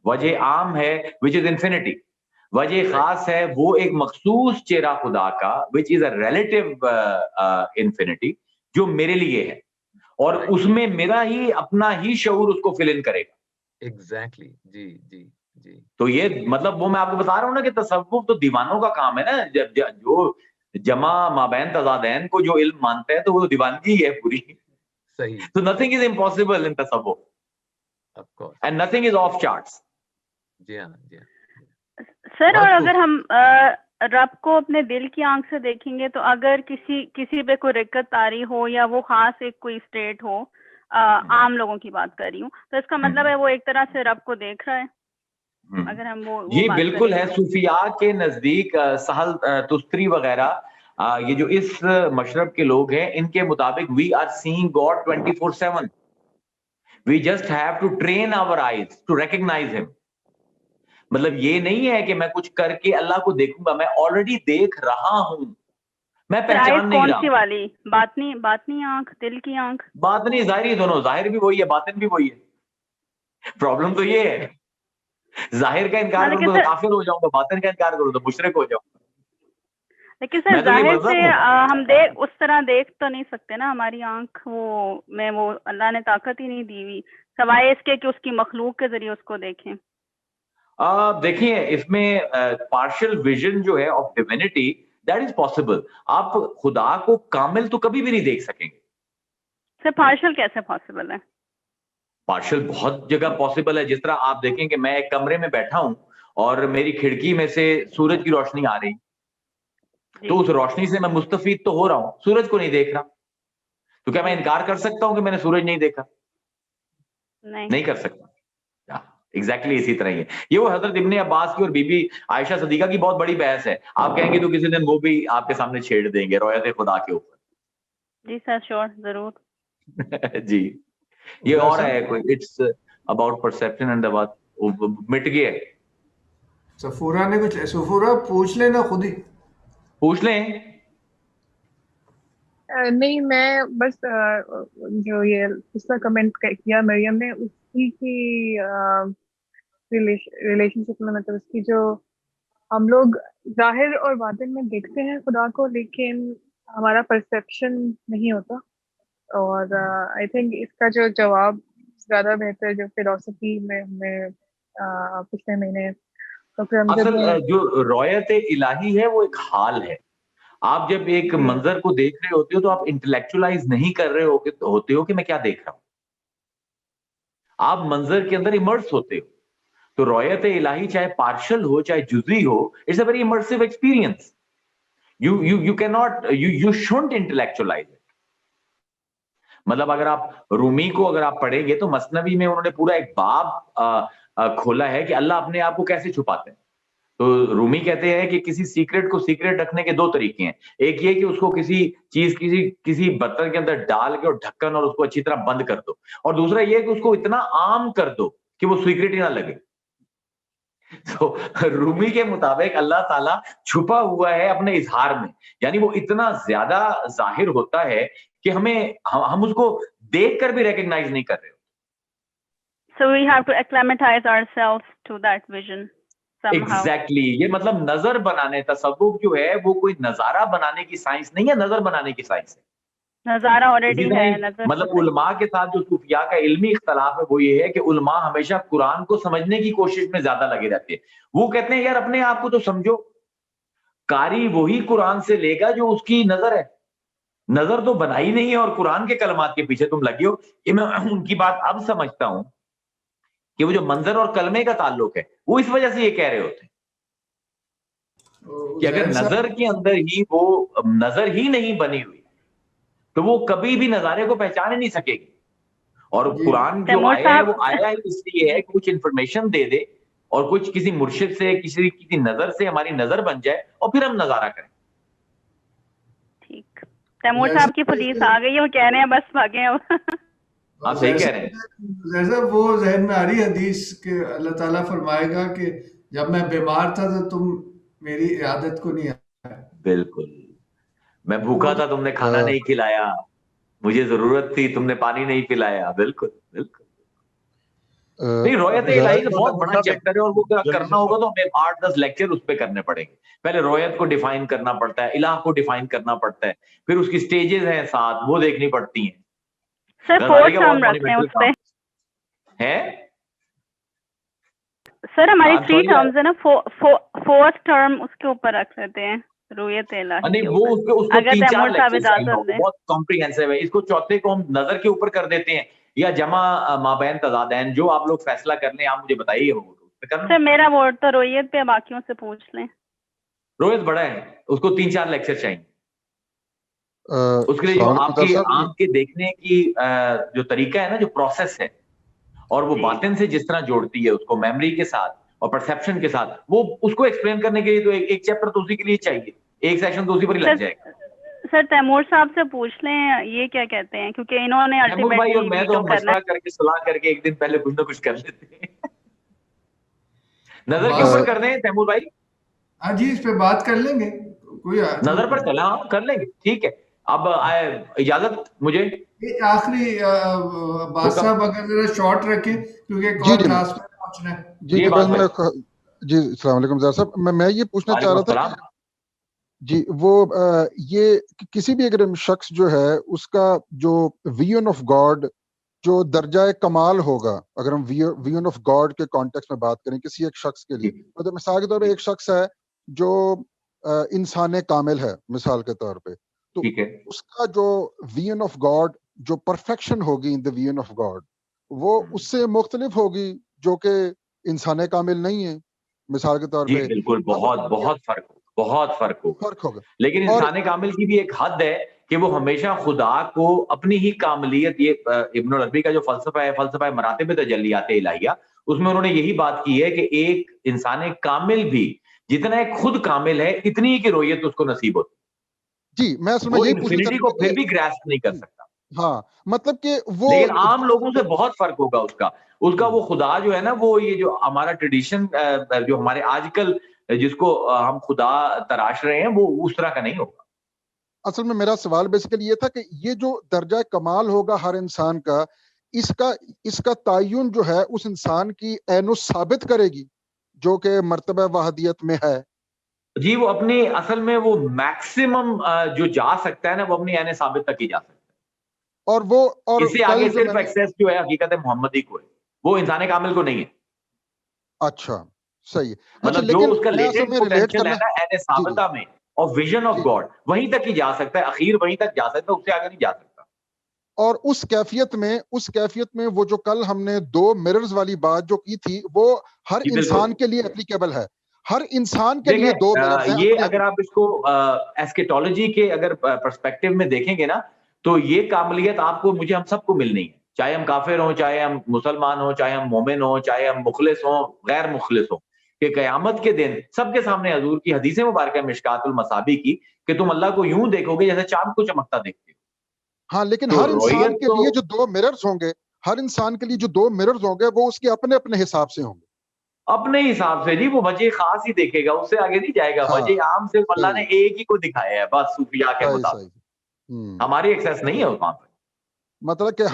[SPEAKER 1] وجہ عام ہے which is infinity، وجہ خاص ہے وہ ایک مخصوص چہرہ خدا کا which is a relative infinity، جو میرے لیے ہے، اور اس میں میرا ہی اپنا ہی شعور اس کو فل ان کرے گا.
[SPEAKER 3] ایگزیکٹلی. جی جی جی. تو
[SPEAKER 1] یہ مطلب وہ میں آپ کو بتا رہا ہوں نا کہ تصوف تو دیوانوں کا کام ہے نا، جو جمع مابین تضادین کو جو علم مانتا ہے تو وہ دیوانگی ہے پوری.
[SPEAKER 3] صحیح.
[SPEAKER 1] So nothing is impossible in tasawwuf.
[SPEAKER 3] Of course.
[SPEAKER 1] And nothing is off charts.
[SPEAKER 3] جی ہاں جی ہاں.
[SPEAKER 4] سر اور اگر ہم رب کو اپنے دل کی آنکھ سے دیکھیں گے تو اگر کسی پہ کوئی رکت طاری ہو یا وہ خاص ایک کوئی اسٹیٹ ہو، عام لوگوں کی بات کر رہی ہوں، تو اس کا مطلب ہے وہ ایک طرح سے رب کو دیکھ رہا ہے. اگر ہم وہ
[SPEAKER 1] یہ بالکل ہے. صوفیاء کے نزدیک سہل تستری وغیرہ، یہ جو اس مشرب کے لوگ ہیں، ان کے مطابق we are seeing God 24/7. We just have to train our eyes to recognize him. مطلب یہ نہیں ہے کہ میں کچھ کر کے اللہ کو دیکھوں گا، میں آلریڈی دیکھ رہا ہوں، میں پہچان نہیں رہا.
[SPEAKER 4] کون سی والی؟ باطنی آنکھ، دل کی آنکھ؟
[SPEAKER 1] باطنی ظاہری دونوں، ظاہر بھی وہی ہے، باطن بھی وہی ہے. پرابلم تو یہ ہے ظاہر کا انکار کروں تو کافر ہو جاؤں گا، باطن کا انکار کروں تو مشرک ہو جاؤں گا.
[SPEAKER 4] لیکن سر ظاہر سے ہم اس طرح دیکھ تو نہیں سکتے نا، ہماری آنکھ وہ اللہ نے طاقت ہی نہیں دی ہوئی، سوائے اس کے کہ اس کی مخلوق کے ذریعے اس کو دیکھیں.
[SPEAKER 1] دیکھیے اس میں پارشل ویژن جو ہے of divinity, that is possible. آپ خدا کو کامل تو کبھی بھی نہیں دیکھ سکیں گے.
[SPEAKER 4] سر پارشل کیسے پاسبل ہے؟
[SPEAKER 1] پارشل بہت جگہ پاسبل ہے. جس طرح آپ دیکھیں کہ میں ایک کمرے میں بیٹھا ہوں اور میری کھڑکی میں سے سورج کی روشنی آ رہی، تو اس روشنی سے میں مستفید تو ہو رہا ہوں، سورج کو نہیں دیکھ رہا. تو کیا میں انکار کر سکتا ہوں کہ میں نے سورج نہیں دیکھا؟ نہیں کر سکتا. ایگزیکٹلی اسی طرح ہی ہے. یہ وہ حضرت ابن عباس کی اور بی بی عائشہ صدیقہ کی بہت بڑی بحث ہے. آپ کہیں گے تو کسی دن وہ بھی آپ کے سامنے چھیڑ دیں گے رویت خدا کے اوپر.
[SPEAKER 4] جی سر شور، ضرور.
[SPEAKER 1] جی یہ اور ہے کوئی اٹس اباؤٹ پرسپشن اینڈ بات مٹ گیا.
[SPEAKER 2] سفورہ نے کچھ، سفورہ پوچھ لینا، خود ہی
[SPEAKER 1] پوچھ لیں.
[SPEAKER 6] نہیں میں بس جو یہ پچھلا کمنٹ کیا مریم نے، اسی کی ریلیشن شپ میں، مطلب اس کی جو ہم لوگ ظاہر اور باطن میں دیکھتے ہیں خدا کو، لیکن ہمارا پرسیپشن نہیں ہوتا. اور آئی تھنک اس کا جو جواب زیادہ بہتر جو فلسفی میں ہمیں پچھلے مہینے
[SPEAKER 1] اصل جو رویت الہی ہے وہ ایک حال ہے. آپ جب ایک منظر کو دیکھ رہے ہوتے ہو تو آپ انٹلیکچولائز نہیں کر رہے ہوتے ہو کہ میں کیا دیکھ رہا ہوں، آپ منظر کے اندر امرس ہوتے ہو. تو رویت الہی چاہے پارشل ہو چاہے جزوی ہو، it's a very immersive experience. You can not, you shouldn't intellectualise it. مطلب اگر آپ رومی کو اگر آپ پڑھیں گے تو مثنوی میں انہوں نے پورا ایک باب کھولا ہے کہ اللہ اپنے آپ کو کیسے چھپاتے ہیں. تو رومی کہتے ہیں کہ کسی سیکرٹ کو سیکرٹ رکھنے کے دو طریقے ہیں. ایک یہ کہ اس کو کسی چیز کسی برتن کے اندر ڈال کے اور ڈھکن اور اس کو اچھی طرح بند کر دو، اور دوسرا یہ کہ اس کو اتنا عام کر دو کہ وہ سیکرٹ ہی نہ لگے. تو رومی کے مطابق اللہ تعالیٰ چھپا ہوا ہے اپنے اظہار میں، یعنی وہ اتنا زیادہ ظاہر ہوتا ہے کہ ہم اس کو دیکھ کر بھی ریکگنائز نہیں کر رہے.
[SPEAKER 4] So we have to acclimatize ourselves to that vision somehow.
[SPEAKER 1] Exactly. یہ مطلب نظر بنانے، تصوف جو ہے وہ کوئی نظارہ بنانے کی سائنس نہیں ہے، نظر بنانے کی سائنس ہے.
[SPEAKER 4] نظارہ آلریڈی ہے.
[SPEAKER 1] مطلب علماء کے ساتھ جو صوفیاء کا علمی اختلاف ہے وہ یہ ہے کہ علماء ہمیشہ قرآن کو سمجھنے کی کوشش میں زیادہ لگے رہتے ہیں. وہ کہتے ہیں یار اپنے آپ کو تو سمجھو. قاری وہی قرآن سے لے گا جو اس کی نظر ہے. نظر تو بنائی نہیں ہے اور قرآن کے کلمات کے پیچھے تم لگے ہو. کہ میں ان کی بات اب سمجھتا ہوں کہ وہ جو منظر اور کلمے کا تعلق ہے وہ اس وجہ سے یہ کہہ رہے ہوتے ہیں. کہ اگر نظر کے اندر ہی وہ نظر ہی نہیں بنی ہوئی تو وہ کبھی بھی نظارے کو پہچان ہی نہیں سکے گی. اور قرآن جو آیا ہے وہ آیا ہے اس لیے ہے کہ کچھ انفارمیشن دے دے اور کچھ کسی مرشد سے کسی نظر سے ہماری نظر بن جائے اور پھر ہم نظارہ کریں.
[SPEAKER 4] ٹھیک. تیمور صاحب کی پولیس آ گئی ہے, وہ کہہ رہے ہیں بس بھاگے اب.
[SPEAKER 1] آپ صحیح کہہ رہے ہیں.
[SPEAKER 2] جیسا وہ ذہن میں آ رہی حدیث کہ اللہ تعالیٰ فرمائے گا کہ جب میں بیمار تھا تو تم میری عیادت کو نہیں آئے.
[SPEAKER 1] بالکل. میں بھوکا تھا تم نے کھانا نہیں کھلایا, مجھے ضرورت تھی تم نے پانی نہیں پلایا. بالکل بالکل. نہیں, رویت الہی کا بہت بڑا چیپٹر ہے اور وہ کرنا ہوگا تو ہمیں 8-10 لیکچر اس پہ کرنے پڑیں گے. پہلے رویت کو ڈیفائن کرنا پڑتا ہے, الہ کو ڈیفائن کرنا پڑتا ہے, پھر اس کی سٹیجز ہیں 7 وہ دیکھنی پڑتی ہیں.
[SPEAKER 4] سر 4 ٹرم رکھتے ہیں اس پہ
[SPEAKER 1] ہے
[SPEAKER 4] سر, ہماری 3 ٹرمز ہے نا, 4th ٹرم اس کے اوپر رکھ لیتے ہیں رویت الہی.
[SPEAKER 1] نہیں, وہ اس کو 3-4 لیکچر بہت کمپریہنسو ہے. اس کو چوتھے کو ہم نظر کے اوپر کر دیتے ہیں یا جمع مابین تضادین, جو آپ لوگ فیصلہ کر لیں آپ مجھے بتائیے.
[SPEAKER 4] سر میرا ووٹ تو رویت پہ, باقیوں سے پوچھ لیں.
[SPEAKER 1] رویت بڑا ہے, اس کو 3-4 لیکچر چاہیے. اس کے لیے جو آپ کی آنکھ کے دیکھنے کی جو طریقہ ہے نا, جو پروسیس ہے, اور وہ باطن سے جس طرح جوڑتی ہے اس کو میموری کے ساتھ اور پرسیپشن کے ساتھ, وہ اس کو ایکسپلین کرنے کے لیے تو ایک چیپٹر تو اسی کے لیے چاہیے, ایک سیکشن تو اسی پر ہی لگ جائے گا.
[SPEAKER 4] سر تیمور صاحب سے پوچھ لیں یہ کیا کہتے ہیں, کیونکہ انہوں نے الٹیمیٹلی
[SPEAKER 1] میں تو مشورہ کر کے صلاح کر کے ایک دن پہلے کچھ نہ کچھ کر لیتے ہیں. نظر کے اوپر کر دیں تیمور بھائی.
[SPEAKER 2] ہاں جی, اس پہ بات کر لیں گے, کوئی
[SPEAKER 1] نظر پر چلا کر لیں گے. ٹھیک ہے, اب اجازت مجھے
[SPEAKER 2] ایک آخری بات صاحب اگر ذرا شارٹ رکھیں کیونکہ ایک اور کلاس میں پہنچنا ہے.
[SPEAKER 7] جی السلام علیکم ظاہر صاحب, میں یہ پوچھنا چاہ رہا تھا جی, وہ یہ کسی بھی اگر شخص جو ہے اس کا جو ویژن آف گاڈ جو درجہ کمال ہوگا, اگر ہم ویژن آف گاڈ کے کانٹیکس میں بات کریں کسی ایک شخص کے لیے, مطلب مثال کے طور پہ ایک شخص ہے جو انسان کامل ہے مثال کے طور پہ, تو اس کا جو ویژن آف گاڈ جو پرفیکشن ہوگی ان دا ویژن آف گاڈ وہ اس سے مختلف ہوگی جو کہ انسان کامل نہیں ہے مثال کے طور پہ.
[SPEAKER 1] بالکل, بہت فرق ہوگا. لیکن انسان کامل کی بھی ایک حد ہے کہ وہ ہمیشہ خدا کو اپنی ہی کاملیت, یہ ابن العربی کا جو فلسفہ مراتب تجلیات الہیہ, اس میں انہوں نے یہی بات کی ہے کہ ایک انسان کامل بھی جتنا ایک خود کامل ہے اتنی ہی کی رویت اس کو نصیب ہوتی.
[SPEAKER 7] جی میں اصل میں یہی
[SPEAKER 1] انفینیٹی کو پھر بھی گراسپ نہیں کر سکتا.
[SPEAKER 7] ہاں, مطلب کہ وہ
[SPEAKER 1] لیکن عام لوگوں سے بہت فرق ہوگا اس کا وہ خدا جو ہے نا, وہ یہ جو ہمارا ٹریڈیشن جو ہمارے آج کل جس کو ہم خدا تراش رہے ہیں وہ اس طرح کا نہیں ہوگا.
[SPEAKER 7] اصل میں میرا سوال بیسیکلی یہ تھا کہ یہ جو درجہ کمال ہوگا ہر انسان کا, اس کا تعین جو ہے اس انسان کی عین ثابت کرے گی جو کہ مرتبہ وحدیت میں ہے.
[SPEAKER 1] جی, وہ اپنی اصل میں وہ میکسیمم جو جا سکتا ہے نا, وہ اپنی عین ثابت تک ہی جا سکتا ہے. اور اس سے آگے صرف ایکسیس جو ہے حقیقت محمدی کو ہے, وہ انسان کامل کو نہیں ہے.
[SPEAKER 7] اچھا صحیح,
[SPEAKER 1] مطلب جو اس کا لیٹنٹ پوٹینشیل ہے نا عین ثابتہ میں اور ویژن آف گاڈ, وہیں تک ہی جا سکتا ہے, اخیر وہیں تک جا سکتا ہے, اس سے آگے نہیں جا سکتا.
[SPEAKER 7] اور اس کیفیت میں وہ جو کل ہم نے 2 مررز والی بات جو کی تھی وہ ہر انسان کے لیے اپلیکیبل ہے, ہر انسان کے لیے 2 مررز ہیں.
[SPEAKER 1] یہ اگر آپ اس کو ایسکیٹولوجی کے اگر پرسپیکٹیو میں دیکھیں گے نا, تو یہ کاملیت آپ کو مجھے ہم سب کو ملنی ہے, چاہے ہم کافر ہوں, چاہے ہم مسلمان ہوں, چاہے ہم مومن ہوں, چاہے ہم مخلص ہوں, غیر مخلص ہوں, کہ قیامت کے دن سب کے سامنے حضور کی حدیث مبارکہ مشکات المصابیح کی کہ تم اللہ کو یوں دیکھو گے جیسے چاند کو چمکتا دیکھتے ہو.
[SPEAKER 7] ہاں, لیکن ہر انسان کے لیے جو 2 مررز ہوں گے, ہر انسان کے لیے جو 2 مررز ہوں گے وہ اس کے اپنے اپنے حساب سے ہوں گے.
[SPEAKER 1] اپنے حساب سے جی, وہ وجہ خاص ہی دیکھے گا, اس سے آگے نہیں جائے گا. وجہ عام صرف اللہ نے ایک ہی کو دکھایا ہے بس, صوفیاء کے مطابق. ہماری ایکسس نہیں ہے وہاں پہ.
[SPEAKER 7] مطلب کہ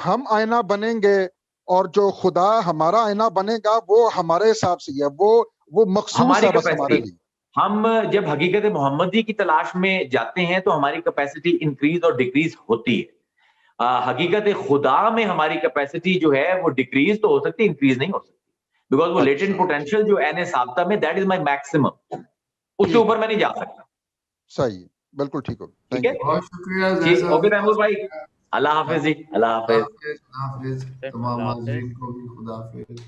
[SPEAKER 7] ہم آئینہ بنیں گے اور جو خدا ہمارا آئینہ بنے گا وہ ہمارے حساب سے ہے, وہ مخصوص ہے بس ہمارے لیے.
[SPEAKER 1] ہم جب حقیقت محمدی کی تلاش میں جاتے ہیں تو ہماری کیپیسٹی انکریز اور ڈیکریز ہوتی ہے. حقیقت خدا میں ہماری کیپیسٹی جو ہے وہ ڈیکریز تو ہو سکتی ہے, انکریز نہیں ہو سکتی, بیکاز وہ لیٹنٹ پوٹینشیل جو عین ثابتہ میں دیٹ از مائی میکسیمم, اس سے اوپر میں نہیں جا سکتا.
[SPEAKER 7] صحیح, بالکل ٹھیک ہو.
[SPEAKER 1] ٹھیک ہے,
[SPEAKER 2] بہت شکریہ.
[SPEAKER 1] اوکے تیمور بھائی, اللہ حافظ جی. اللہ حافظ.
[SPEAKER 2] تمام حاضرین کو بھی خدا حافظ.